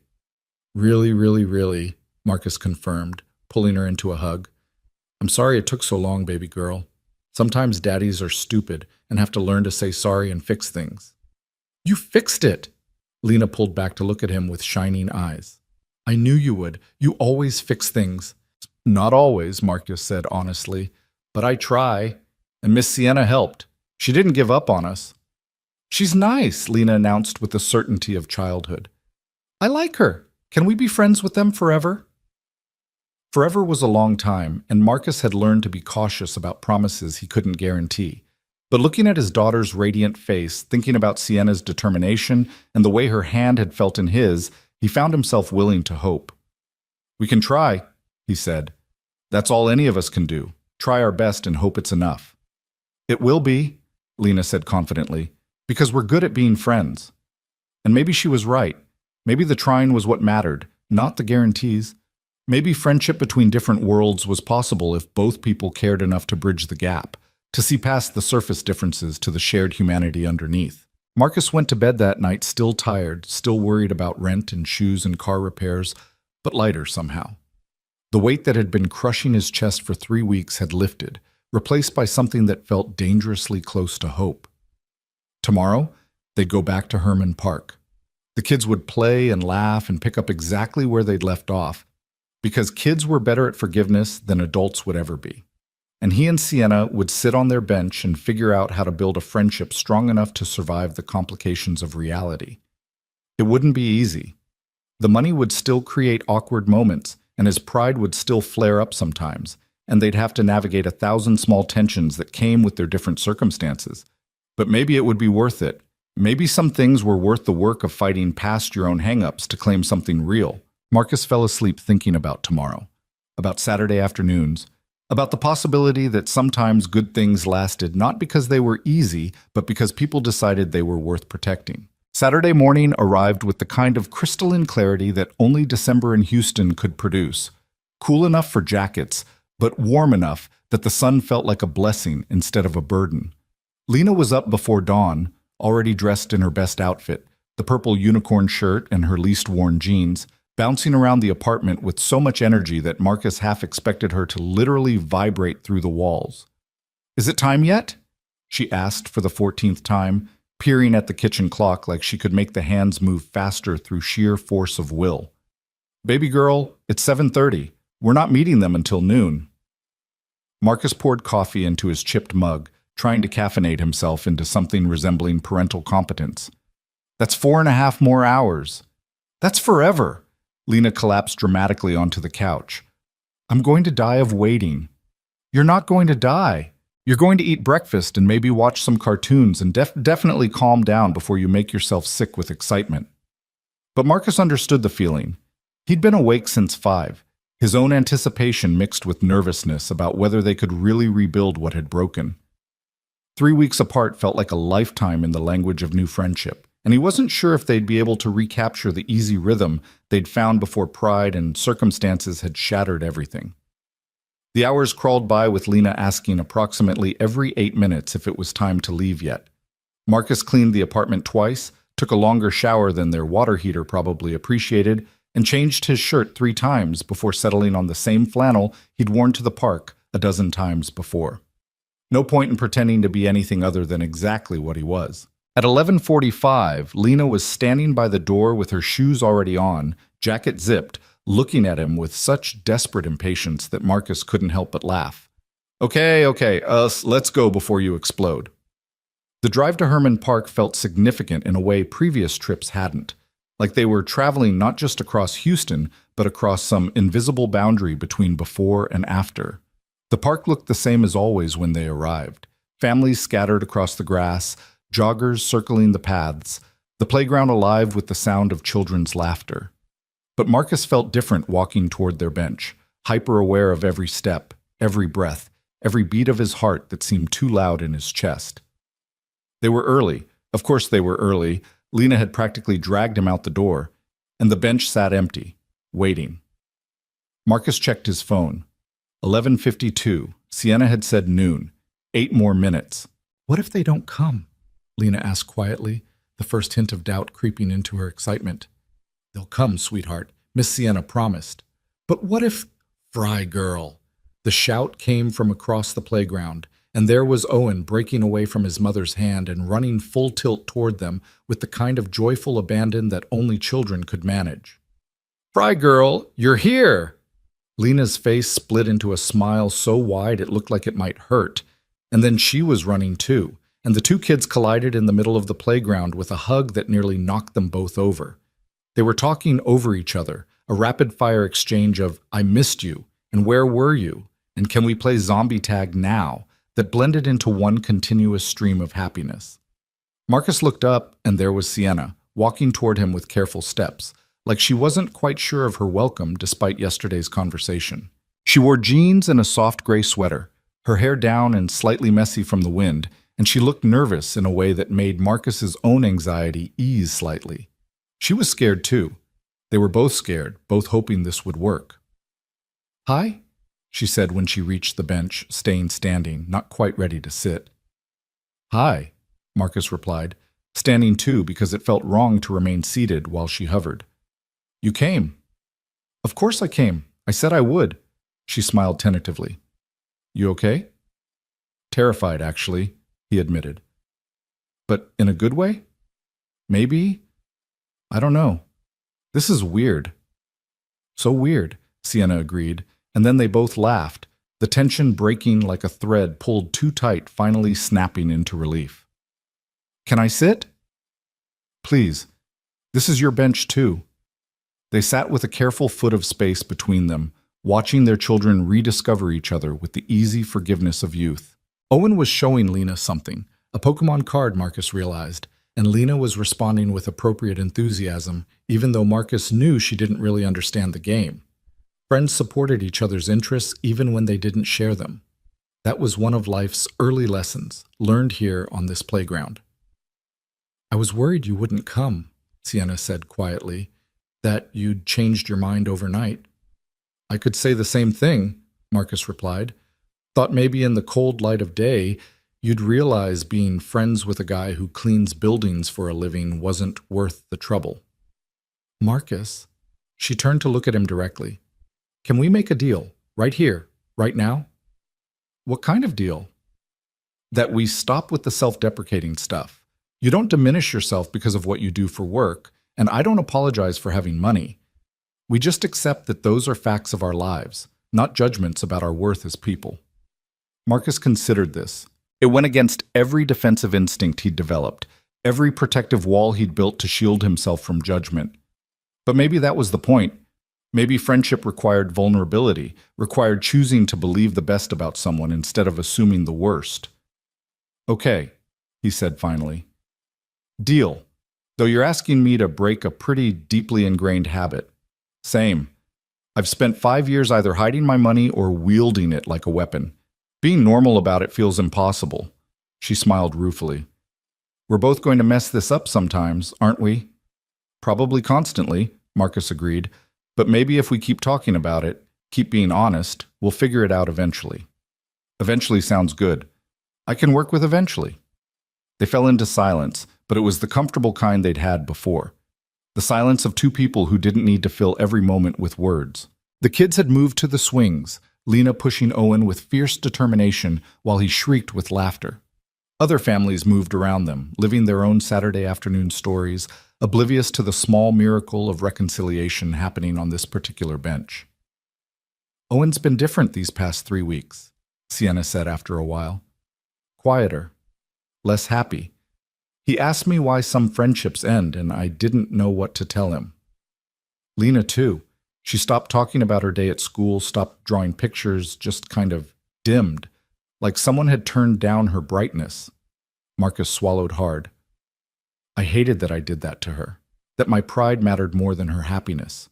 Speaker 1: Really, really, really, Marcus confirmed, pulling her into a hug. I'm sorry it took so long, baby girl. Sometimes daddies are stupid and have to learn to say sorry and fix things. You fixed it! Lena pulled back to look at him with shining eyes. I knew you would. You always fix things. Not always, Marcus said honestly, but I try. And Miss Sienna helped. She didn't give up on us. She's nice, Lena announced with the certainty of childhood. I like her. Can we be friends with them forever? Forever was a long time, and Marcus had learned to be cautious about promises he couldn't guarantee. But looking at his daughter's radiant face, thinking about Sienna's determination and the way her hand had felt in his, he found himself willing to hope. We can try, he said. That's all any of us can do. Try our best and hope it's enough. It will be, Lena said confidently, because we're good at being friends. And maybe she was right. Maybe the trying was what mattered, not the guarantees. Maybe friendship between different worlds was possible if both people cared enough to bridge the gap, to see past the surface differences to the shared humanity underneath. Marcus went to bed that night still tired, still worried about rent and shoes and car repairs, but lighter somehow. The weight that had been crushing his chest for 3 weeks had lifted, replaced by something that felt dangerously close to hope. Tomorrow, they'd go back to Herman Park. The kids would play and laugh and pick up exactly where they'd left off, because kids were better at forgiveness than adults would ever be. And he and Sienna would sit on their bench and figure out how to build a friendship strong enough to survive the complications of reality. It wouldn't be easy. The money would still create awkward moments, and his pride would still flare up sometimes, and they'd have to navigate 1,000 small tensions that came with their different circumstances. But maybe it would be worth it. Maybe some things were worth the work of fighting past your own hang-ups to claim something real. Marcus fell asleep thinking about tomorrow, about Saturday afternoons, About the possibility that sometimes good things lasted not because they were easy, but because people decided they were worth protecting. Saturday morning arrived with the kind of crystalline clarity that only December in Houston could produce. Cool enough for jackets, but warm enough that the sun felt like a blessing instead of a burden. Lena was up before dawn, already dressed in her best outfit, the purple unicorn shirt and her least-worn jeans, bouncing around the apartment with so much energy that Marcus half expected her to literally vibrate through the walls. "Is it time yet?" she asked for the 14th time, peering at the kitchen clock like she could make the hands move faster through sheer force of will. "Baby girl, it's 7:30. We're not meeting them until noon." Marcus poured coffee into his chipped mug, trying to caffeinate himself into something resembling parental competence. "That's 4.5 more hours. That's forever." Lena collapsed dramatically onto the couch. "I'm going to die of waiting." "You're not going to die. You're going to eat breakfast and maybe watch some cartoons and definitely calm down before you make yourself sick with excitement." But Marcus understood the feeling. He'd been awake since 5, his own anticipation mixed with nervousness about whether they could really rebuild what had broken. 3 weeks apart felt like a lifetime in the language of new friendship, and he wasn't sure if they'd be able to recapture the easy rhythm they'd found before pride and circumstances had shattered everything. The hours crawled by with Lena asking approximately every 8 minutes if it was time to leave yet. Marcus cleaned the apartment twice, took a longer shower than their water heater probably appreciated, and changed his shirt 3 times before settling on the same flannel he'd worn to the park a dozen times before. No point in pretending to be anything other than exactly what he was. At 11:45, Lena was standing by the door with her shoes already on, jacket zipped, looking at him with such desperate impatience that Marcus couldn't help but laugh. Okay, let's go before you explode." The drive to Herman Park felt significant in a way previous trips hadn't, like they were traveling not just across Houston, but across some invisible boundary between before and after. The park looked the same as always when they arrived. Families scattered across the grass, joggers circling the paths, the playground alive with the sound of children's laughter. But Marcus felt different walking toward their bench, hyper-aware of every step, every breath, every beat of his heart that seemed too loud in his chest. They were early. Of course they were early. Lena had practically dragged him out the door, and the bench sat empty, waiting. Marcus checked his phone. 11:52. Sienna had said noon. 8 more minutes. "What if they don't come?" Lena asked quietly, the first hint of doubt creeping into her excitement. "They'll come, sweetheart," Miss Sienna promised. "But what if—" "Fry girl!" The shout came from across the playground, and there was Owen breaking away from his mother's hand and running full tilt toward them with the kind of joyful abandon that only children could manage. "Fry girl, you're here!" Lena's face split into a smile so wide it looked like it might hurt, and then she was running too, and the 2 kids collided in the middle of the playground with a hug that nearly knocked them both over. They were talking over each other, a rapid-fire exchange of "I missed you," and "Where were you?" and "Can we play zombie tag now?" that blended into one continuous stream of happiness. Marcus looked up, and there was Sienna, walking toward him with careful steps, like she wasn't quite sure of her welcome despite yesterday's conversation. She wore jeans and a soft gray sweater, her hair down and slightly messy from the wind, and she looked nervous in a way that made Marcus's own anxiety ease slightly. She was scared too. They were both scared, both hoping this would work. "Hi?" she said when she reached the bench, staying standing, not quite ready to sit. "Hi," Marcus replied, standing too because it felt wrong to remain seated while she hovered. "You came." "Of course I came. I said I would." She smiled tentatively. "You okay?" "Terrified, actually," he admitted. "But in a good way? Maybe? I don't know. This is weird." "So weird," Sienna agreed, and then they both laughed, the tension breaking like a thread pulled too tight, finally snapping into relief. "Can I sit?" "Please. This is your bench, too." They sat with a careful foot of space between them, watching their children rediscover each other with the easy forgiveness of youth. Owen was showing Lena something, a Pokemon card, Marcus realized, and Lena was responding with appropriate enthusiasm, even though Marcus knew she didn't really understand the game.
Speaker 2: Friends supported each other's interests even when they didn't share them. That was one of life's early lessons, learned here on this playground. I was worried you wouldn't come, Sienna said quietly, that you'd changed your mind overnight. I could say the same thing, Marcus replied. Thought maybe in the cold light of day, you'd realize being friends with a guy who cleans buildings for a living wasn't worth the trouble. Marcus, she turned to look at him directly. Can we make a deal, right here, right now? What kind of deal? That we stop with the self-deprecating stuff. You don't diminish yourself because of what you do for work, and I don't apologize for having money. We just accept that those are facts of our lives, not judgments about our worth as people. Marcus considered this. It went against every defensive instinct he'd developed, every protective wall he'd built to shield himself from judgment. But maybe that was the point. Maybe friendship required vulnerability, required choosing to believe the best about someone instead of assuming the worst. Okay, he said finally. Deal. Though you're asking me to break a pretty deeply ingrained habit. Same. I've spent 5 years either hiding my money or wielding it like a weapon. Being normal about it feels impossible. She smiled ruefully. We're both going to mess this up sometimes, aren't we? Probably constantly, Marcus agreed. But maybe if we keep talking about it, keep being honest, we'll figure it out eventually. Eventually sounds good. I can work with eventually. They fell into silence, but it was the comfortable kind they'd had before. The silence of two people who didn't need to fill every moment with words. The kids had moved to the swings, Lena pushing Owen with fierce determination while he shrieked with laughter. Other families moved around them, living their own Saturday afternoon stories, oblivious to the small miracle of reconciliation happening on this particular bench. Owen's been different these past 3 weeks, Sienna said after a while. Quieter, less happy. He asked me why some friendships end, and I didn't know what to tell him. Lena, too. She stopped talking about her day at school, stopped drawing pictures, just kind of dimmed, like someone had turned down her brightness. Marcus swallowed hard. I hated that I did that to her, that my pride mattered more than her happiness.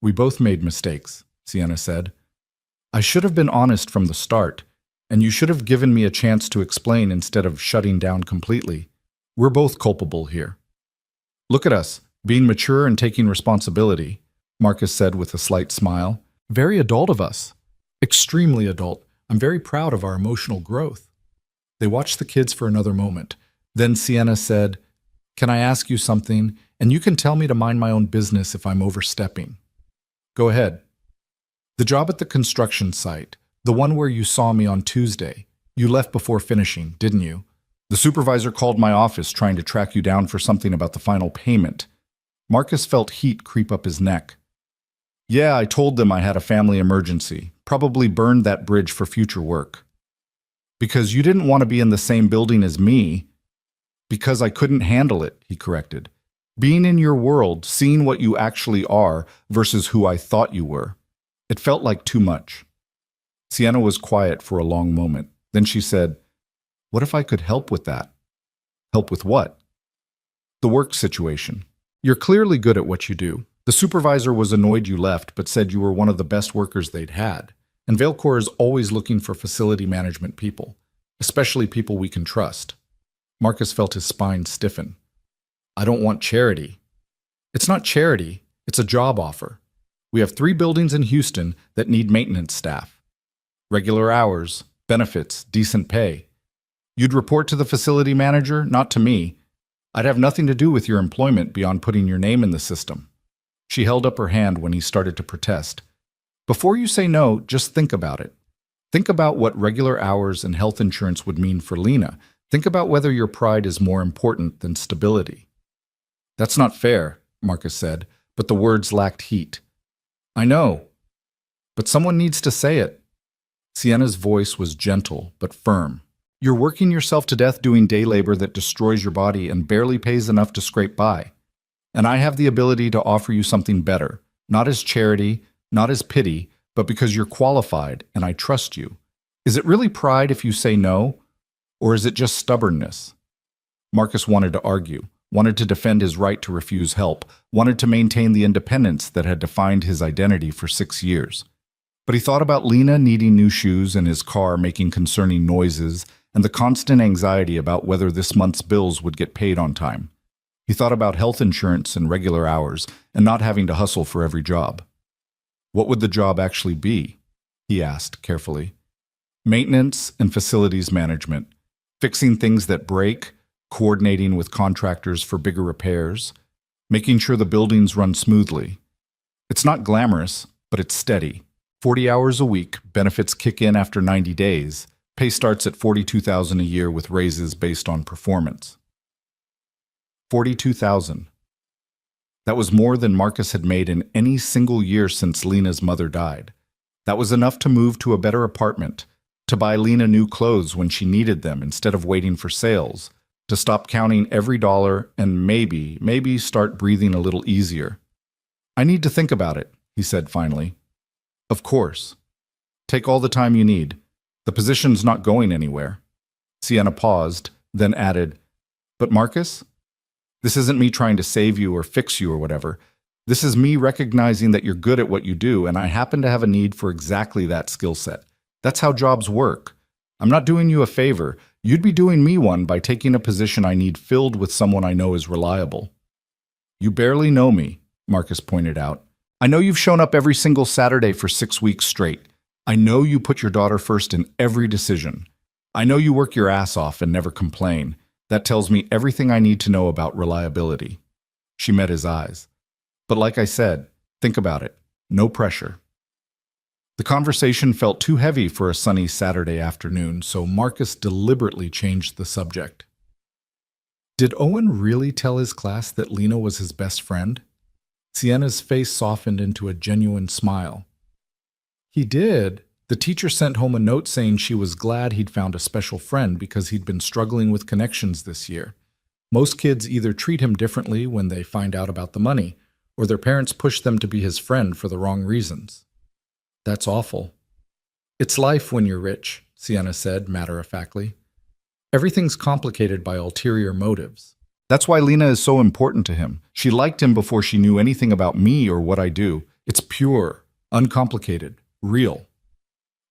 Speaker 2: We both made mistakes, Sienna said. I should have been honest from the start, and you should have given me a chance to explain instead of shutting down completely. We're both culpable here. Look at us, being mature and taking responsibility, Marcus said with a slight smile. Very adult of us. Extremely adult. I'm very proud of our emotional growth. They watched the kids for another moment. Then Sienna said, Can I ask you something? And you can tell me to mind my own business if I'm overstepping. Go ahead. The job at the construction site, the one where you saw me on Tuesday, you left before finishing, didn't you? The supervisor called my office trying to track you down for something about the final payment. Marcus felt heat creep up his neck. Yeah, I told them I had a family emergency, probably burned that bridge for future work. Because you didn't want to be in the same building as me. Because I couldn't handle it, he corrected. Being in your world, seeing what you actually are versus who I thought you were. It felt like too much. Sienna was quiet for a long moment. Then she said, What if I could help with that? Help with what? The work situation. You're clearly good at what you do. The supervisor was annoyed you left, but said you were one of the best workers they'd had. And Vailcor is always looking for facility management people, especially people we can trust. Marcus felt his spine stiffen. I don't want charity. It's not charity, it's a job offer. We have 3 buildings in Houston that need maintenance staff. Regular hours, benefits, decent pay. You'd report to the facility manager, not to me. I'd have nothing to do with your employment beyond putting your name in the system. She held up her hand when he started to protest. Before you say no, just think about it. Think about what regular hours and health insurance would mean for Lena. Think about whether your pride is more important than stability. That's not fair, Marcus said, but the words lacked heat. I know, but someone needs to say it. Sienna's voice was gentle but firm. You're working yourself to death doing day labor that destroys your body and barely pays enough to scrape by. And I have the ability to offer you something better, not as charity, not as pity, but because you're qualified and I trust you. Is it really pride if you say no, or is it just stubbornness? Marcus wanted to argue.
Speaker 1: wanted to defend his right to refuse help, wanted to maintain the independence that had defined his identity for 6 years. But he thought about Lena needing new shoes and his car making concerning noises and the constant anxiety about whether this month's bills would get paid on time. He thought about health insurance and regular hours and not having to hustle for every job. What would the job actually be? He asked carefully. Maintenance and facilities management, fixing things that break, coordinating with contractors for bigger repairs, making sure the buildings run smoothly. It's not glamorous, but it's steady. 40 hours a week, benefits kick in after 90 days. Pay starts at $42,000 a year with raises based on performance. $42,000. That was more than Marcus had made in any single year since Lena's mother died. That was enough to move to a better apartment, to buy Lena new clothes when she needed them instead of waiting for sales, to stop counting every dollar and maybe start breathing a little easier. I need to think about it, he said finally. Of course. Take all the time you need. The position's not going anywhere. Sienna paused, then added, But Marcus? This isn't me trying to save you or fix you or whatever. This is me recognizing that you're good at what you do, and I happen to have a need for exactly that skill set. That's how jobs work. I'm not doing you a favor. You'd be doing me one by taking a position I need filled with someone I know is reliable. You barely know me, Marcus pointed out. I know you've shown up every single Saturday for 6 weeks straight. I know you put your daughter first in every decision. I know you work your ass off and never complain. That tells me everything I need to know about reliability. She met his eyes. But like I said, think about it. No pressure. The conversation felt too heavy for a sunny Saturday afternoon, so Marcus deliberately changed the subject. Did Owen really tell his class that Lena was his best friend? Sienna's face softened into a genuine smile. He did. The teacher sent home a note saying she was glad he'd found a special friend because he'd been struggling with connections this year. Most kids either treat him differently when they find out about the money, or their parents push them to be his friend for the wrong reasons. That's awful. It's life when you're rich, Sienna said matter-of-factly. Everything's complicated by ulterior motives. That's why Lena is so important to him. She liked him before she knew anything about me or what I do. It's pure, uncomplicated, real.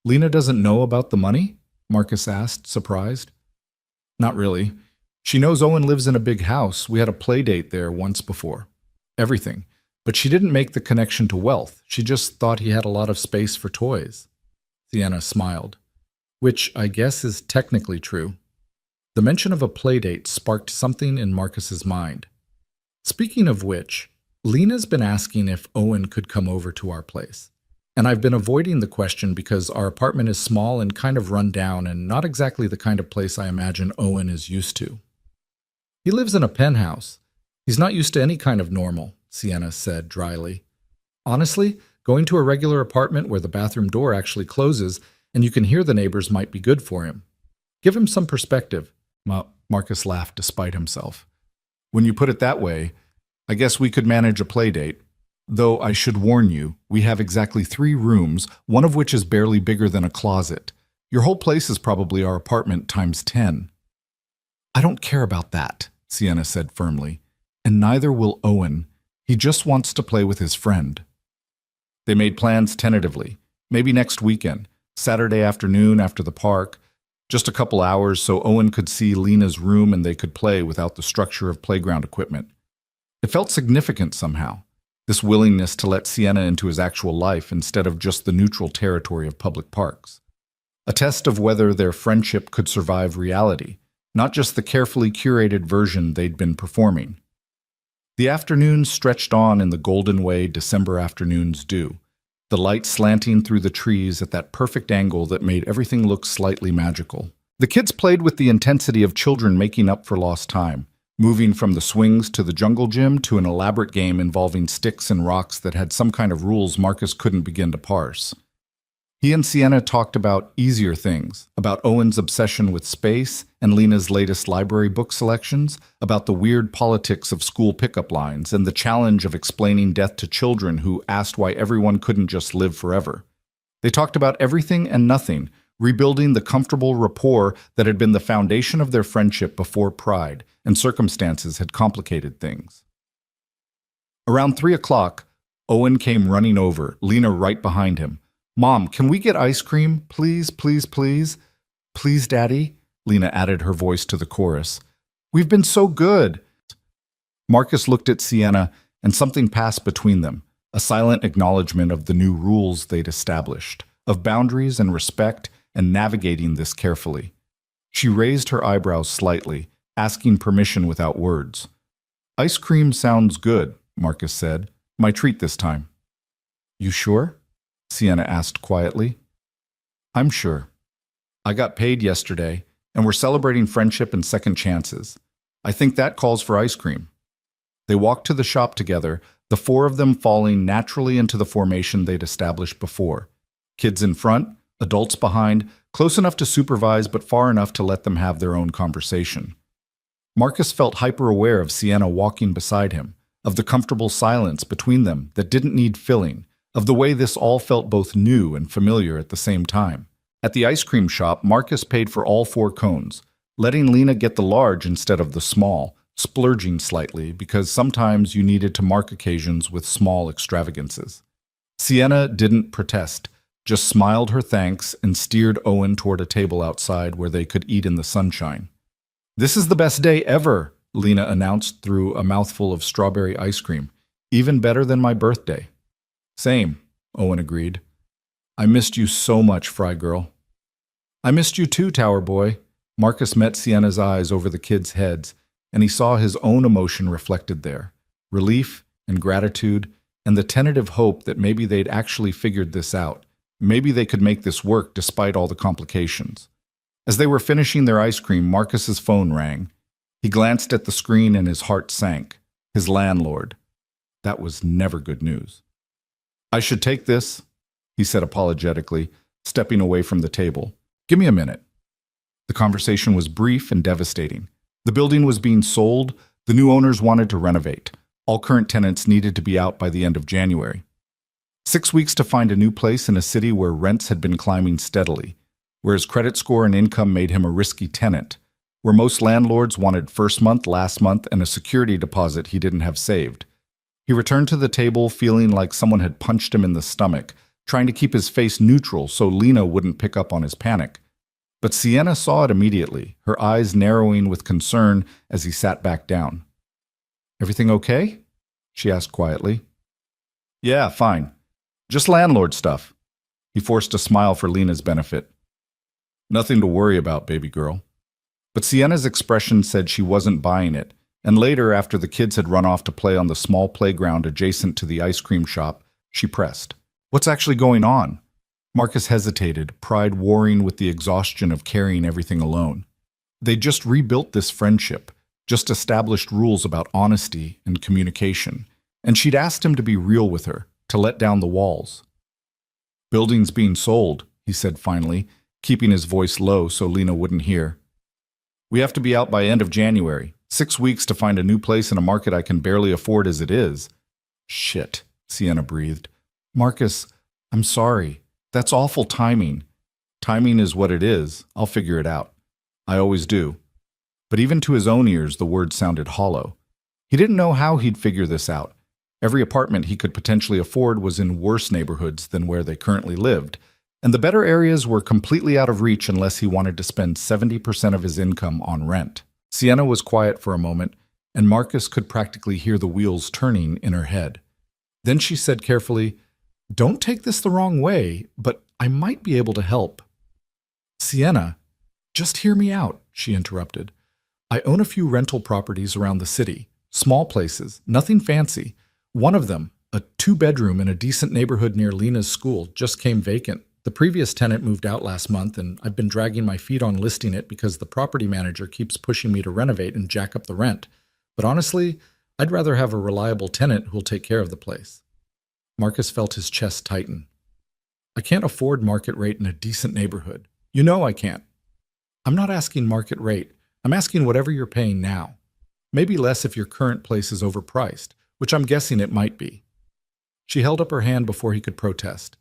Speaker 1: Lena doesn't know about the money? Marcus asked, surprised. Not really. She knows Owen lives in a big house. We had a play date there once before. Everything. But she didn't make the connection to wealth. She just thought he had a lot of space for toys. Sienna smiled. Which I guess is technically true. The mention of a play date sparked something in Marcus's mind. Speaking of which, Lena's been asking if Owen could come over to our place. And I've been avoiding the question because our apartment is small and kind of run down and not exactly the kind of place I imagine Owen is used to. He lives in a penthouse. He's not used to any kind of normal, Sienna said dryly. Honestly, going to a regular apartment where the bathroom door actually closes and you can hear the neighbors might be good for him. Give him some perspective. Marcus laughed despite himself. When you put it that way, I guess we could manage a play date. Though I should warn you, we have exactly 3 rooms, one of which is barely bigger than a closet. Your whole place is probably our apartment times 10. I don't care about that, Sienna said firmly. And neither will Owen. He just wants to play with his friend. They made plans tentatively. Maybe next weekend, Saturday afternoon after the park. Just a couple hours so Owen could see Lena's room and they could play without the structure of playground equipment. It felt significant somehow. This willingness to let Sienna into his actual life instead of just the neutral territory of public parks. A test of whether their friendship could survive reality, not just the carefully curated version they'd been performing. The afternoons stretched on in the golden way December afternoons do, the light slanting through the trees at that perfect angle that made everything look slightly magical. The kids played with the intensity of children making up for lost time, moving from the swings to the jungle gym to an elaborate game involving sticks and rocks that had some kind of rules Marcus couldn't begin to parse. He and Sienna talked about easier things, about Owen's obsession with space and Lena's latest library book selections, about the weird politics of school pickup lines and the challenge of explaining death to children who asked why everyone couldn't just live forever. They talked about everything and nothing, rebuilding the comfortable rapport that had been the foundation of their friendship before pride and circumstances had complicated things. Around 3 o'clock, Owen came running over, Lena right behind him. "Mom, can we get ice cream? Please, please, please." "Please, Daddy," Lena added her voice to the chorus. "We've been so good." Marcus looked at Sienna, and something passed between them, a silent acknowledgement of the new rules they'd established, of boundaries and respect, and navigating this carefully. She raised her eyebrows slightly, asking permission without words. "Ice cream sounds good," Marcus said. "My treat this time." "You sure?" Sienna asked quietly. "I'm sure. I got paid yesterday, and we're celebrating friendship and second chances. I think that calls for ice cream." They walked to the shop together, the four of them falling naturally into the formation they'd established before. Kids in front, adults behind, close enough to supervise but far enough to let them have their own conversation. Marcus felt hyper-aware of Sienna walking beside him, of the comfortable silence between them that didn't need filling, of the way this all felt both new and familiar at the same time. At the ice cream shop, Marcus paid for all 4 cones, letting Lena get the large instead of the small, splurging slightly because sometimes you needed to mark occasions with small extravagances. Sienna didn't protest, just smiled her thanks and steered Owen toward a table outside where they could eat in the sunshine. "This is the best day ever," Lena announced through a mouthful of strawberry ice cream. "Even better than my birthday." "Same," Owen agreed. "I missed you so much, Fry Girl." "I missed you too, Tower Boy." Marcus met Sienna's eyes over the kids' heads, and he saw his own emotion reflected there, relief and gratitude, and the tentative hope that maybe they'd actually figured this out. Maybe they could make this work despite all the complications. As they were finishing their ice cream, Marcus's phone rang. He glanced at the screen and his heart sank. His landlord. That was never good news. "I should take this," he said apologetically, stepping away from the table. "Give me a minute." The conversation was brief and devastating. The building was being sold. The new owners wanted to renovate. All current tenants needed to be out by the end of January. 6 weeks to find a new place in a city where rents had been climbing steadily, where his credit score and income made him a risky tenant, where most landlords wanted first month, last month, and a security deposit he didn't have saved. He returned to the table feeling like someone had punched him in the stomach, trying to keep his face neutral so Lena wouldn't pick up on his panic. But Sienna saw it immediately, her eyes narrowing with concern as he sat back down. "Everything okay?" she asked quietly. "Yeah, fine. Just landlord stuff." He forced a smile for Lena's benefit. "Nothing to worry about, baby girl." But Sienna's expression said she wasn't buying it, and later, after the kids had run off to play on the small playground adjacent to the ice cream shop, she pressed, "What's actually going on?" Marcus hesitated, pride warring with the exhaustion of carrying everything alone. They just rebuilt this friendship, just established rules about honesty and communication, and she'd asked him to be real with her, to let down the walls. "Building's being sold," he said finally, keeping his voice low so Lena wouldn't hear. "We have to be out by end of January. 6 weeks to find a new place in a market I can barely afford as it is." "Shit," Sienna breathed. "Marcus, I'm sorry. That's awful timing." "Timing is what it is. I'll figure it out. I always do." But even to his own ears, the words sounded hollow. He didn't know how he'd figure this out. Every apartment he could potentially afford was in worse neighborhoods than where they currently lived, and the better areas were completely out of reach unless he wanted to spend 70% of his income on rent. Sienna was quiet for a moment, and Marcus could practically hear the wheels turning in her head. Then she said carefully, "Don't take this the wrong way, but I might be able to help." "Sienna, just hear me out," she interrupted. "I own a few rental properties around the city, small places, nothing fancy. One of them, a 2-bedroom in a decent neighborhood near Lena's school, just came vacant. The previous tenant moved out last month, and I've been dragging my feet on listing it because the property manager keeps pushing me to renovate and jack up the rent. But honestly, I'd rather have a reliable tenant who'll take care of the place." Marcus felt his chest tighten. "I can't afford market rate in a decent neighborhood. You know I can't." "I'm not asking market rate. I'm asking whatever you're paying now. Maybe less if your current place is overpriced, which I'm guessing it might be." She held up her hand before he could protest.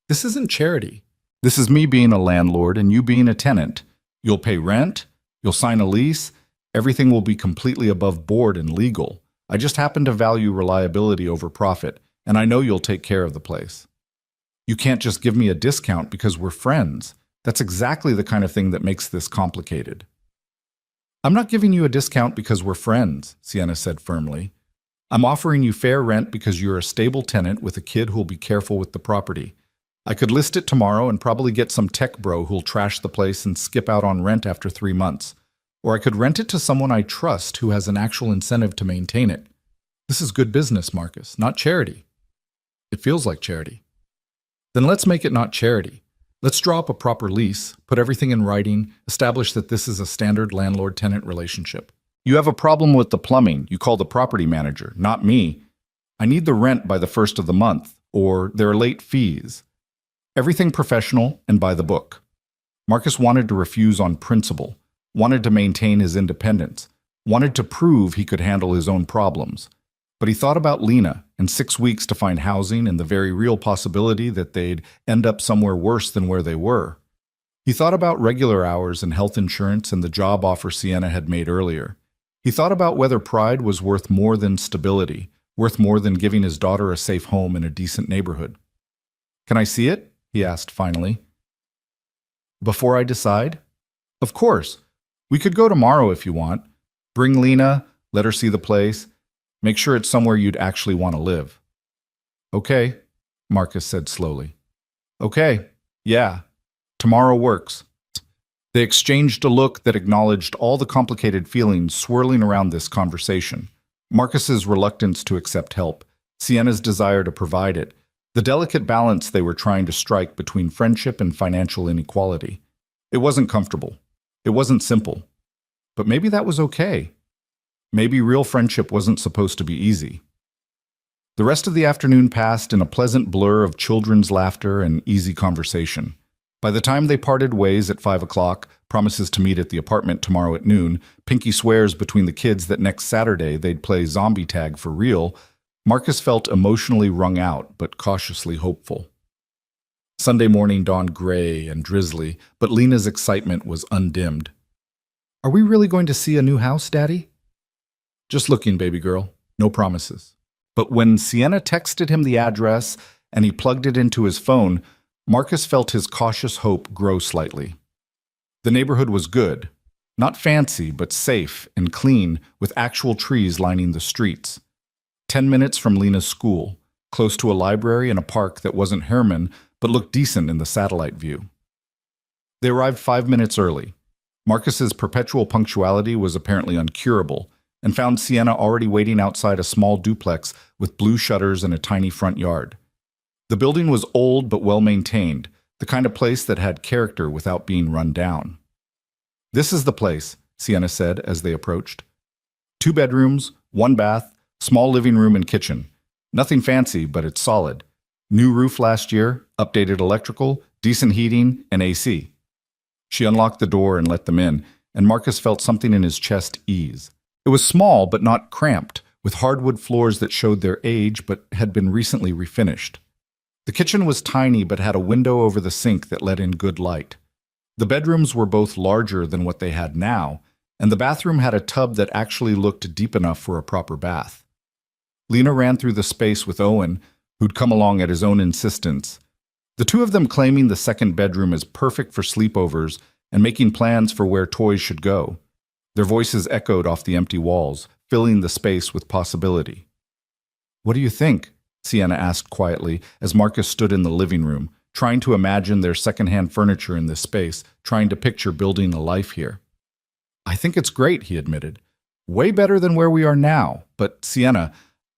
Speaker 1: "This isn't charity. This is me being a landlord and you being a tenant. You'll pay rent, you'll sign a lease, everything will be completely above board and legal. I just happen to value reliability over profit, and I know you'll take care of the place. You can't just give me a discount because we're friends. That's exactly the kind of thing that makes this complicated. I'm not giving you a discount because we're friends, Sienna said firmly. I'm offering you fair rent because you're a stable tenant with a kid who'll be careful with the property. I could list it tomorrow and probably get some tech bro who'll trash the place and skip out on rent after 3 months. Or I could rent it to someone I trust who has an actual incentive to maintain it. This is good business, Marcus, not charity. It feels like charity. Then let's make it not charity. Let's draw up a proper lease, put everything in writing, establish that this is a standard landlord-tenant relationship. You have a problem with the plumbing, you call the property manager, not me. I need the rent by the first of the month, or there are late fees. Everything professional and by the book. Marcus wanted to refuse on principle, wanted to maintain his independence, wanted to prove he could handle his own problems. But he thought about Lena and 6 weeks to find housing and the very real possibility that they'd end up somewhere worse than where they were. He thought about regular hours and health insurance and the job offer Sienna had made earlier. He thought about whether pride was worth more than stability, worth more than giving his daughter a safe home in a decent neighborhood. Can I see it? He asked finally. Before I decide? Of course. We could go tomorrow if you want. Bring Lena, let her see the place. Make sure it's somewhere you'd actually want to live. Okay, Marcus said slowly. Okay, yeah, tomorrow works. They exchanged a look that acknowledged all the complicated feelings swirling around this conversation. Marcus's reluctance to accept help, Sienna's desire to provide it, the delicate balance they were trying to strike between friendship and financial inequality. It wasn't comfortable. It wasn't simple. But maybe that was okay. Maybe real friendship wasn't supposed to be easy. The rest of the afternoon passed in a pleasant blur of children's laughter and easy conversation. By the time they parted ways at 5 o'clock, promises to meet at the apartment tomorrow at noon, pinky swears between the kids that next Saturday they'd play zombie tag for real, Marcus felt emotionally wrung out but cautiously hopeful. Sunday morning dawned gray and drizzly, but Lena's excitement was undimmed. Are we really going to see a new house, Daddy? Just looking, baby girl. No promises. But when Sienna texted him the address and he plugged it into his phone, Marcus felt his cautious hope grow slightly. The neighborhood was good. Not fancy, but safe and clean, with actual trees lining the streets. 10 minutes from Lena's school, close to a library and a park that wasn't Herman, but looked decent in the satellite view. They arrived 5 minutes early. Marcus's perpetual punctuality was apparently uncurable, and found Sienna already waiting outside a small duplex with blue shutters and a tiny front yard. The building was old but well-maintained, the kind of place that had character without being run down. This is the place, Sienna said as they approached. 2 bedrooms, 1 bath, small living room and kitchen. Nothing fancy, but it's solid. New roof last year, updated electrical, decent heating, and AC. She unlocked the door and let them in, and Marcus felt something in his chest ease. It was small but not cramped, with hardwood floors that showed their age but had been recently refinished. The kitchen was tiny but had a window over the sink that let in good light. The bedrooms were both larger than what they had now, and the bathroom had a tub that actually looked deep enough for a proper bath. Lena ran through the space with Owen, who'd come along at his own insistence, the two of them claiming the second bedroom as perfect for sleepovers and making plans for where toys should go. Their voices echoed off the empty walls, filling the space with possibility. What do you think? Sienna asked quietly as Marcus stood in the living room, trying to imagine their secondhand furniture in this space, trying to picture building a life here. I think it's great, he admitted. Way better than where we are now. But Sienna,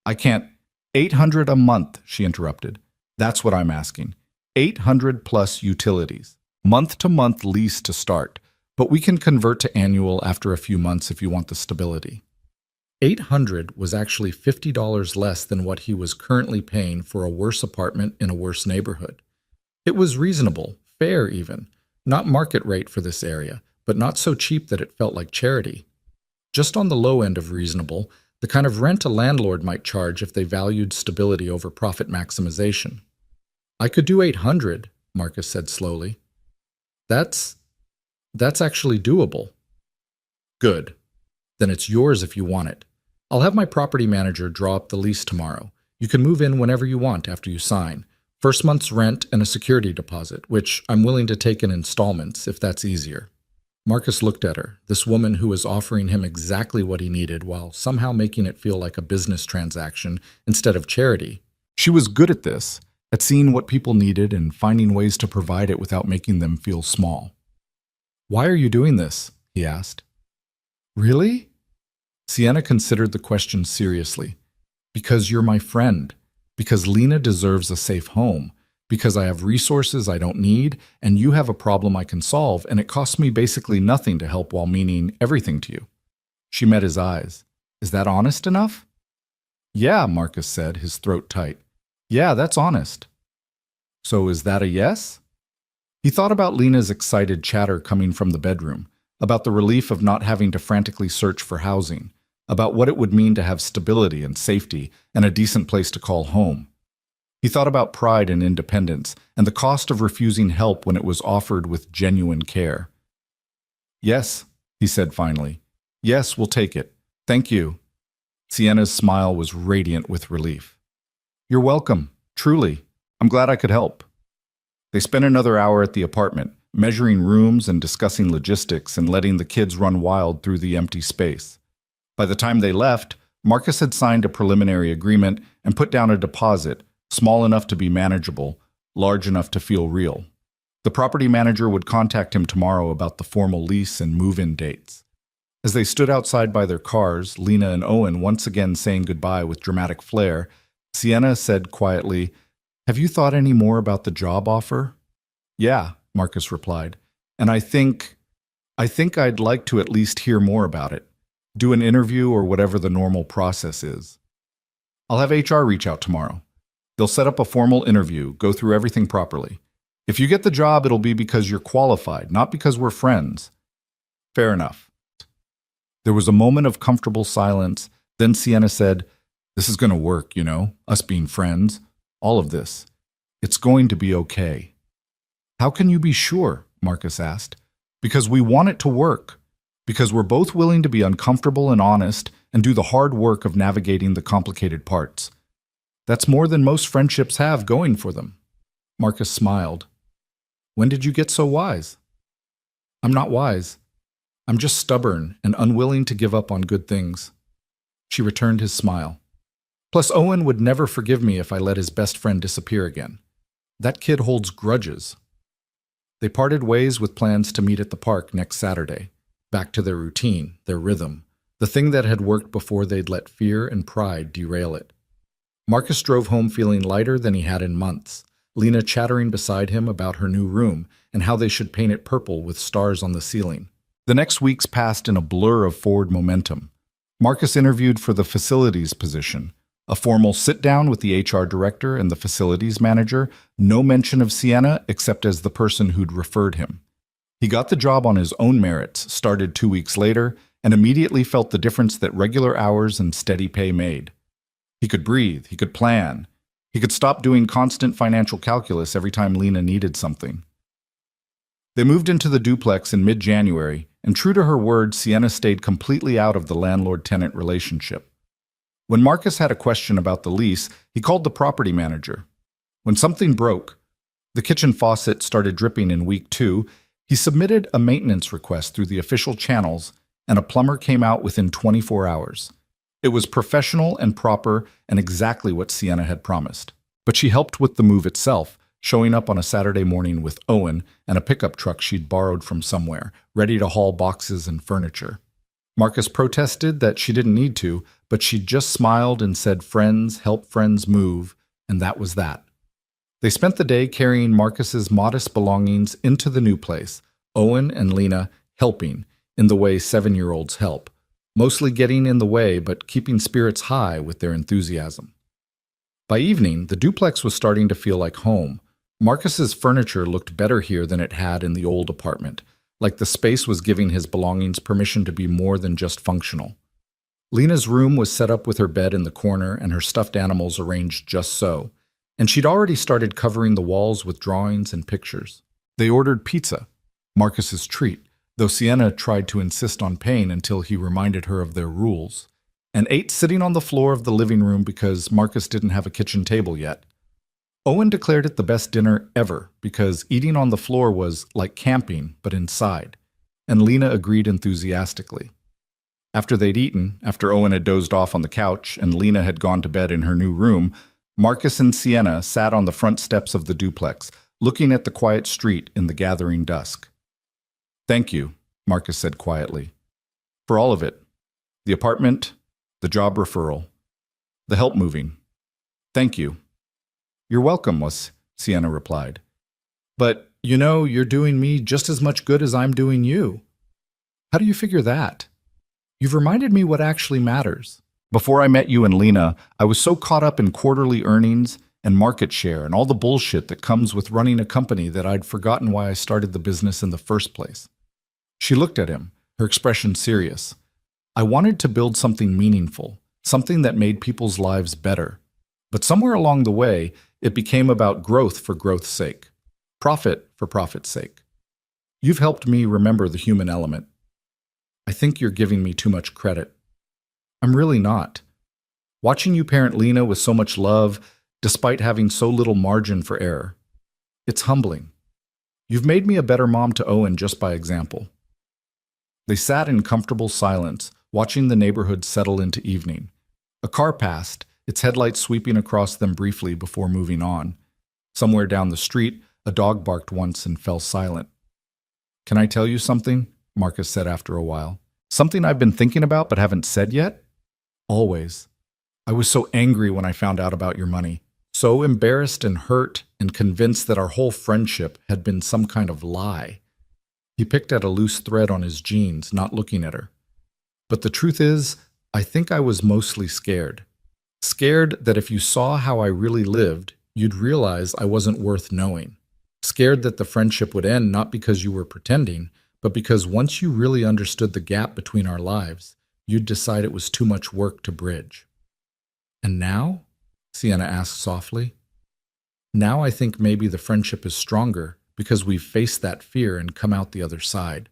Speaker 1: I can't. $800 a month, she interrupted. That's what I'm asking. 800 plus utilities. Month-to-month lease to start. But we can convert to annual after a few months if you want the stability. $800 was actually $50 less than what he was currently paying for a worse apartment in a worse neighborhood. It was reasonable, fair even, not market rate for this area, but not so cheap that it felt like charity. Just on the low end of reasonable, the kind of rent a landlord might charge if they valued stability over profit maximization. I could do $800,
Speaker 2: Marcus said slowly. That's actually doable. Good. Then it's yours if you want it. I'll have my property manager draw up the lease tomorrow. You can move in whenever you want after you sign. First month's rent and a security deposit, which I'm willing to take in installments if that's easier. Marcus looked at her, this woman who was offering him exactly what he needed while somehow making it feel like a business transaction instead of charity.
Speaker 1: She was good at this, at seeing what people needed and finding ways to provide it without making them feel small.
Speaker 2: Why are you doing this? He asked. Really? Sienna considered the question seriously. Because you're my friend. Because Lena deserves a safe home. Because I have resources I don't need, and you have a problem I can solve, and it costs me basically nothing to help while meaning everything to you. She met his eyes. Is that honest enough? Yeah, Marcus said, his throat tight. Yeah, that's honest. So is that a yes? He thought about Lena's excited chatter coming from the bedroom, about the relief of not having to frantically search for housing, about what it would mean to have stability and safety and a decent place to call home. He thought about pride and independence and the cost of refusing help when it was offered with genuine care. Yes, he said finally. Yes, we'll take it. Thank you. Sienna's smile was radiant with relief. You're welcome, truly. I'm glad I could help. They spent another hour at the apartment, measuring rooms and discussing logistics and letting the kids run wild through the empty space. By the time they left, Marcus had signed a preliminary agreement and put down a deposit, small enough to be manageable, large enough to feel real. The property manager would contact him tomorrow about the formal lease and move-in dates. As they stood outside by their cars, Lena and Owen once again saying goodbye with dramatic flair, Sienna said quietly, "Have you thought any more about the job offer?" "Yeah," Marcus replied, "and I think I'd like to at least hear more about it. Do an interview or whatever the normal process is. I'll have HR reach out tomorrow. They'll set up a formal interview, go through everything properly. If you get the job, it'll be because you're qualified, not because we're friends." Fair enough. There was a moment of comfortable silence. Then Sienna said, "This is going to work, us being friends. All of this. It's going to be okay." "How can you be sure?" Marcus asked. "Because we want it to work. Because we're both willing to be uncomfortable and honest and do the hard work of navigating the complicated parts. That's more than most friendships have going for them." Marcus smiled. "When did you get so wise?" "I'm not wise. I'm just stubborn and unwilling to give up on good things." She returned his smile. "Plus, Owen would never forgive me if I let his best friend disappear again. That kid holds grudges." They parted ways with plans to meet at the park next Saturday, back to their routine, their rhythm, the thing that had worked before they'd let fear and pride derail it. Marcus drove home feeling lighter than he had in months, Lena chattering beside him about her new room and how they should paint it purple with stars on the ceiling. The next weeks passed in a blur of forward momentum. Marcus interviewed for the facilities position, a formal sit-down with the HR director and the facilities manager, no mention of Sienna except as the person who'd referred him. He got the job on his own merits, started 2 weeks later, and immediately felt the difference that regular hours and steady pay made. He could breathe, he could plan, he could stop doing constant financial calculus every time Lena needed something. They moved into the duplex in mid-January, and true to her word, Sienna stayed completely out of the landlord-tenant relationship. When Marcus had a question about the lease, he called the property manager. When something broke, the kitchen faucet started dripping in week 2, he submitted a maintenance request through the official channels, and a plumber came out within 24 hours. It was professional and proper and exactly what Sienna had promised. But she helped with the move itself, showing up on a Saturday morning with Owen and a pickup truck she'd borrowed from somewhere, ready to haul boxes and furniture. Marcus protested that she didn't need to, but she just smiled and said friends help friends move, and that was that. They spent the day carrying Marcus's modest belongings into the new place, Owen and Lena helping, in the way 7-year-olds help, mostly getting in the way but keeping spirits high with their enthusiasm. By evening, the duplex was starting to feel like home. Marcus's furniture looked better here than it had in the old apartment, like the space was giving his belongings permission to be more than just functional. Lena's room was set up with her bed in the corner and her stuffed animals arranged just so, and she'd already started covering the walls with drawings and pictures. They ordered pizza, Marcus's treat, though Sienna tried to insist on paying until he reminded her of their rules, and ate sitting on the floor of the living room because Marcus didn't have a kitchen table yet. Owen declared it the best dinner ever because eating on the floor was like camping, but inside, and Lena agreed enthusiastically. After they'd eaten, after Owen had dozed off on the couch and Lena had gone to bed in her new room, Marcus and Sienna sat on the front steps of the duplex, looking at the quiet street in the gathering dusk. "Thank you," Marcus said quietly, "for all of it. The apartment, the job referral, the help moving. Thank you." "You're welcome," was Sienna replied. "But, you're doing me just as much good as I'm doing you." "How do you figure that?" "You've reminded me what actually matters. Before I met you and Lena, I was so caught up in quarterly earnings and market share and all the bullshit that comes with running a company that I'd forgotten why I started the business in the first place." She looked at him, her expression serious. "I wanted to build something meaningful, something that made people's lives better. But somewhere along the way, it became about growth for growth's sake, profit for profit's sake. You've helped me remember the human element. I think you're giving me too much credit. I'm really not. Watching you parent Lena with so much love, despite having so little margin for error, it's humbling. You've made me a better mom to Owen just by example." They sat in comfortable silence, watching the neighborhood settle into evening. A car passed, its headlights sweeping across them briefly before moving on. Somewhere down the street, a dog barked once and fell silent. "Can I tell you something?" Marcus said after a while. "Something I've been thinking about but haven't said yet? Always. I was so angry when I found out about your money. So embarrassed and hurt and convinced that our whole friendship had been some kind of lie." He picked at a loose thread on his jeans, not looking at her. "But the truth is, I think I was mostly scared. Scared that if you saw how I really lived, you'd realize I wasn't worth knowing. Scared that the friendship would end not because you were pretending, but because once you really understood the gap between our lives, you'd decide it was too much work to bridge." "And now?" Sienna asked softly. "Now I think maybe the friendship is stronger because we've faced that fear and come out the other side.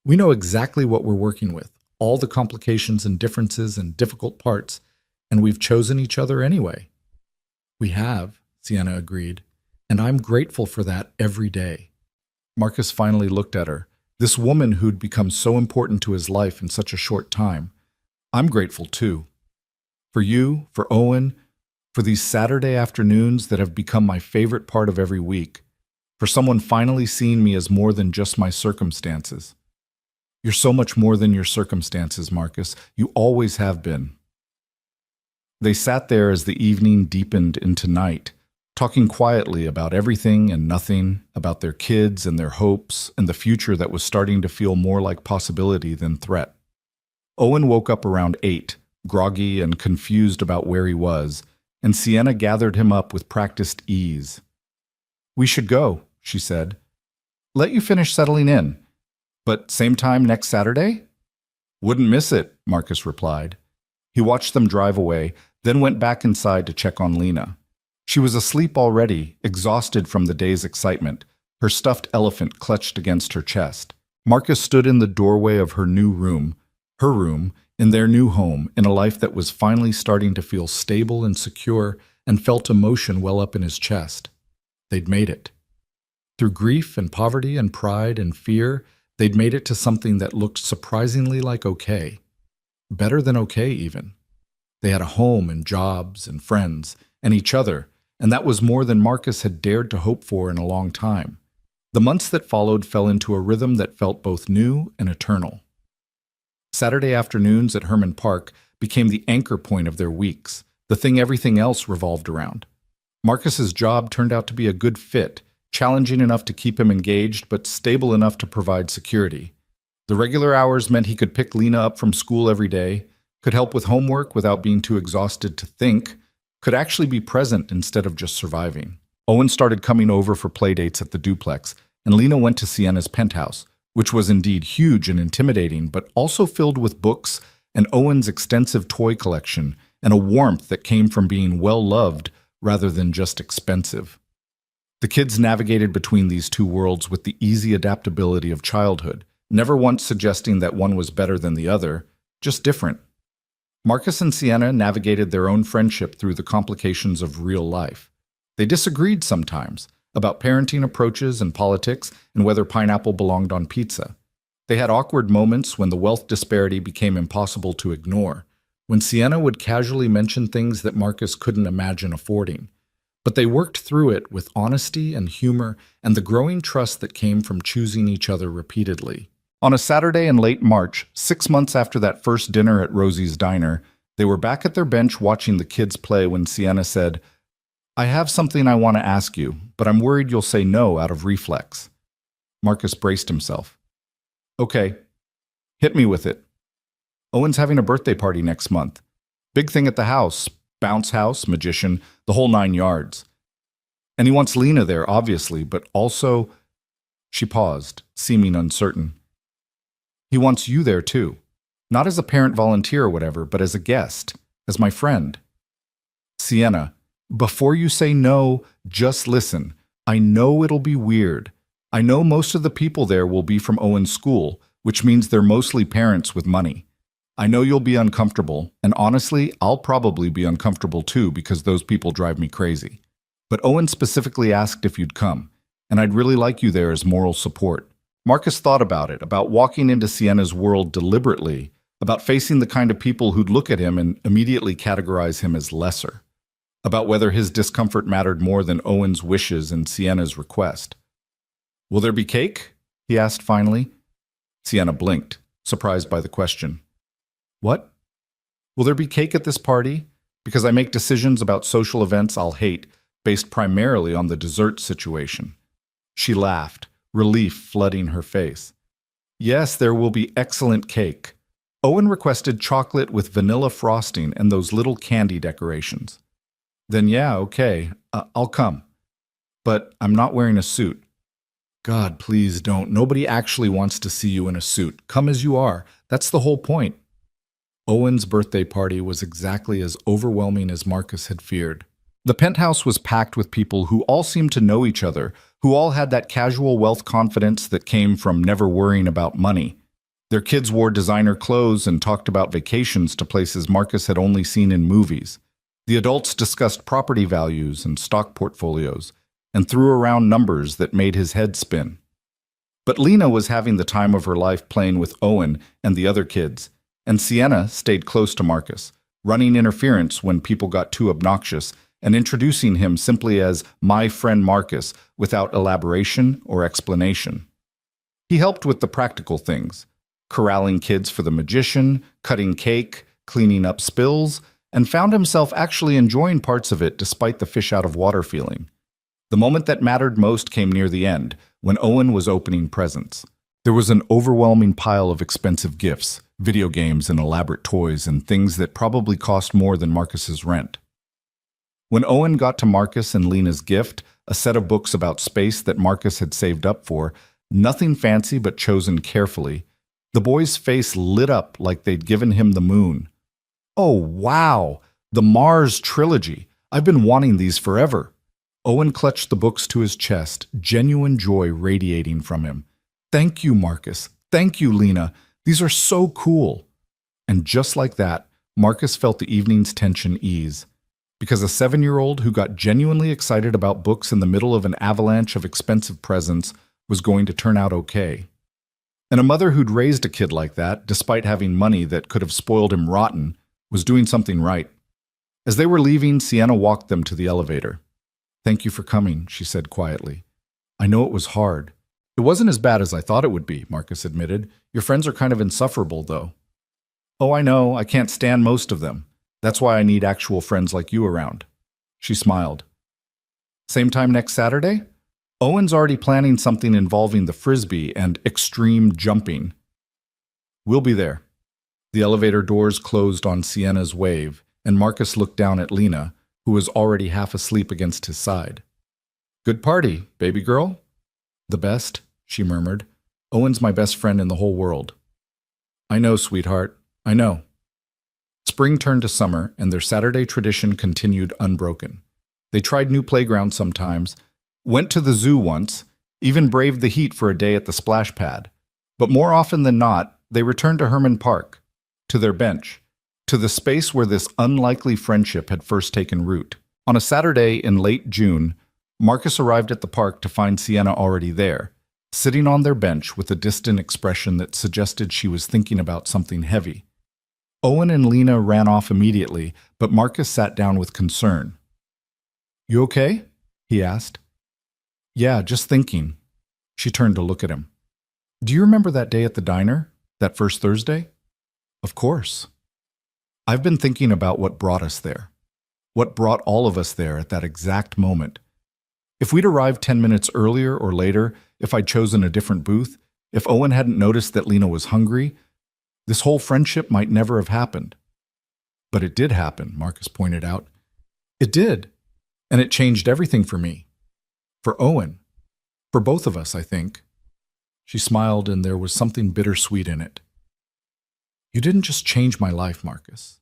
Speaker 2: We know exactly what we're working with, all the complications and differences and difficult parts, and we've chosen each other anyway." "We have," Sienna agreed, "and I'm grateful for that every day." Marcus finally looked at her, this woman who'd become so important to his life in such a short time. "I'm grateful too. For you, for Owen, for these Saturday afternoons that have become my favorite part of every week, for someone finally seeing me as more than just my circumstances. You're so much more than your circumstances, Marcus. You always have been." They sat there as the evening deepened into night, talking quietly about everything and nothing, about their kids and their hopes and the future that was starting to feel more like possibility than threat. Owen woke up around 8, groggy and confused about where he was, and Sienna gathered him up with practiced ease. "We should go," she said. "Let you finish settling in. But same time next Saturday?" "Wouldn't miss it," Marcus replied. He watched them drive away, then went back inside to check on Lena. She was asleep already, exhausted from the day's excitement, her stuffed elephant clutched against her chest. Marcus stood in the doorway of her room, in their new home, in a life that was finally starting to feel stable and secure, and felt emotion well up in his chest. They'd made it. Through grief and poverty and pride and fear, they'd made it to something that looked surprisingly like okay. Better than okay, even. They had a home and jobs and friends and each other, and that was more than Marcus had dared to hope for in a long time. The months that followed fell into a rhythm that felt both new and eternal. Saturday afternoons at Herman Park became the anchor point of their weeks, the thing everything else revolved around. Marcus's job turned out to be a good fit, challenging enough to keep him engaged, but stable enough to provide security. The regular hours meant he could pick Lena up from school every day, could help with homework without being too exhausted to think, could actually be present instead of just surviving. Owen started coming over for playdates at the duplex, and Lena went to Sienna's penthouse, which was indeed huge and intimidating, but also filled with books and Owen's extensive toy collection and a warmth that came from being well-loved
Speaker 1: rather than just expensive. The kids navigated between these two worlds with the easy adaptability of childhood, never once suggesting that one was better than the other, just different. Marcus and Sienna navigated their own friendship through the complications of real life. They disagreed sometimes about parenting approaches and politics and whether pineapple belonged on pizza. They had awkward moments when the wealth disparity became impossible to ignore, when Sienna would casually mention things that Marcus couldn't imagine affording. But they worked through it with honesty and humor and the growing trust that came from choosing each other repeatedly. On a Saturday in late March, 6 months after that first dinner at Rosie's Diner, they were back at their bench watching the kids play when Sienna said, "I have something I want to ask you, but I'm worried you'll say no out of reflex." Marcus braced himself. "Okay, hit me with it." "Owen's having a birthday party next month. Big thing at the house, bounce house, magician, the whole 9 yards. And he wants Lena there, obviously, but also—" She paused, seeming uncertain. "He wants you there, too. Not as a parent volunteer or whatever, but as a guest, as my friend." "Sienna, before you say no, just listen. I know it'll be weird. I know most of the people there will be from Owen's school, which means they're mostly parents with money. I know you'll be uncomfortable, and honestly, I'll probably be uncomfortable too because those people drive me crazy. But Owen specifically asked if you'd come, and I'd really like you there as moral support." Marcus thought about it, about walking into Sienna's world deliberately, about facing the kind of people who'd look at him and immediately categorize him as lesser, about whether his discomfort mattered more than Owen's wishes and Sienna's request. "Will there be cake?" he asked finally. Sienna blinked, surprised by the question. "What? Will there be cake at this party? Because I make decisions about social events I'll hate, based primarily on the dessert situation." She laughed, relief flooding her face. "Yes, there will be excellent cake. Owen requested chocolate with vanilla frosting and those little candy decorations." "Then yeah, okay, I'll come. But I'm not wearing a suit." "God, please don't. Nobody actually wants to see you in a suit. Come as you are. That's the whole point." Owen's birthday party was exactly as overwhelming as Marcus had feared. The penthouse was packed with people who all seemed to know each other, who all had that casual wealth confidence that came from never worrying about money. Their kids wore designer clothes and talked about vacations to places Marcus had only seen in movies. The adults discussed property values and stock portfolios, and threw around numbers that made his head spin. But Lena was having the time of her life playing with Owen and the other kids, and Sienna stayed close to Marcus, running interference when people got too obnoxious and introducing him simply as "my friend Marcus" without elaboration or explanation. He helped with the practical things, corralling kids for the magician, cutting cake, cleaning up spills, and found himself actually enjoying parts of it despite the fish-out-of-water feeling. The moment that mattered most came near the end, when Owen was opening presents. There was an overwhelming pile of expensive gifts, video games and elaborate toys, and things that probably cost more than Marcus's rent. When Owen got to Marcus and Lena's gift, a set of books about space that Marcus had saved up for, nothing fancy but chosen carefully, the boy's face lit up like they'd given him the moon. "Oh, wow! The Mars Trilogy! I've been wanting these forever." Owen clutched the books to his chest, genuine joy radiating from him. "Thank you, Marcus. Thank you, Lena. These are so cool." And just like that, Marcus felt the evening's tension ease. Because a 7-year-old who got genuinely excited about books in the middle of an avalanche of expensive presents was going to turn out okay. And a mother who'd raised a kid like that, despite having money that could have spoiled him rotten, was doing something right. As they were leaving, Sienna walked them to the elevator. "Thank you for coming," she said quietly. "I know it was hard." "It wasn't as bad as I thought it would be," Marcus admitted. "Your friends are kind of insufferable, though." "Oh, I know. I can't stand most of them. That's why I need actual friends like you around." She smiled. "Same time next Saturday?" "Owen's already planning something involving the frisbee and extreme jumping." "We'll be there." The elevator doors closed on Sienna's wave, and Marcus looked down at Lena, who was already half asleep against his side. "Good party, baby girl?" "The best," she murmured. "Owen's my best friend in the whole world." "I know, sweetheart. I know." Spring turned to summer, and their Saturday tradition continued unbroken. They tried new playgrounds sometimes, went to the zoo once, even braved the heat for a day at the splash pad. But more often than not, they returned to Herman Park, to their bench, to the space where this unlikely friendship had first taken root. On a Saturday in late June, Marcus arrived at the park to find Sienna already there, sitting on their bench with a distant expression that suggested she was thinking about something heavy. Owen and Lena ran off immediately, but Marcus sat down with concern. "You okay?" he asked. "Yeah, just thinking." She turned to look at him. "Do you remember that day at the diner? That first Thursday?" "Of course." "I've been thinking about what brought us there. What brought all of us there at that exact moment. If we'd arrived 10 minutes earlier or later, if I'd chosen a different booth, if Owen hadn't noticed that Lena was hungry, this whole friendship might never have happened." "But it did happen," Marcus pointed out. "It did. And it changed everything for me. For Owen. For both of us, I think." She smiled, and there was something bittersweet in it. "You didn't just change my life, Marcus.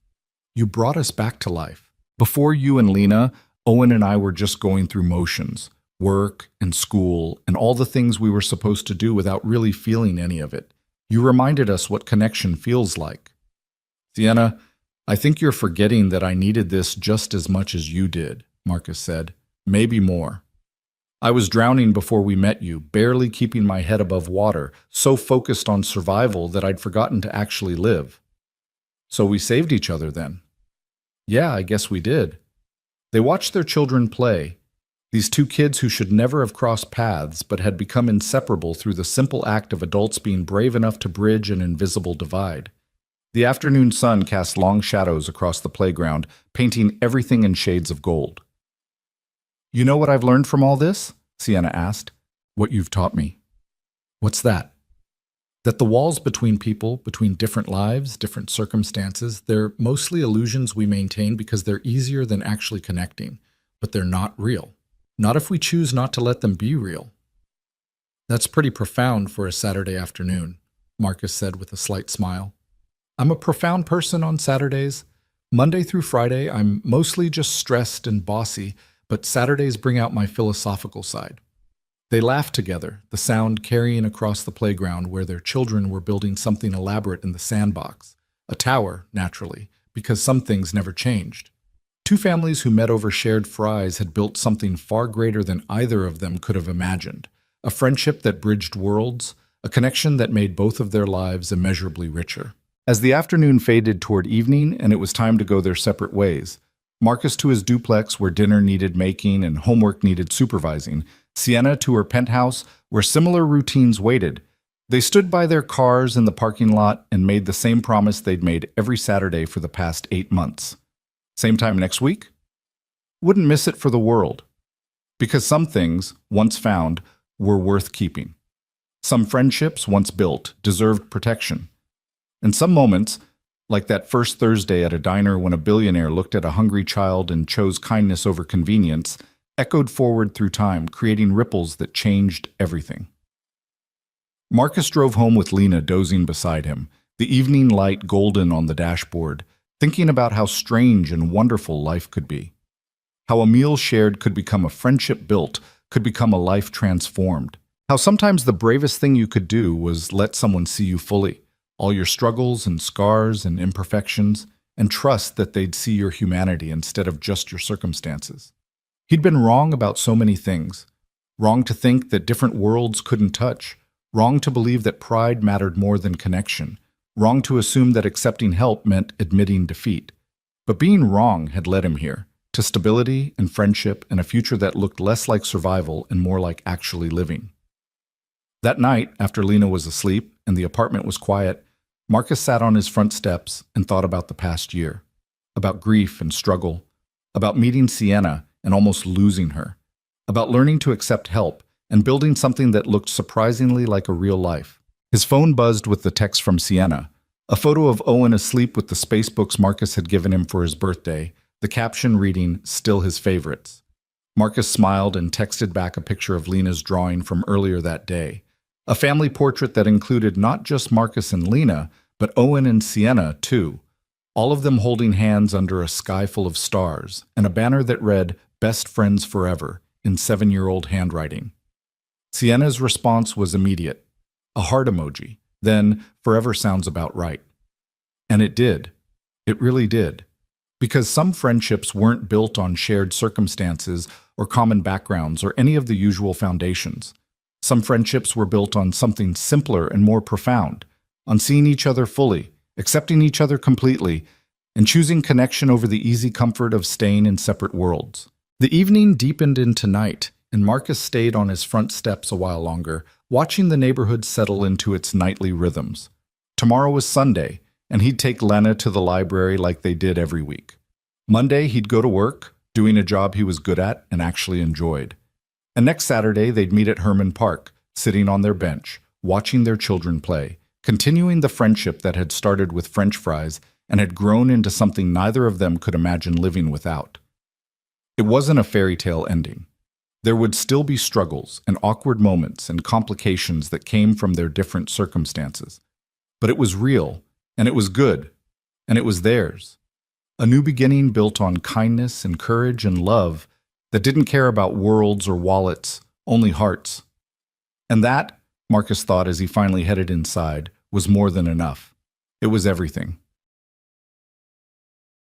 Speaker 1: You brought us back to life. Before you and Lena, Owen and I were just going through motions, work and school, and all the things we were supposed to do without really feeling any of it. You reminded us what connection feels like. Sienna, I think you're forgetting that I needed this just as much as you did," Marcus said. "Maybe more. I was drowning before we met you, barely keeping my head above water, so focused on survival that I'd forgotten to actually live." "So we saved each other then?" "Yeah, I guess we did." They watched their children play, these two kids who should never have crossed paths but had become inseparable through the simple act of adults being brave enough to bridge an invisible divide. The afternoon sun cast long shadows across the playground, painting everything in shades of gold. "You know what I've learned from all this?" Sienna asked. "What you've taught me." "What's that?" "That the walls between people, between different lives, different circumstances, they're mostly illusions we maintain because they're easier than actually connecting, but they're not real. Not if we choose not to let them be real." "That's pretty profound for a Saturday afternoon," Marcus said with a slight smile. "I'm a profound person on Saturdays. Monday through Friday, I'm mostly just stressed and bossy, but Saturdays bring out my philosophical side." They laughed together, the sound carrying across the playground where their children were building something elaborate in the sandbox. A tower, naturally, because some things never changed. Two families who met over shared fries had built something far greater than either of them could have imagined. A friendship that bridged worlds, a connection that made both of their lives immeasurably richer. As the afternoon faded toward evening and it was time to go their separate ways, Marcus to his duplex where dinner needed making and homework needed supervising, Sienna to her penthouse where similar routines waited. They stood by their cars in the parking lot and made the same promise they'd made every Saturday for the past 8 months. Same time next week? Wouldn't miss it for the world. Because some things, once found, were worth keeping. Some friendships, once built, deserved protection. And some moments, like that first Thursday at a diner when a billionaire looked at a hungry child and chose kindness over convenience, echoed forward through time, creating ripples that changed everything. Marcus drove home with Lena dozing beside him, the evening light golden on the dashboard, thinking about how strange and wonderful life could be. How a meal shared could become a friendship built, could become a life transformed. How sometimes the bravest thing you could do was let someone see you fully, all your struggles and scars and imperfections, and trust that they'd see your humanity instead of just your circumstances. He'd been wrong about so many things. Wrong to think that different worlds couldn't touch. Wrong to believe that pride mattered more than connection. Wrong to assume that accepting help meant admitting defeat. But being wrong had led him here, to stability and friendship and a future that looked less like survival and more like actually living. That night, after Lena was asleep and the apartment was quiet, Marcus sat on his front steps and thought about the past year, about grief and struggle, about meeting Sienna and almost losing her, about learning to accept help and building something that looked surprisingly like a real life. His phone buzzed with the text from Sienna, a photo of Owen asleep with the space books Marcus had given him for his birthday, the caption reading, "Still his favorites." Marcus smiled and texted back a picture of Lena's drawing from earlier that day, a family portrait that included not just Marcus and Lena, but Owen and Sienna too, all of them holding hands under a sky full of stars, and a banner that read, best friends forever, in 7-year-old handwriting. Sienna's response was immediate, a heart emoji, then forever sounds about right. And it did. It really did. Because some friendships weren't built on shared circumstances or common backgrounds or any of the usual foundations. Some friendships were built on something simpler and more profound, on seeing each other fully, accepting each other completely, and choosing connection over the easy comfort of staying in separate worlds. The evening deepened into night, and Marcus stayed on his front steps a while longer, watching the neighborhood settle into its nightly rhythms. Tomorrow was Sunday, and he'd take Lena to the library like they did every week. Monday, he'd go to work, doing a job he was good at and actually enjoyed. And next Saturday, they'd meet at Herman Park, sitting on their bench, watching their children play, continuing the friendship that had started with French fries and had grown into something neither of them could imagine living without. It wasn't a fairy tale ending. There would still be struggles and awkward moments and complications that came from their different circumstances. But it was real, and it was good, and it was theirs. A new beginning built on kindness and courage and love that didn't care about worlds or wallets, only hearts. And that, Marcus thought as he finally headed inside, was more than enough. It was everything.